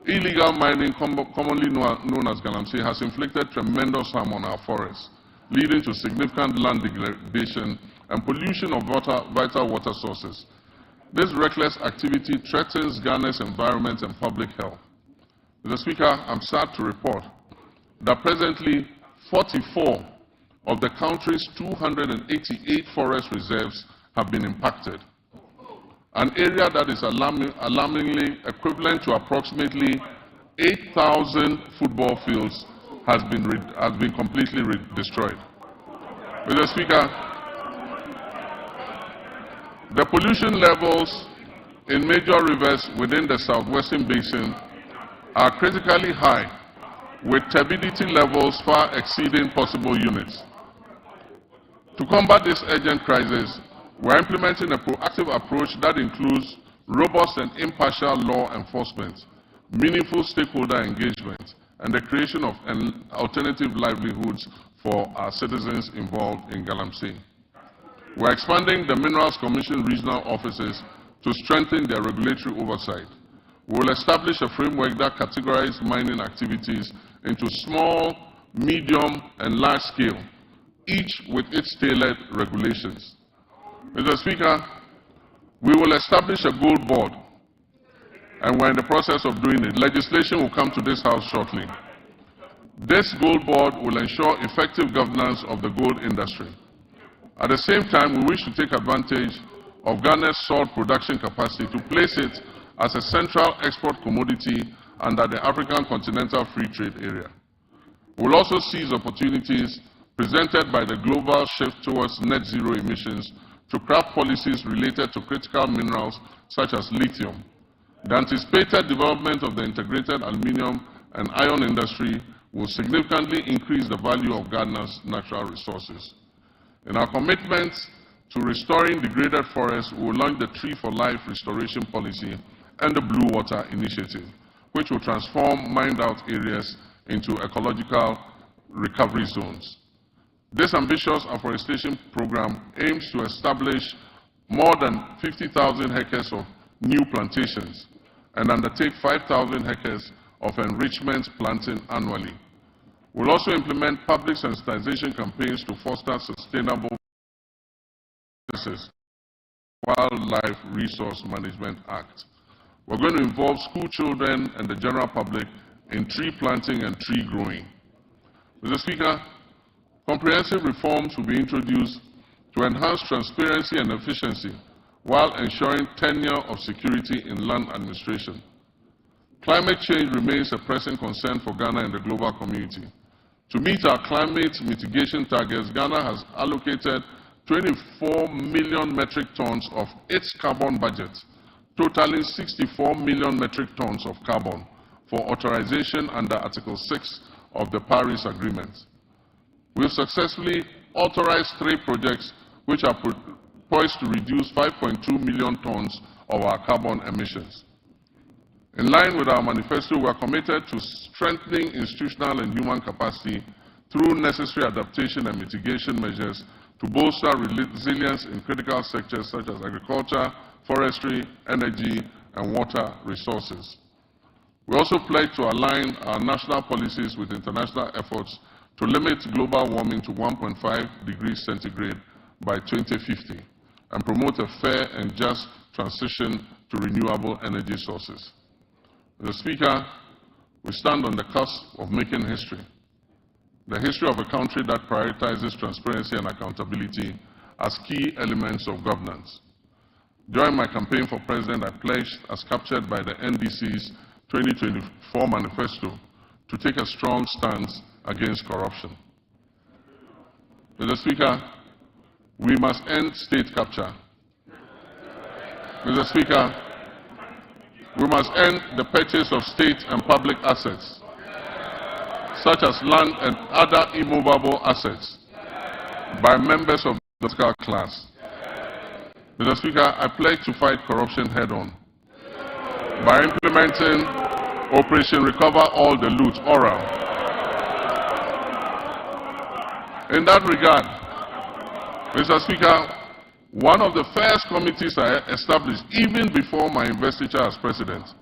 illegal mining, commonly known as galamsey, has inflicted tremendous harm on our forests, leading to significant land degradation and pollution of vital water sources. This reckless activity threatens Ghana's environment and public health. Mr. Speaker, I'm sad to report that presently 44 of the country's 288 forest reserves have been impacted. An area that is alarmingly equivalent to approximately 8,000 football fields has been completely destroyed. Mr. Speaker, the pollution levels in major rivers within the southwestern basin are critically high, with turbidity levels far exceeding possible units. To combat this urgent crisis, we are implementing a proactive approach that includes robust and impartial law enforcement, meaningful stakeholder engagement, and the creation of alternative livelihoods for our citizens involved in Galamsey. We are expanding the Minerals Commission regional offices to strengthen their regulatory oversight. We will establish a framework that categorizes mining activities into small, medium, and large scale, each with its tailored regulations. Mr. Speaker, we will establish a gold board, and we're in the process of doing it. Legislation will come to this House shortly. This gold board will ensure effective governance of the gold industry. At the same time, we wish to take advantage of Ghana's salt production capacity to place it as a central export commodity under the African Continental Free Trade Area. We will also seize opportunities presented by the global shift towards net zero emissions to craft policies related to critical minerals such as lithium. The anticipated development of the integrated aluminium and iron industry will significantly increase the value of Ghana's natural resources. In our commitment to restoring degraded forests, we will launch the Tree for Life restoration policy and the Blue Water Initiative, which will transform mined-out areas into ecological recovery zones. This ambitious afforestation program aims to establish more than 50,000 hectares of new plantations and undertake 5,000 hectares of enrichment planting annually. We will also implement public sensitization campaigns to foster sustainable practices. Wildlife Resource Management Act. We're going to involve school children and the general public in tree planting and tree growing. Mr. Speaker, comprehensive reforms will be introduced to enhance transparency and efficiency while ensuring tenure of security in land administration. Climate change remains a pressing concern for Ghana and the global community. To meet our climate mitigation targets, Ghana has allocated 24 million metric tons of its carbon budget, totaling 64 million metric tons of carbon, for authorization under Article 6 of the Paris Agreement. We have successfully authorized 3 projects which are poised to reduce 5.2 million tons of our carbon emissions. In line with our manifesto, we are committed to strengthening institutional and human capacity through necessary adaptation and mitigation measures to bolster resilience in critical sectors such as agriculture, forestry, energy, and water resources. We also pledge to align our national policies with international efforts to limit global warming to 1.5 degrees centigrade by 2050 and promote a fair and just transition to renewable energy sources. Mr. Speaker, we stand on the cusp of making history. The history of a country that prioritizes transparency and accountability as key elements of governance. During my campaign for president, I pledged, as captured by the NDC's 2024 manifesto, to take a strong stance against corruption. Mr. Speaker, we must end state capture. Mr. Speaker, we must end the purchase of state and public assets, such as land and other immovable assets, by members of the political class. Mr. Speaker, I pledge to fight corruption head-on by implementing Operation Recover All the Loot, ORAL. In that regard, Mr. Speaker, one of the first committees I established, even before my investiture as president,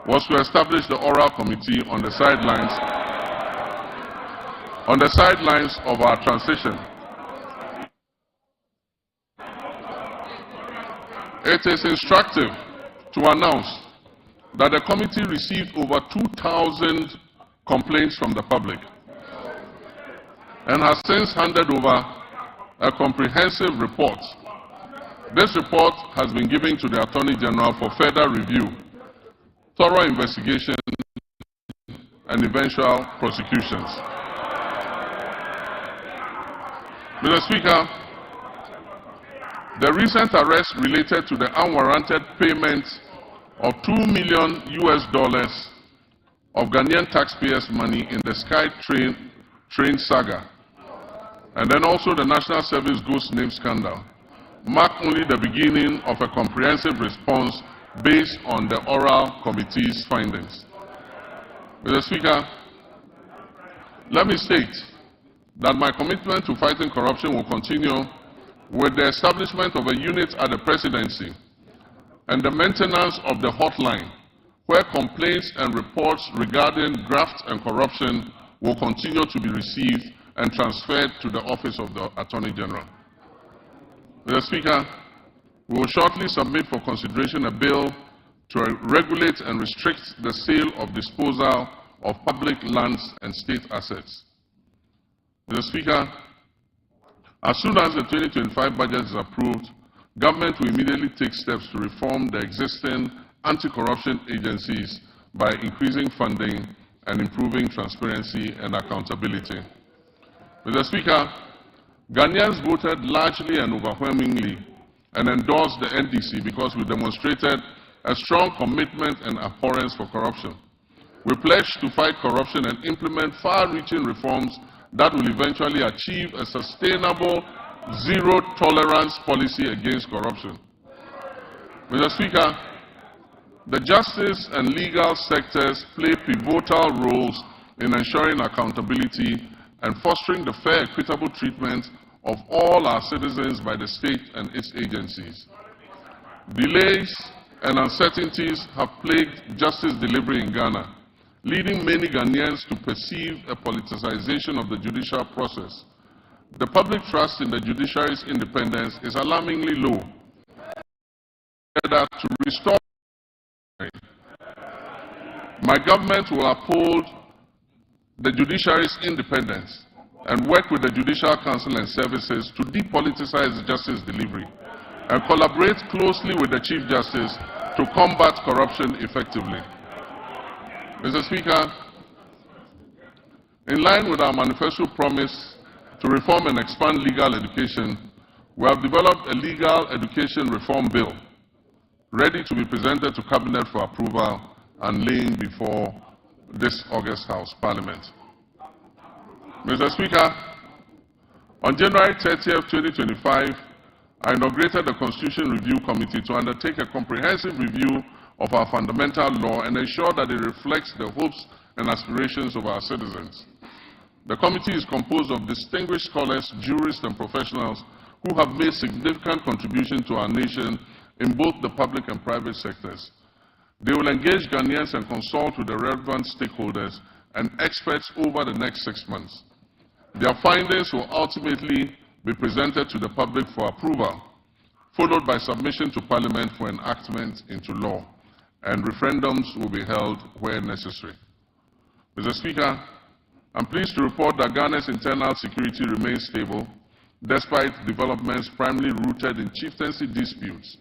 was to establish the ORAL committee on the sidelines of our transition. It is instructive to announce that the committee received over 2,000 complaints from the public and has since handed over a comprehensive report. This report has been given to the Attorney General for further review, thorough investigation, and eventual prosecutions. Mr. Speaker, the recent arrest related to the unwarranted payment of $2 million of Ghanaian taxpayers' money in the SkyTrain saga, and then also the National Service Ghost Name scandal, mark only the beginning of a comprehensive response based on the ORAL Committee's findings. Mr. Speaker, let me state that my commitment to fighting corruption will continue with the establishment of a unit at the Presidency and the maintenance of the hotline, where complaints and reports regarding graft and corruption will continue to be received and transferred to the Office of the Attorney General. Mr. Speaker, we will shortly submit for consideration a bill to regulate and restrict the sale of disposal of public lands and state assets. Mr. Speaker, as soon as the 2025 budget is approved, government will immediately take steps to reform the existing anti-corruption agencies by increasing funding and improving transparency and accountability. Mr. Speaker, Ghanaians voted largely and overwhelmingly and endorsed the NDC because we demonstrated a strong commitment and abhorrence for corruption. We pledged to fight corruption and implement far-reaching reforms that will eventually achieve a sustainable zero-tolerance policy against corruption. Mr. Speaker, the justice and legal sectors play pivotal roles in ensuring accountability and fostering the fair, equitable treatment of all our citizens by the state and its agencies. Delays and uncertainties have plagued justice delivery in Ghana, leading many Ghanaians to perceive a politicization of the judicial process. The public trust in the judiciary's independence is alarmingly low. To restore, my government will uphold the judiciary's independence and work with the Judicial Council and services to depoliticize justice delivery and collaborate closely with the Chief Justice to combat corruption effectively. Mr. Speaker, in line with our manifesto promise to reform and expand legal education, we have developed a legal education reform bill ready to be presented to Cabinet for approval and laying before this August House Parliament. Mr. Speaker, on January 30th, 2025, I inaugurated the Constitution Review Committee to undertake a comprehensive review of our fundamental law and ensure that it reflects the hopes and aspirations of our citizens. The committee is composed of distinguished scholars, jurists, and professionals who have made significant contributions to our nation in both the public and private sectors. They will engage Ghanaians and consult with the relevant stakeholders and experts over the next 6 months. Their findings will ultimately be presented to the public for approval, followed by submission to Parliament for enactment into law, and referendums will be held where necessary. Mr. Speaker, I'm pleased to report that Ghana's internal security remains stable, despite developments primarily rooted in chieftaincy disputes.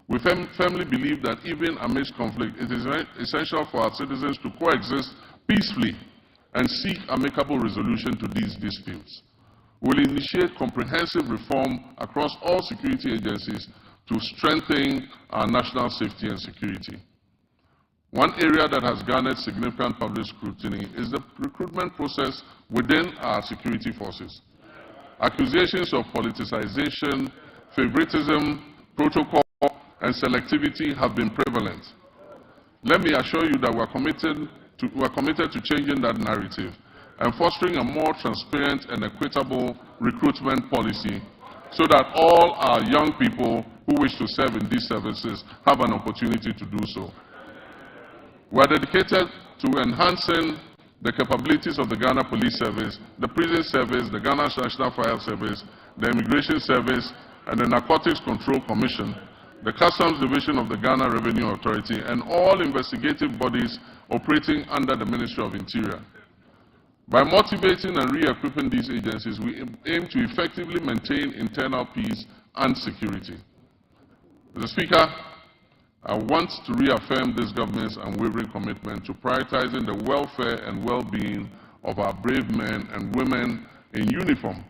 We firmly believe that even amidst conflict, it is essential for our citizens to coexist peacefully and seek amicable resolution to these disputes. We will initiate comprehensive reform across all security agencies to strengthen our national safety and security. One area that has garnered significant public scrutiny is the recruitment process within our security forces. Accusations of politicization, favoritism, protocol, and selectivity have been prevalent. Let me assure you that we are committed to changing that narrative and fostering a more transparent and equitable recruitment policy so that all our young people who wish to serve in these services have an opportunity to do so. We are dedicated to enhancing the capabilities of the Ghana Police Service, the Prison Service, the Ghana National Fire Service, the Immigration Service, and the Narcotics Control Commission, the Customs Division of the Ghana Revenue Authority, and all investigative bodies operating under the Ministry of Interior. By motivating and re-equipping these agencies, we aim to effectively maintain internal peace and security. Mr. Speaker, I want to reaffirm this government's unwavering commitment to prioritizing the welfare and well-being of our brave men and women in uniform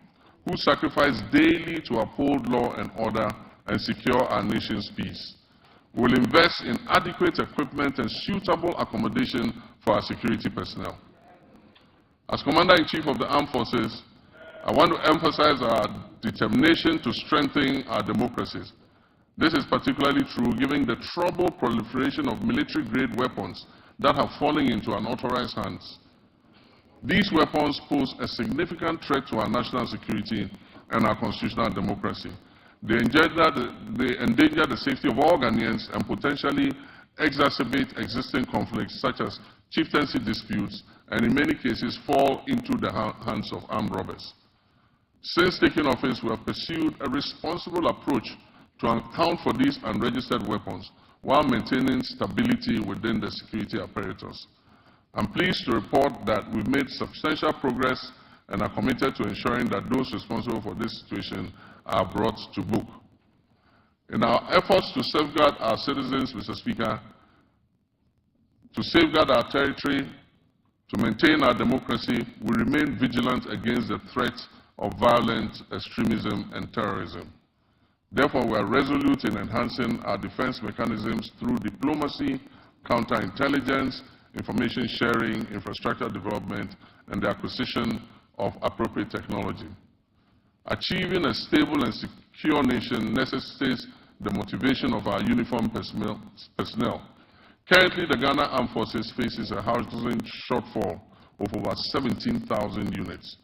who sacrifice daily to uphold law and order and secure our nation's peace. We will invest in adequate equipment and suitable accommodation for our security personnel. As Commander-in-Chief of the Armed Forces, I want to emphasize our determination to strengthen our democracies. This is particularly true given the troubled proliferation of military-grade weapons that have fallen into unauthorized hands. These weapons pose a significant threat to our national security and our constitutional democracy. They endanger the safety of all Ghanaians and potentially exacerbate existing conflicts such as chieftaincy disputes, and in many cases fall into the hands of armed robbers. Since taking office, we have pursued a responsible approach to account for these unregistered weapons while maintaining stability within the security apparatus. I'm pleased to report that we've made substantial progress and are committed to ensuring that those responsible for this situation are brought to book. In our efforts to safeguard our citizens, Mr. Speaker, to safeguard our territory, to maintain our democracy, we remain vigilant against the threat of violent extremism and terrorism. Therefore, we are resolute in enhancing our defense mechanisms through diplomacy, counterintelligence, information sharing, infrastructure development, and the acquisition of appropriate technology. Achieving a stable and secure nation necessitates the motivation of our uniformed personnel. Currently, the Ghana Armed Forces faces a housing shortfall of over 17,000 units,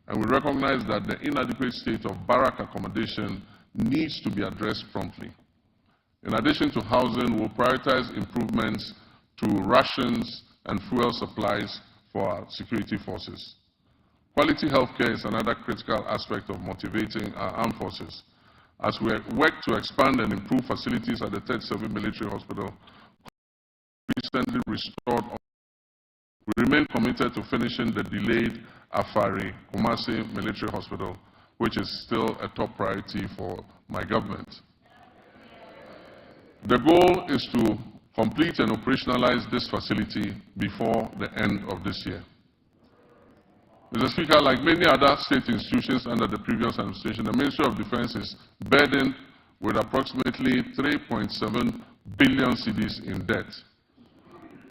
and we recognize that the inadequate state of barrack accommodation needs to be addressed promptly. In addition to housing, we'll prioritize improvements to rations and fuel supplies for our security forces. Quality healthcare is another critical aspect of motivating our armed forces. As we work to expand and improve facilities at the 3rd Civil Military Hospital, recently restored, we remain committed to finishing the delayed Afari Kumasi Military Hospital, which is still a top priority for my government. The goal is to complete and operationalize this facility before the end of this year. Mr. Speaker, like many other state institutions under the previous administration, the Ministry of Defense is burdened with approximately 3.7 billion cedis in debt,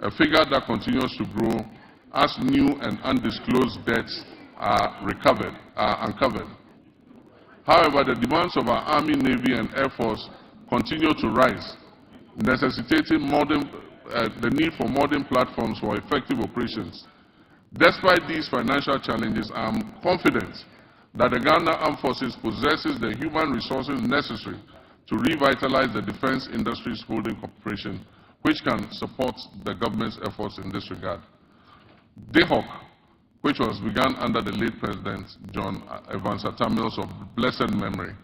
a figure that continues to grow as new and undisclosed debts are uncovered. However, the demands of our Army, Navy, and Air Force continue to rise, necessitating the need for modern platforms for effective operations. Despite these financial challenges, I am confident that the Ghana Armed Forces possesses the human resources necessary to revitalize the defense industry's holding corporation, which can support the government's efforts in this regard. DHOC, which was begun under the late President John Evans Atta Mills of blessed memory,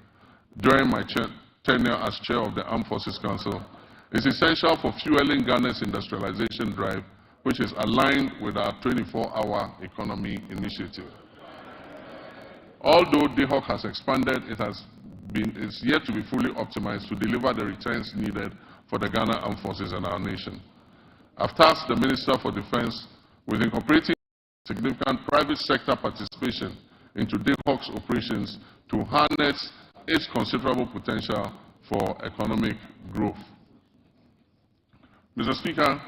during my tenure as chair of the Armed Forces Council, is essential for fueling Ghana's industrialization drive, which is aligned with our 24-hour economy initiative. Although DHOC has expanded, it's yet to be fully optimized to deliver the returns needed for the Ghana Armed Forces and our nation. I've tasked the Minister for Defense with incorporating significant private sector participation into DHOC's operations to harness its considerable potential for economic growth. Mr. Speaker,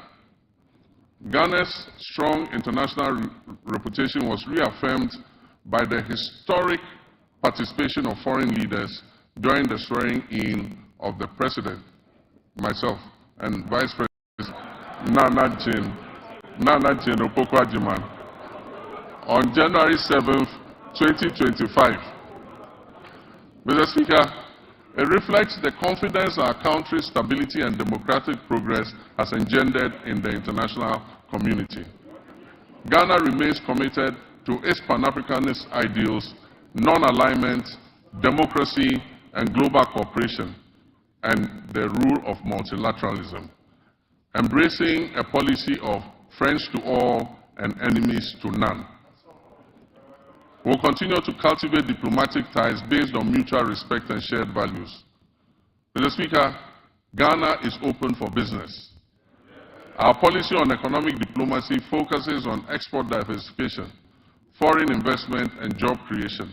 Ghana's strong international reputation was reaffirmed by the historic participation of foreign leaders during the swearing-in of the President, myself, and Vice President Nana Jane Opoku-Agyeman on January 7th, 2025. Mr. Speaker, it reflects the confidence our country's stability and democratic progress has engendered in the international community. Ghana remains committed to its Pan-Africanist ideals, non-alignment, democracy, and global cooperation, and the rule of multilateralism, embracing a policy of friends to all and enemies to none. We will continue to cultivate diplomatic ties based on mutual respect and shared values. Mr. Speaker, Ghana is open for business. Our policy on economic diplomacy focuses on export diversification, foreign investment, and job creation.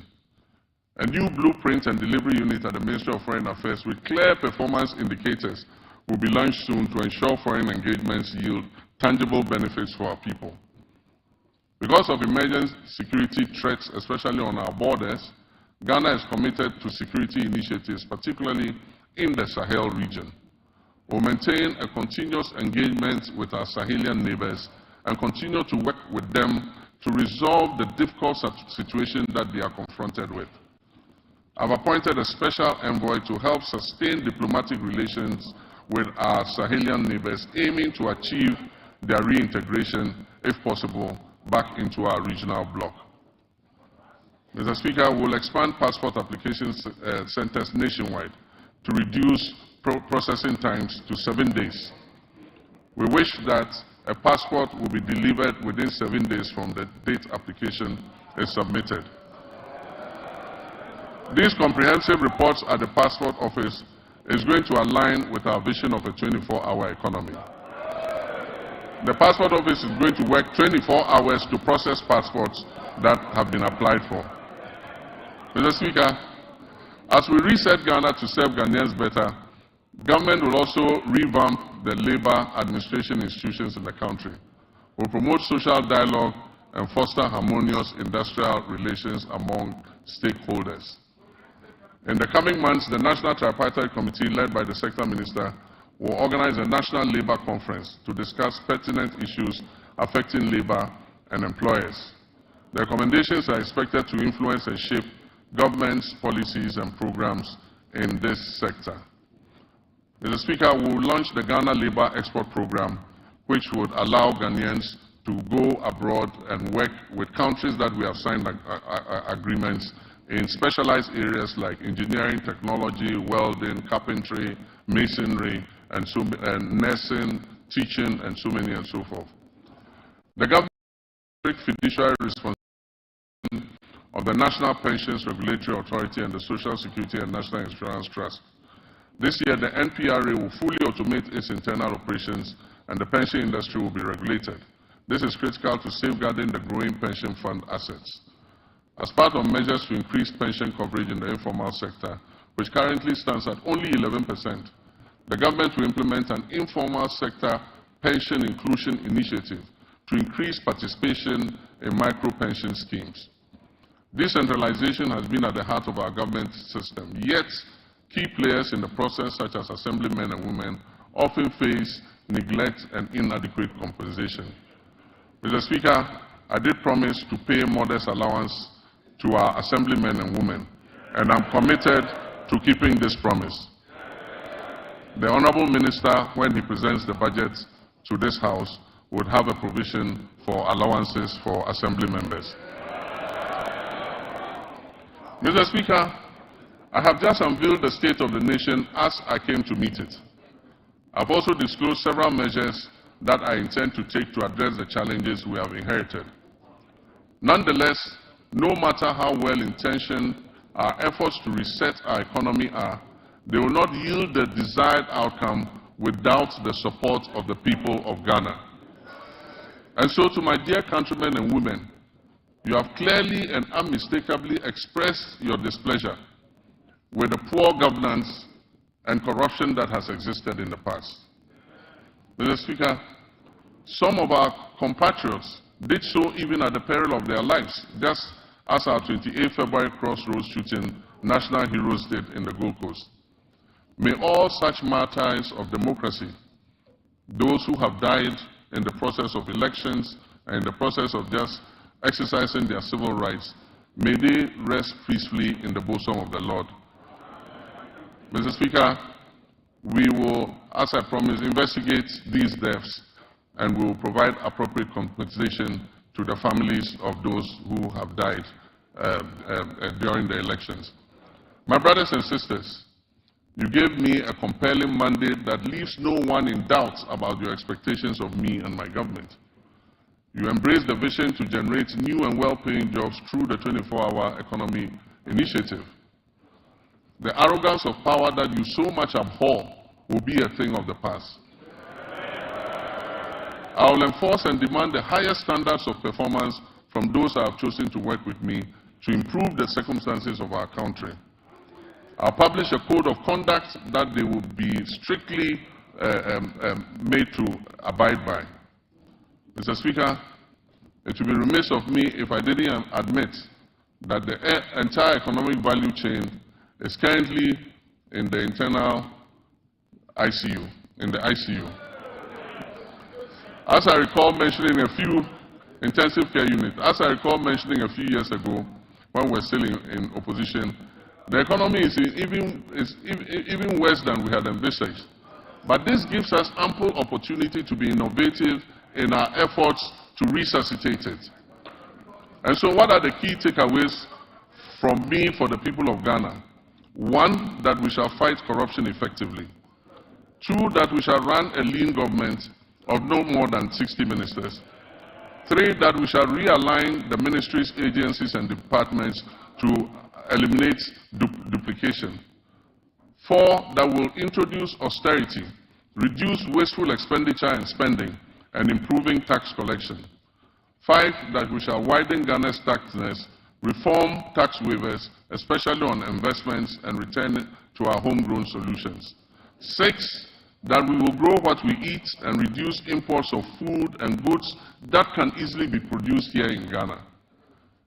A new blueprint and delivery unit at the Ministry of Foreign Affairs with clear performance indicators will be launched soon to ensure foreign engagements yield tangible benefits for our people. Because of emerging security threats, especially on our borders, Ghana is committed to security initiatives, particularly in the Sahel region. will maintain a continuous engagement with our Sahelian neighbors and continue to work with them to resolve the difficult situation that they are confronted with. I've appointed a special envoy to help sustain diplomatic relations with our Sahelian neighbors, aiming to achieve their reintegration, if possible, back into our regional bloc. Mr. Speaker, we will expand passport application centers nationwide to reduce processing times to 7 days. We wish that a passport will be delivered within 7 days from the date application is submitted. These comprehensive reports at the Passport Office is going to align with our vision of a 24-hour economy. The Passport Office is going to work 24 hours to process passports that have been applied for. Mr. Speaker, as we reset Ghana to serve Ghanaians better, government will also revamp the labor administration institutions in the country. We'll promote social dialogue and foster harmonious industrial relations among stakeholders. In the coming months, the National Tripartite Committee, led by the Sector Minister, will organize a national labor conference to discuss pertinent issues affecting labor and employers. The recommendations are expected to influence and shape government's policies and programs in this sector. Mr. Speaker, we will launch the Ghana Labor Export Program, which would allow Ghanaians to go abroad and work with countries that we have signed agreements in specialized areas like engineering, technology, welding, carpentry, masonry, and nursing, teaching, and so many and so forth. The government fiduciary responsibility of the National Pensions Regulatory Authority and the Social Security and National Insurance Trust. This year, the NPRA will fully automate its internal operations and the pension industry will be regulated. This is critical to safeguarding the growing pension fund assets. As part of measures to increase pension coverage in the informal sector, which currently stands at only 11%, the government will implement an informal sector pension inclusion initiative to increase participation in micro-pension schemes. Decentralization has been at the heart of our government system, yet key players in the process, such as assemblymen and women, often face neglect and inadequate compensation. Mr. Speaker, I did promise to pay modest allowance to our assemblymen and women, and I'm committed to keeping this promise. The Honorable Minister, when he presents the budget to this House, would have a provision for allowances for assembly members. Mr. Speaker, I have just unveiled the state of the nation as I came to meet it. I've also disclosed several measures that I intend to take to address the challenges we have inherited. Nonetheless, no matter how well-intentioned our efforts to reset our economy are, they will not yield the desired outcome without the support of the people of Ghana. And so to my dear countrymen and women, you have clearly and unmistakably expressed your displeasure with the poor governance and corruption that has existed in the past. Mr. Speaker, some of our compatriots did so even at the peril of their lives, just as our 28 February crossroads shooting national heroes did in the Gold Coast. May all such martyrs of democracy, those who have died in the process of elections and in the process of just exercising their civil rights, may they rest peacefully in the bosom of the Lord. Mr. Speaker, we will, as I promised, investigate these deaths and we will provide appropriate compensation to the families of those who have died during the elections. My brothers and sisters, you gave me a compelling mandate that leaves no one in doubt about your expectations of me and my government. You embraced the vision to generate new and well-paying jobs through the 24-hour economy initiative. The arrogance of power that you so much abhor will be a thing of the past. I will enforce and demand the highest standards of performance from those I have chosen to work with me to improve the circumstances of our country. I'll publish a code of conduct that they will be strictly made to abide by. Mr. Speaker, it would be remiss of me if I didn't admit that the entire economic value chain is currently in the internal ICU, in the ICU. As I recall mentioning a few intensive care units, as I recall mentioning a few years ago when we were still in opposition, the economy is even worse than we had envisaged. But this gives us ample opportunity to be innovative in our efforts to resuscitate it. And so what are the key takeaways from me for the people of Ghana? One, that we shall fight corruption effectively. Two, that we shall run a lean government of no more than 60 ministers. Three, that we shall realign the ministries, agencies, and departments to eliminate duplication. Four, that we'll introduce austerity, reduce wasteful expenditure and spending, and improving tax collection. Five, that we shall widen Ghana's tax nets, reform tax waivers, especially on investments, and return to our homegrown solutions. Six, that we will grow what we eat and reduce imports of food and goods that can easily be produced here in Ghana.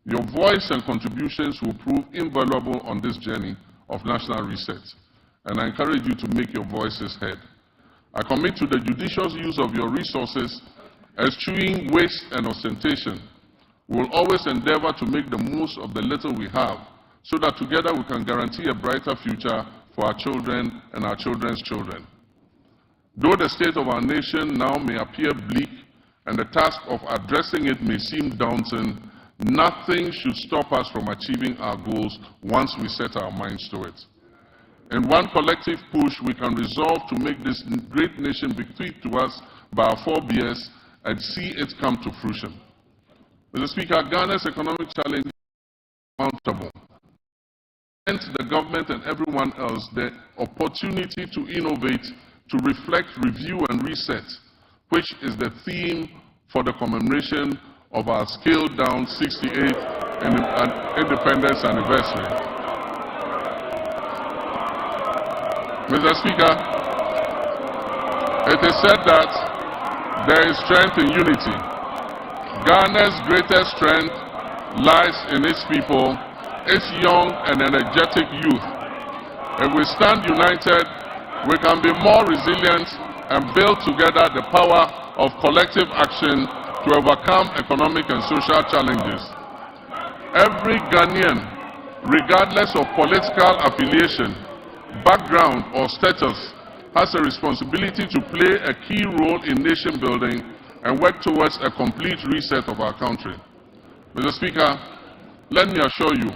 Your voice and contributions will prove invaluable on this journey of national reset, and I encourage you to make your voices heard. I commit to the judicious use of your resources, eschewing waste and ostentation. We will always endeavor to make the most of the little we have, so that together we can guarantee a brighter future for our children and our children's children. Though the state of our nation now may appear bleak and the task of addressing it may seem daunting, nothing should stop us from achieving our goals once we set our minds to it. In one collective push, we can resolve to make this great nation bequeathed to us by our forebears and see it come to fruition. Mr. Speaker, Ghana's economic challenge is uncountable. And the government and everyone else the opportunity to innovate, to reflect, review, and reset, which is the theme for the commemoration of our scaled-down 68th independence anniversary. Mr. Speaker, it is said that there is strength in unity. Ghana's greatest strength lies in its people, its young and energetic youth. If we stand united, we can be more resilient and build together the power of collective action to overcome economic and social challenges. Every Ghanaian, regardless of political affiliation, background, or status, has a responsibility to play a key role in nation building and work towards a complete reset of our country. Mr. Speaker, let me assure you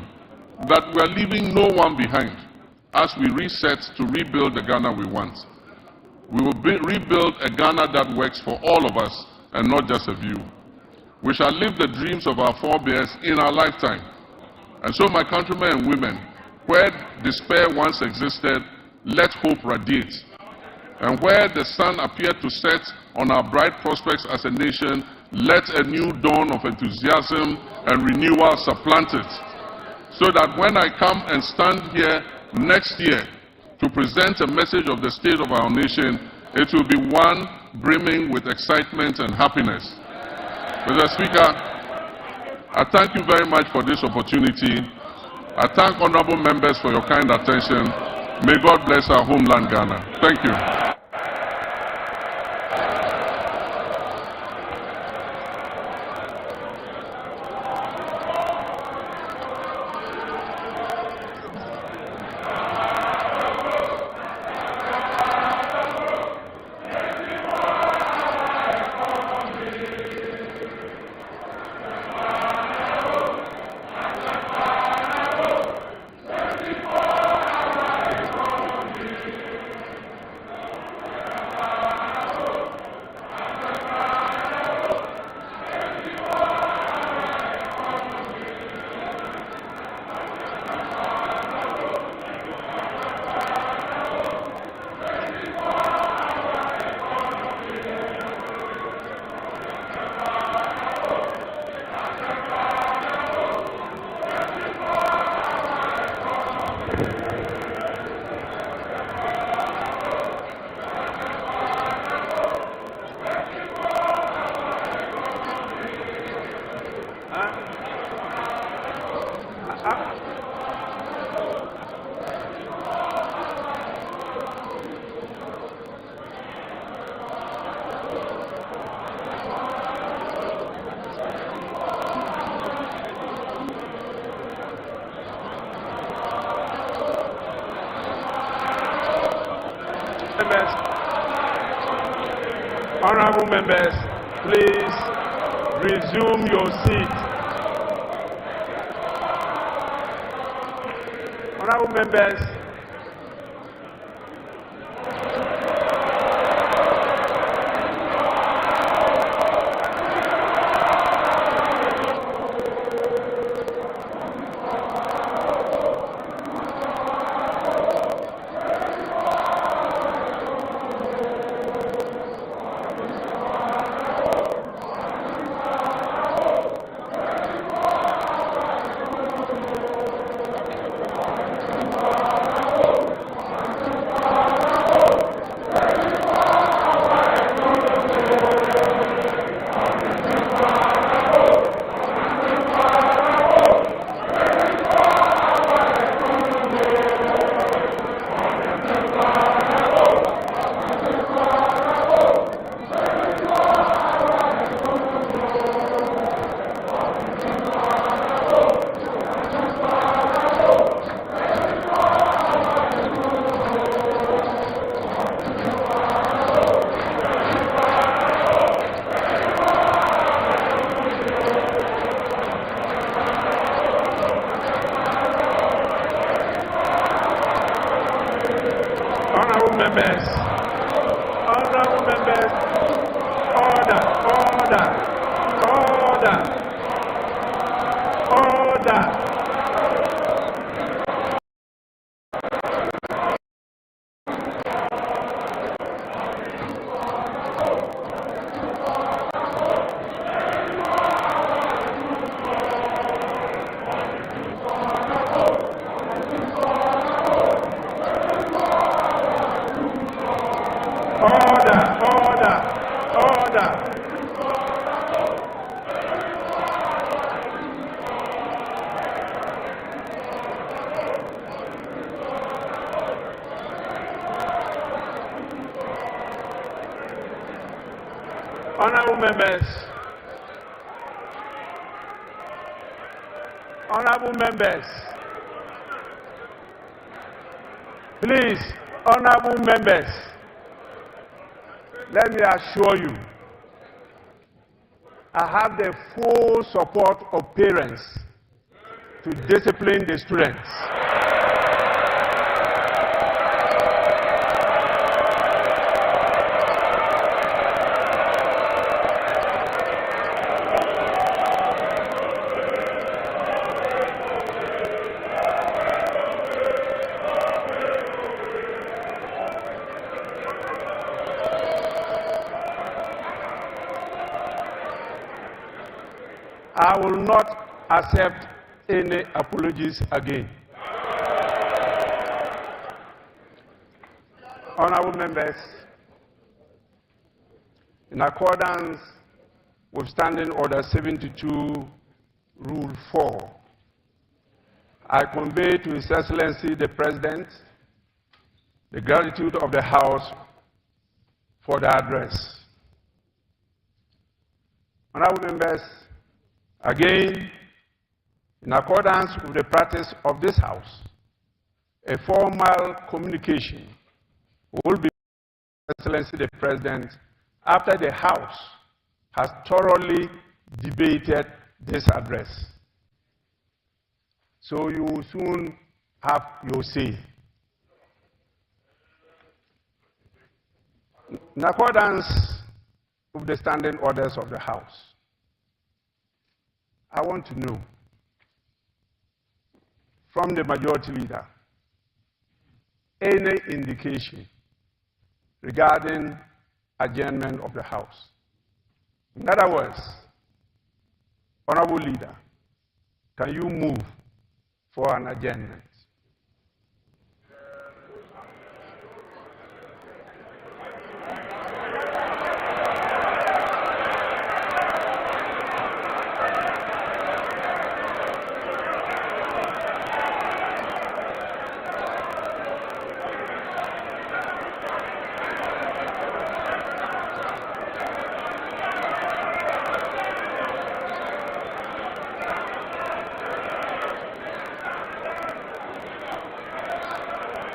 that we are leaving no one behind as we reset to rebuild the Ghana we want. We will rebuild a Ghana that works for all of us and not just a few. We shall live the dreams of our forebears in our lifetime. And so, my countrymen and women, where despair once existed, let hope radiate. And where the sun appeared to set on our bright prospects as a nation, let a new dawn of enthusiasm and renewal supplant it. So that when I come and stand here next year to present a message of the state of our nation, it will be one brimming with excitement and happiness. Mr. Speaker, I thank you very much for this opportunity. I thank honorable members for your kind attention. May God bless our homeland, Ghana. Thank you. Honorable members, please resume your seat. Honorable members, honorable members, please, honorable members, let me assure you, I have the full support of parents to discipline the students. I will not accept any apologies again. Honorable members, in accordance with Standing Order 72, Rule 4, I convey to His Excellency the President the gratitude of the House for the address. Honorable members, again, in accordance with the practice of this House, a formal communication will be to His Excellency the President after the House has thoroughly debated this address. So you will soon have your say. In accordance with the standing orders of the House, I want to know from the Majority Leader any indication regarding adjournment of the House. In other words, Honorable Leader, can you move for an adjournment?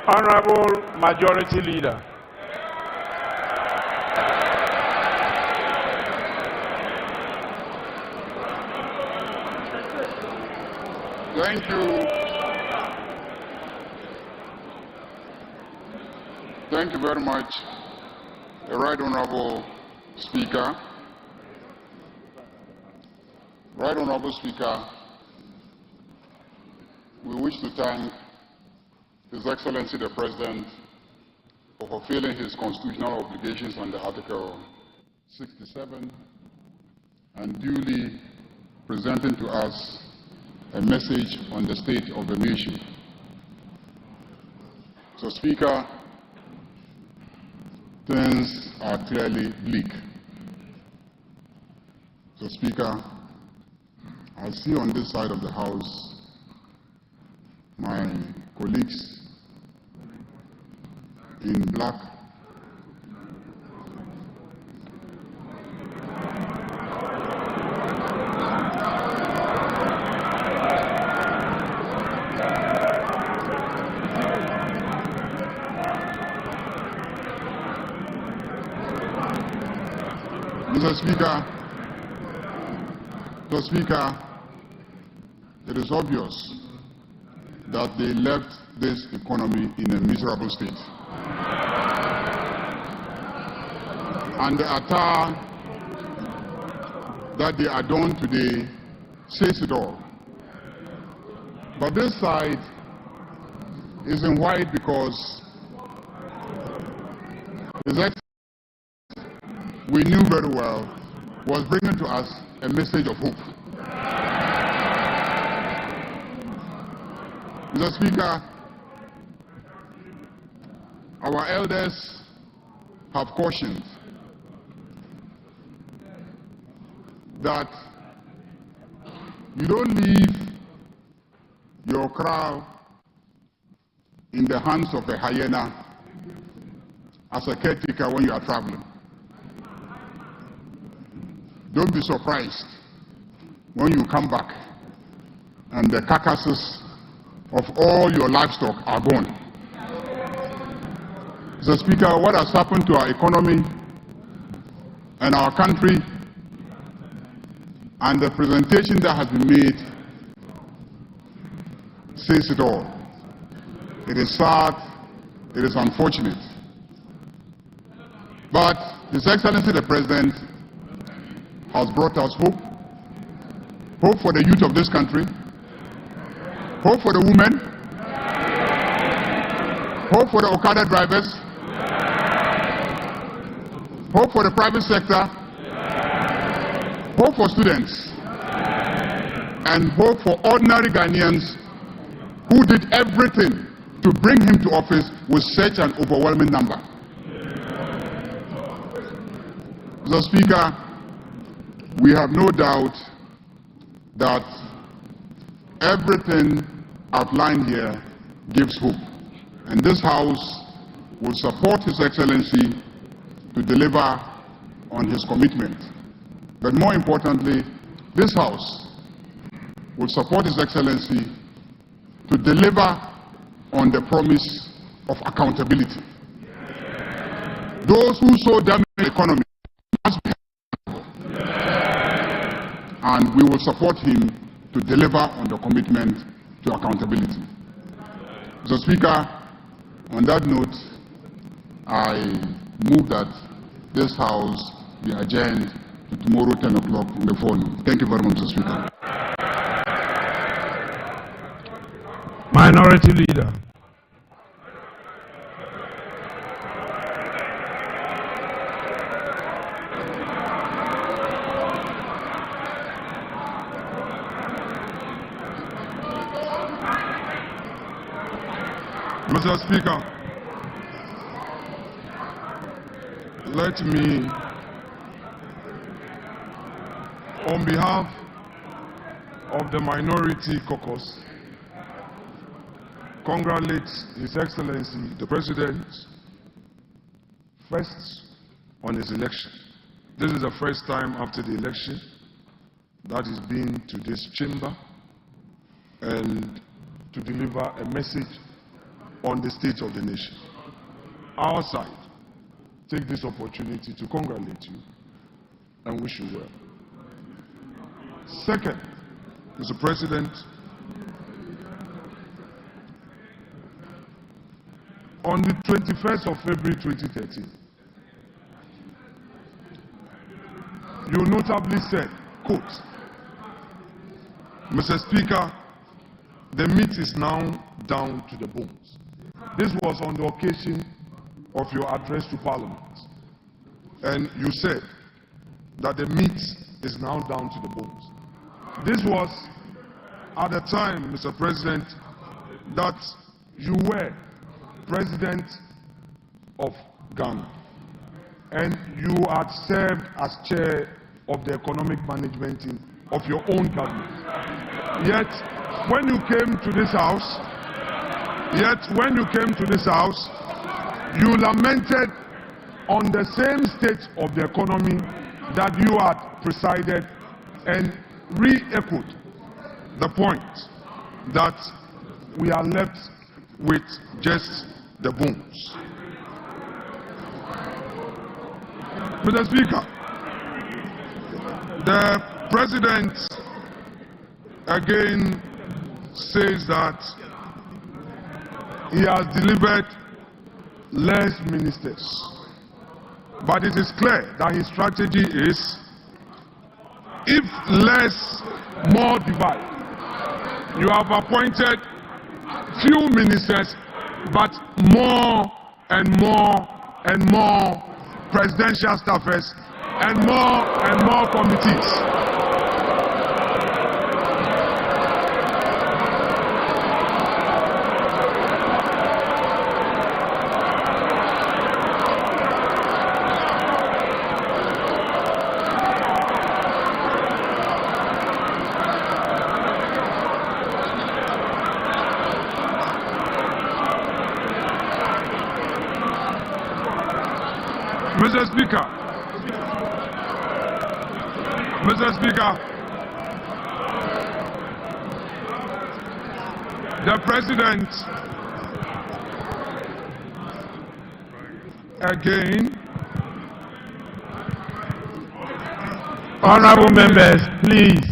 Honorable Majority Leader, Thank you. Thank you very much, the Right Honorable Speaker. Right Honorable Speaker, we wish to thank His Excellency the President for fulfilling his constitutional obligations under Article 67 and duly presenting to us a message on the state of the nation. So, Speaker, things are clearly bleak. So, Speaker, I see on this side of the House my colleagues in black. Mr. Speaker, it is obvious that they left this economy in a miserable state. And the attire that they adorn today says it all. But this side is in white because we knew very well was bringing to us a message of hope. Mr. Speaker, our elders have cautioned that you don't leave your crown in the hands of a hyena as a caretaker when you are traveling. Don't be surprised when you come back and the carcasses of all your livestock are gone. Mr. Speaker, what has happened to our economy and our country and the presentation that has been made says it all. It is sad, it is unfortunate. But His Excellency the President has brought us hope. Hope for the youth of this country. Hope for the women. Hope for the Okada drivers. Hope for the private sector. Hope for students. And hope for ordinary Ghanaians who did everything to bring him to office with such an overwhelming number. Mr. Speaker, we have no doubt that everything outlined here gives hope. And this House will support His Excellency to deliver on his commitment. But more importantly, this House will support His Excellency to deliver on the promise of accountability. Those who so damage the economy must be accountable. And we will support him to deliver on the commitment to accountability. Mr. Speaker, on that note, I move that this House be adjourned to tomorrow 10 o'clock in the morning. Thank you very much, Mr. Speaker. Minority Leader. Mr. Speaker, let me, on behalf of the Minority Caucus, congratulate His Excellency the President first on his election. This is the first time after the election that he's been to this chamber and to deliver a message on the state of the nation. Our side take this opportunity to congratulate you and wish you well. Second, Mr. President, on the 21st of February 2013, you notably said, quote, Mr. Speaker, the meat is now down to the bones. This was on the occasion of your address to Parliament. And you said that the meat is now down to the bones. This was at the time, Mr. President, that you were President of Ghana. And you had served as chair of the economic management team of your own government. Yet, when you came to this house, you lamented on the same state of the economy that you had presided and re-echoed the point that we are left with just the bones. Mr. Speaker, the President again says that he has delivered less ministers. But it is clear that his strategy is, if less, more divide. You have appointed few ministers, but more and more and more presidential staffers and more committees. Mr. Speaker, the President again. Honorable members, please.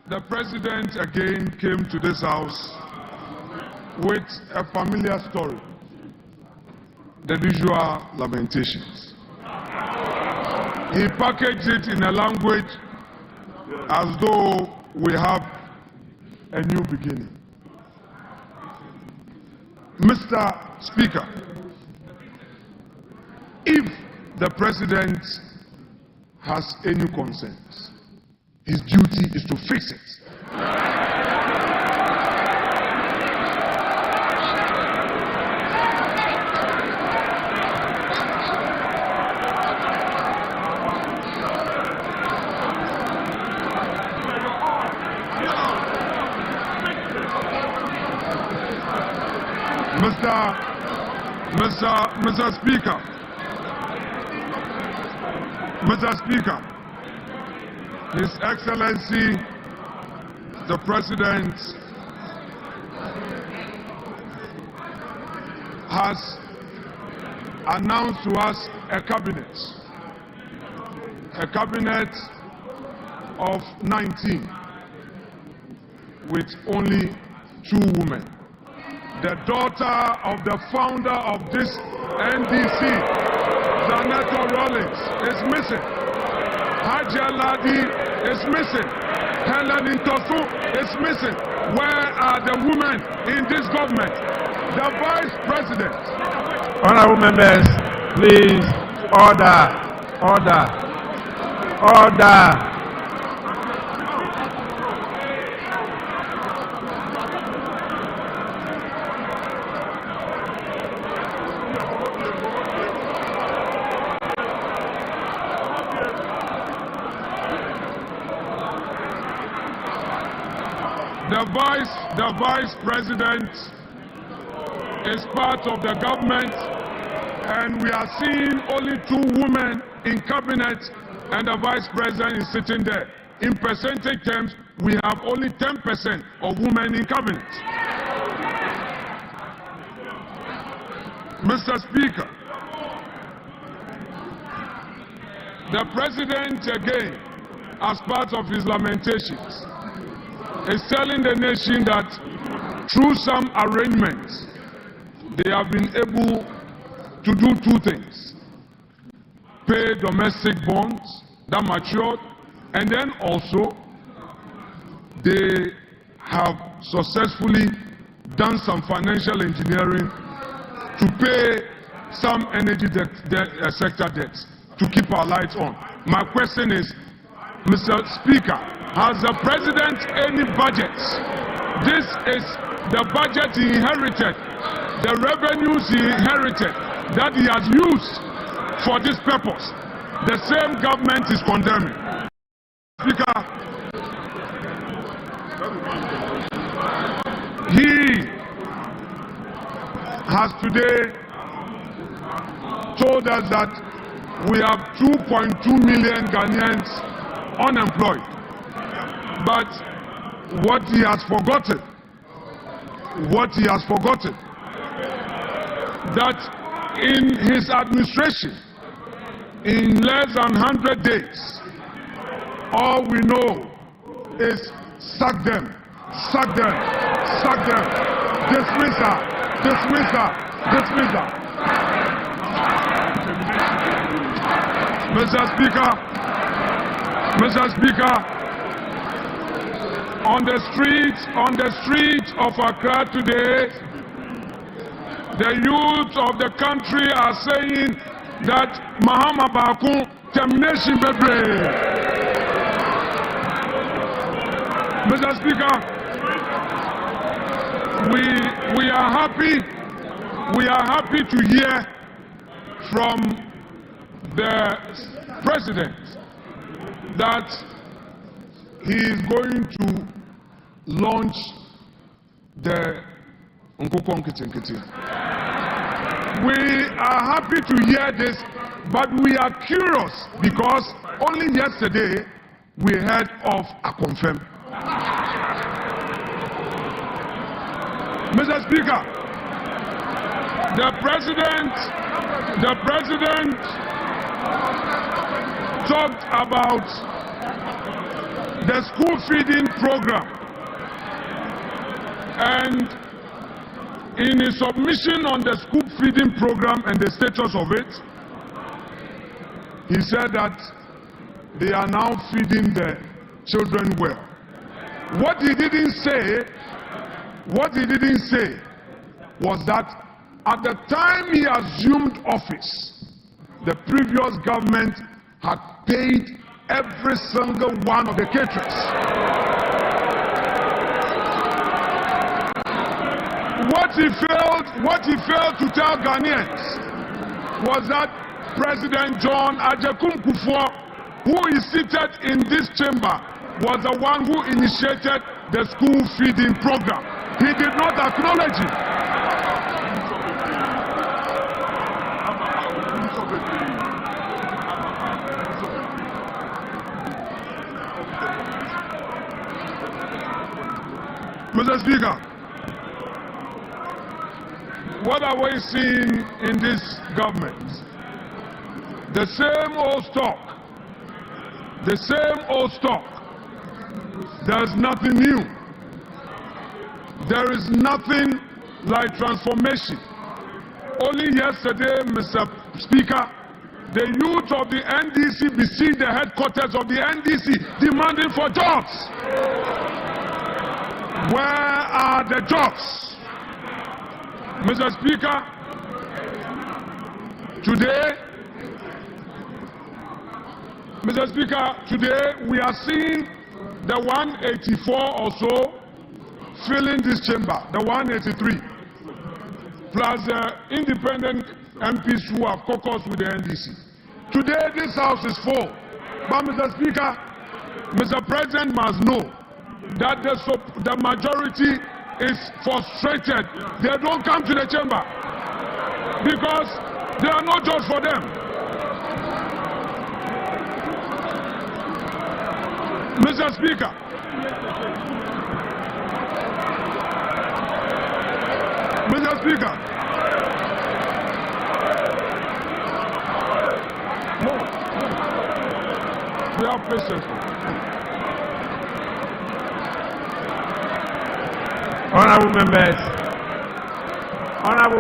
The President again came to this house with a familiar story, the usual lamentations. He packaged it in a language as though we have a new beginning. Mr. Speaker, if the President has any concerns, his duty is to fix it. Mr. Speaker, His Excellency, the President, has announced to us a cabinet of 19 with only 2 women. The daughter of the founder of this NDC, Zaneto Rawlings, is missing. Hajia Ladi is missing. Helen Intosu is missing. Where are the women in this government? The Vice President. Honorable members, please, order. The Vice President is part of the government, and we are seeing only 2 women in cabinet, and the Vice President is sitting there. In percentage terms, we have only 10% of women in cabinet. Mr. Speaker, the President again, as part of his lamentations, is telling the nation that through some arrangements, they have been able to do two things: pay domestic bonds that matured, and then also they have successfully done some financial engineering to pay some energy sector debts to keep our lights on. My question is, Mr. Speaker, has the President any budgets? This is the budget he inherited, the revenues he inherited that he has used for this purpose. The same government is condemning. Speaker, he has today told us that we have 2.2 million Ghanaians unemployed. But what he has forgotten, that in his administration, in less than 100 days, all we know is sack them, sack them, sack them, dismiss her, dismiss her, dismiss her. Mr. Speaker, on the streets of Accra today, the youth of the country are saying that Mahama Baku termination bebre. Mr. Speaker, we are happy to hear from the President that he is going to launch the Nkukon Kitinkiti. We are happy to hear this, but we are curious because only yesterday we heard of a confirm. Mr. Speaker, the President talked about the school feeding program, and in his submission on the school feeding program and the status of it, he said that they are now feeding the children well. What he didn't say was that at the time he assumed office, the previous government had paid every single one of the caterers. What he failed to tell Ghanaians was that President John Agyekum Kufuor, who is seated in this chamber, was the one who initiated the school feeding program. He did not acknowledge it. Mr. Speaker, what are we seeing in this government? The same old stock. The same old stock. There is nothing new. There is nothing like transformation. Only yesterday, Mr. Speaker, the youth of the NDC besieged the headquarters of the NDC demanding for jobs. Where are the jobs? Mr. Speaker, today we are seeing the 184 or so filling this chamber, the 183, plus the independent MPs who have caucused with the NDC. Today this house is full, but Mr. Speaker, Mr. President must know that the majority is frustrated. They don't come to the chamber because there are no jobs for them. Mr. Speaker, no, we have patience. Honorable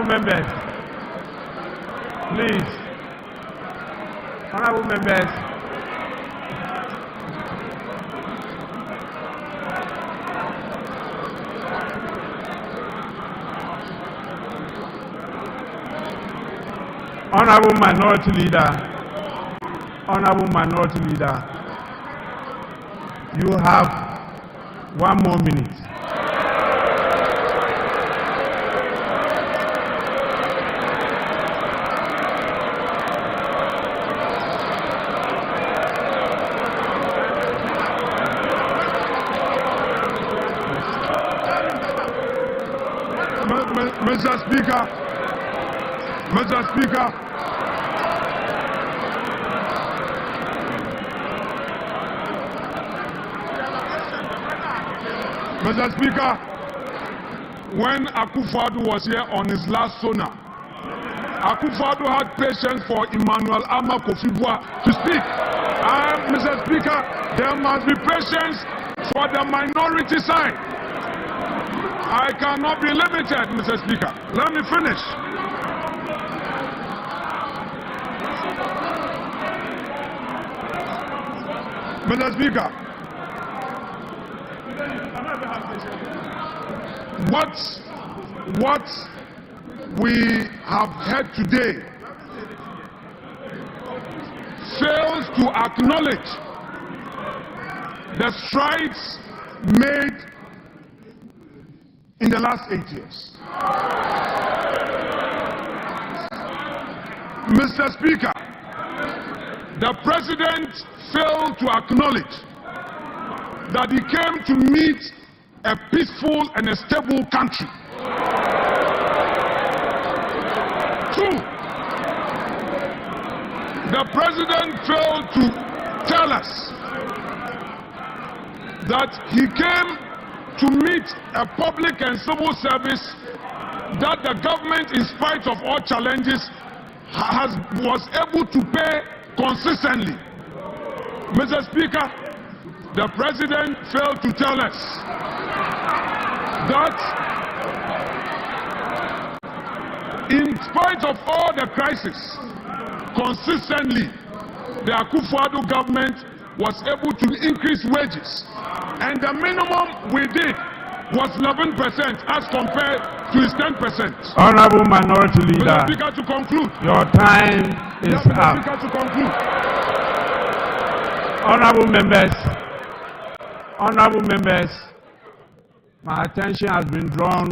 members, please. Honorable members, Honorable Minority Leader, you have 1 more minute. Mr. Speaker, when Akufo-Addo was here on his last sonar, Akufo-Addo had patience for Emmanuel Ama Kofi-Boa to speak. Mr. Speaker, there must be patience for the minority side. I cannot be limited, Mr. Speaker. Let me finish. Mr. Speaker, what we have heard today fails to acknowledge the strides made in the last 8 years. Mr. Speaker, the President failed to acknowledge that he came to meet a peaceful and a stable country. 2, the President failed to tell us that he came to meet a public and civil service that the government, in spite of all challenges, was able to pay consistently. Mr. Speaker, the President failed to tell us that in spite of all the crisis, consistently, the Akufo-Addo government was able to increase wages. And the minimum we did was 11% as compared to his 10%. Honorable Minority Leader, Mr. Speaker, to conclude. Your time is Mr. up. Speaker, to conclude. Honorable members, my attention has been drawn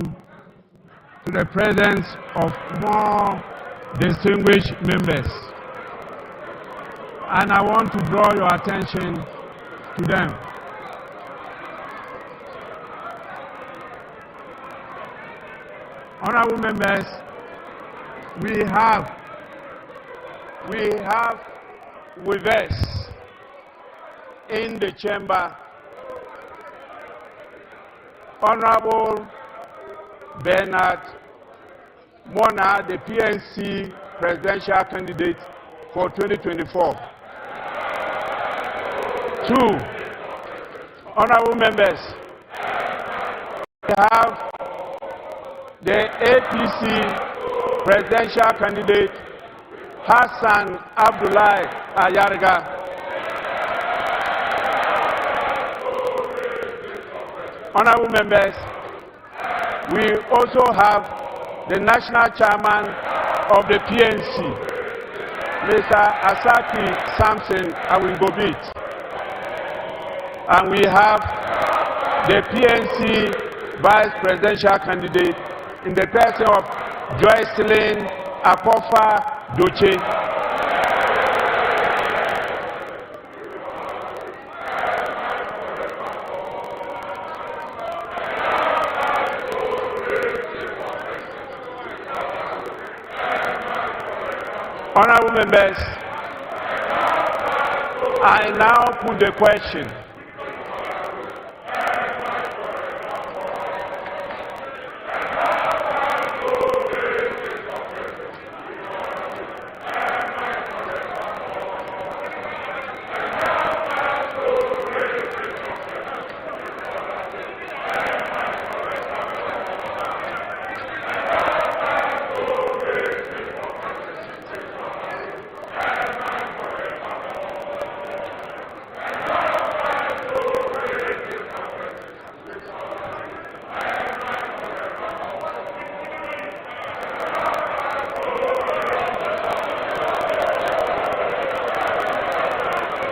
to the presence of more distinguished members, and I want to draw your attention to them. Honorable members, we have with us in the chamber Honorable Bernard Mona, the PNC presidential candidate for 2024. 2, honorable members, we have the APC presidential candidate Hassan Abdullahi Ayarga. Honorable members, we also have the national chairman of the PNC, Mr. Asaki Samson Awingobit. And we have the PNC vice presidential candidate in the person of Joycelyn Apofa Doche. Honorable members, I now put the question.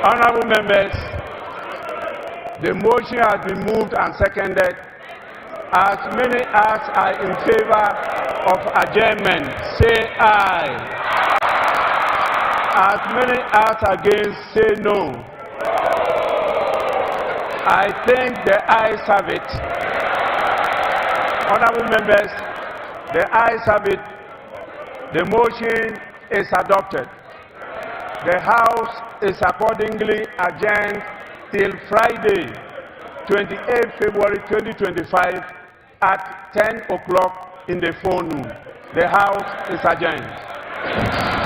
Honorable members, the motion has been moved and seconded. As many as are in favor of adjournment, say aye. As many as against, say no. I think the ayes have it. Honorable members, the ayes have it. The motion is adopted. The House is accordingly adjourned till Friday, 28 February 2025 at 10 o'clock in the forenoon. The House is adjourned.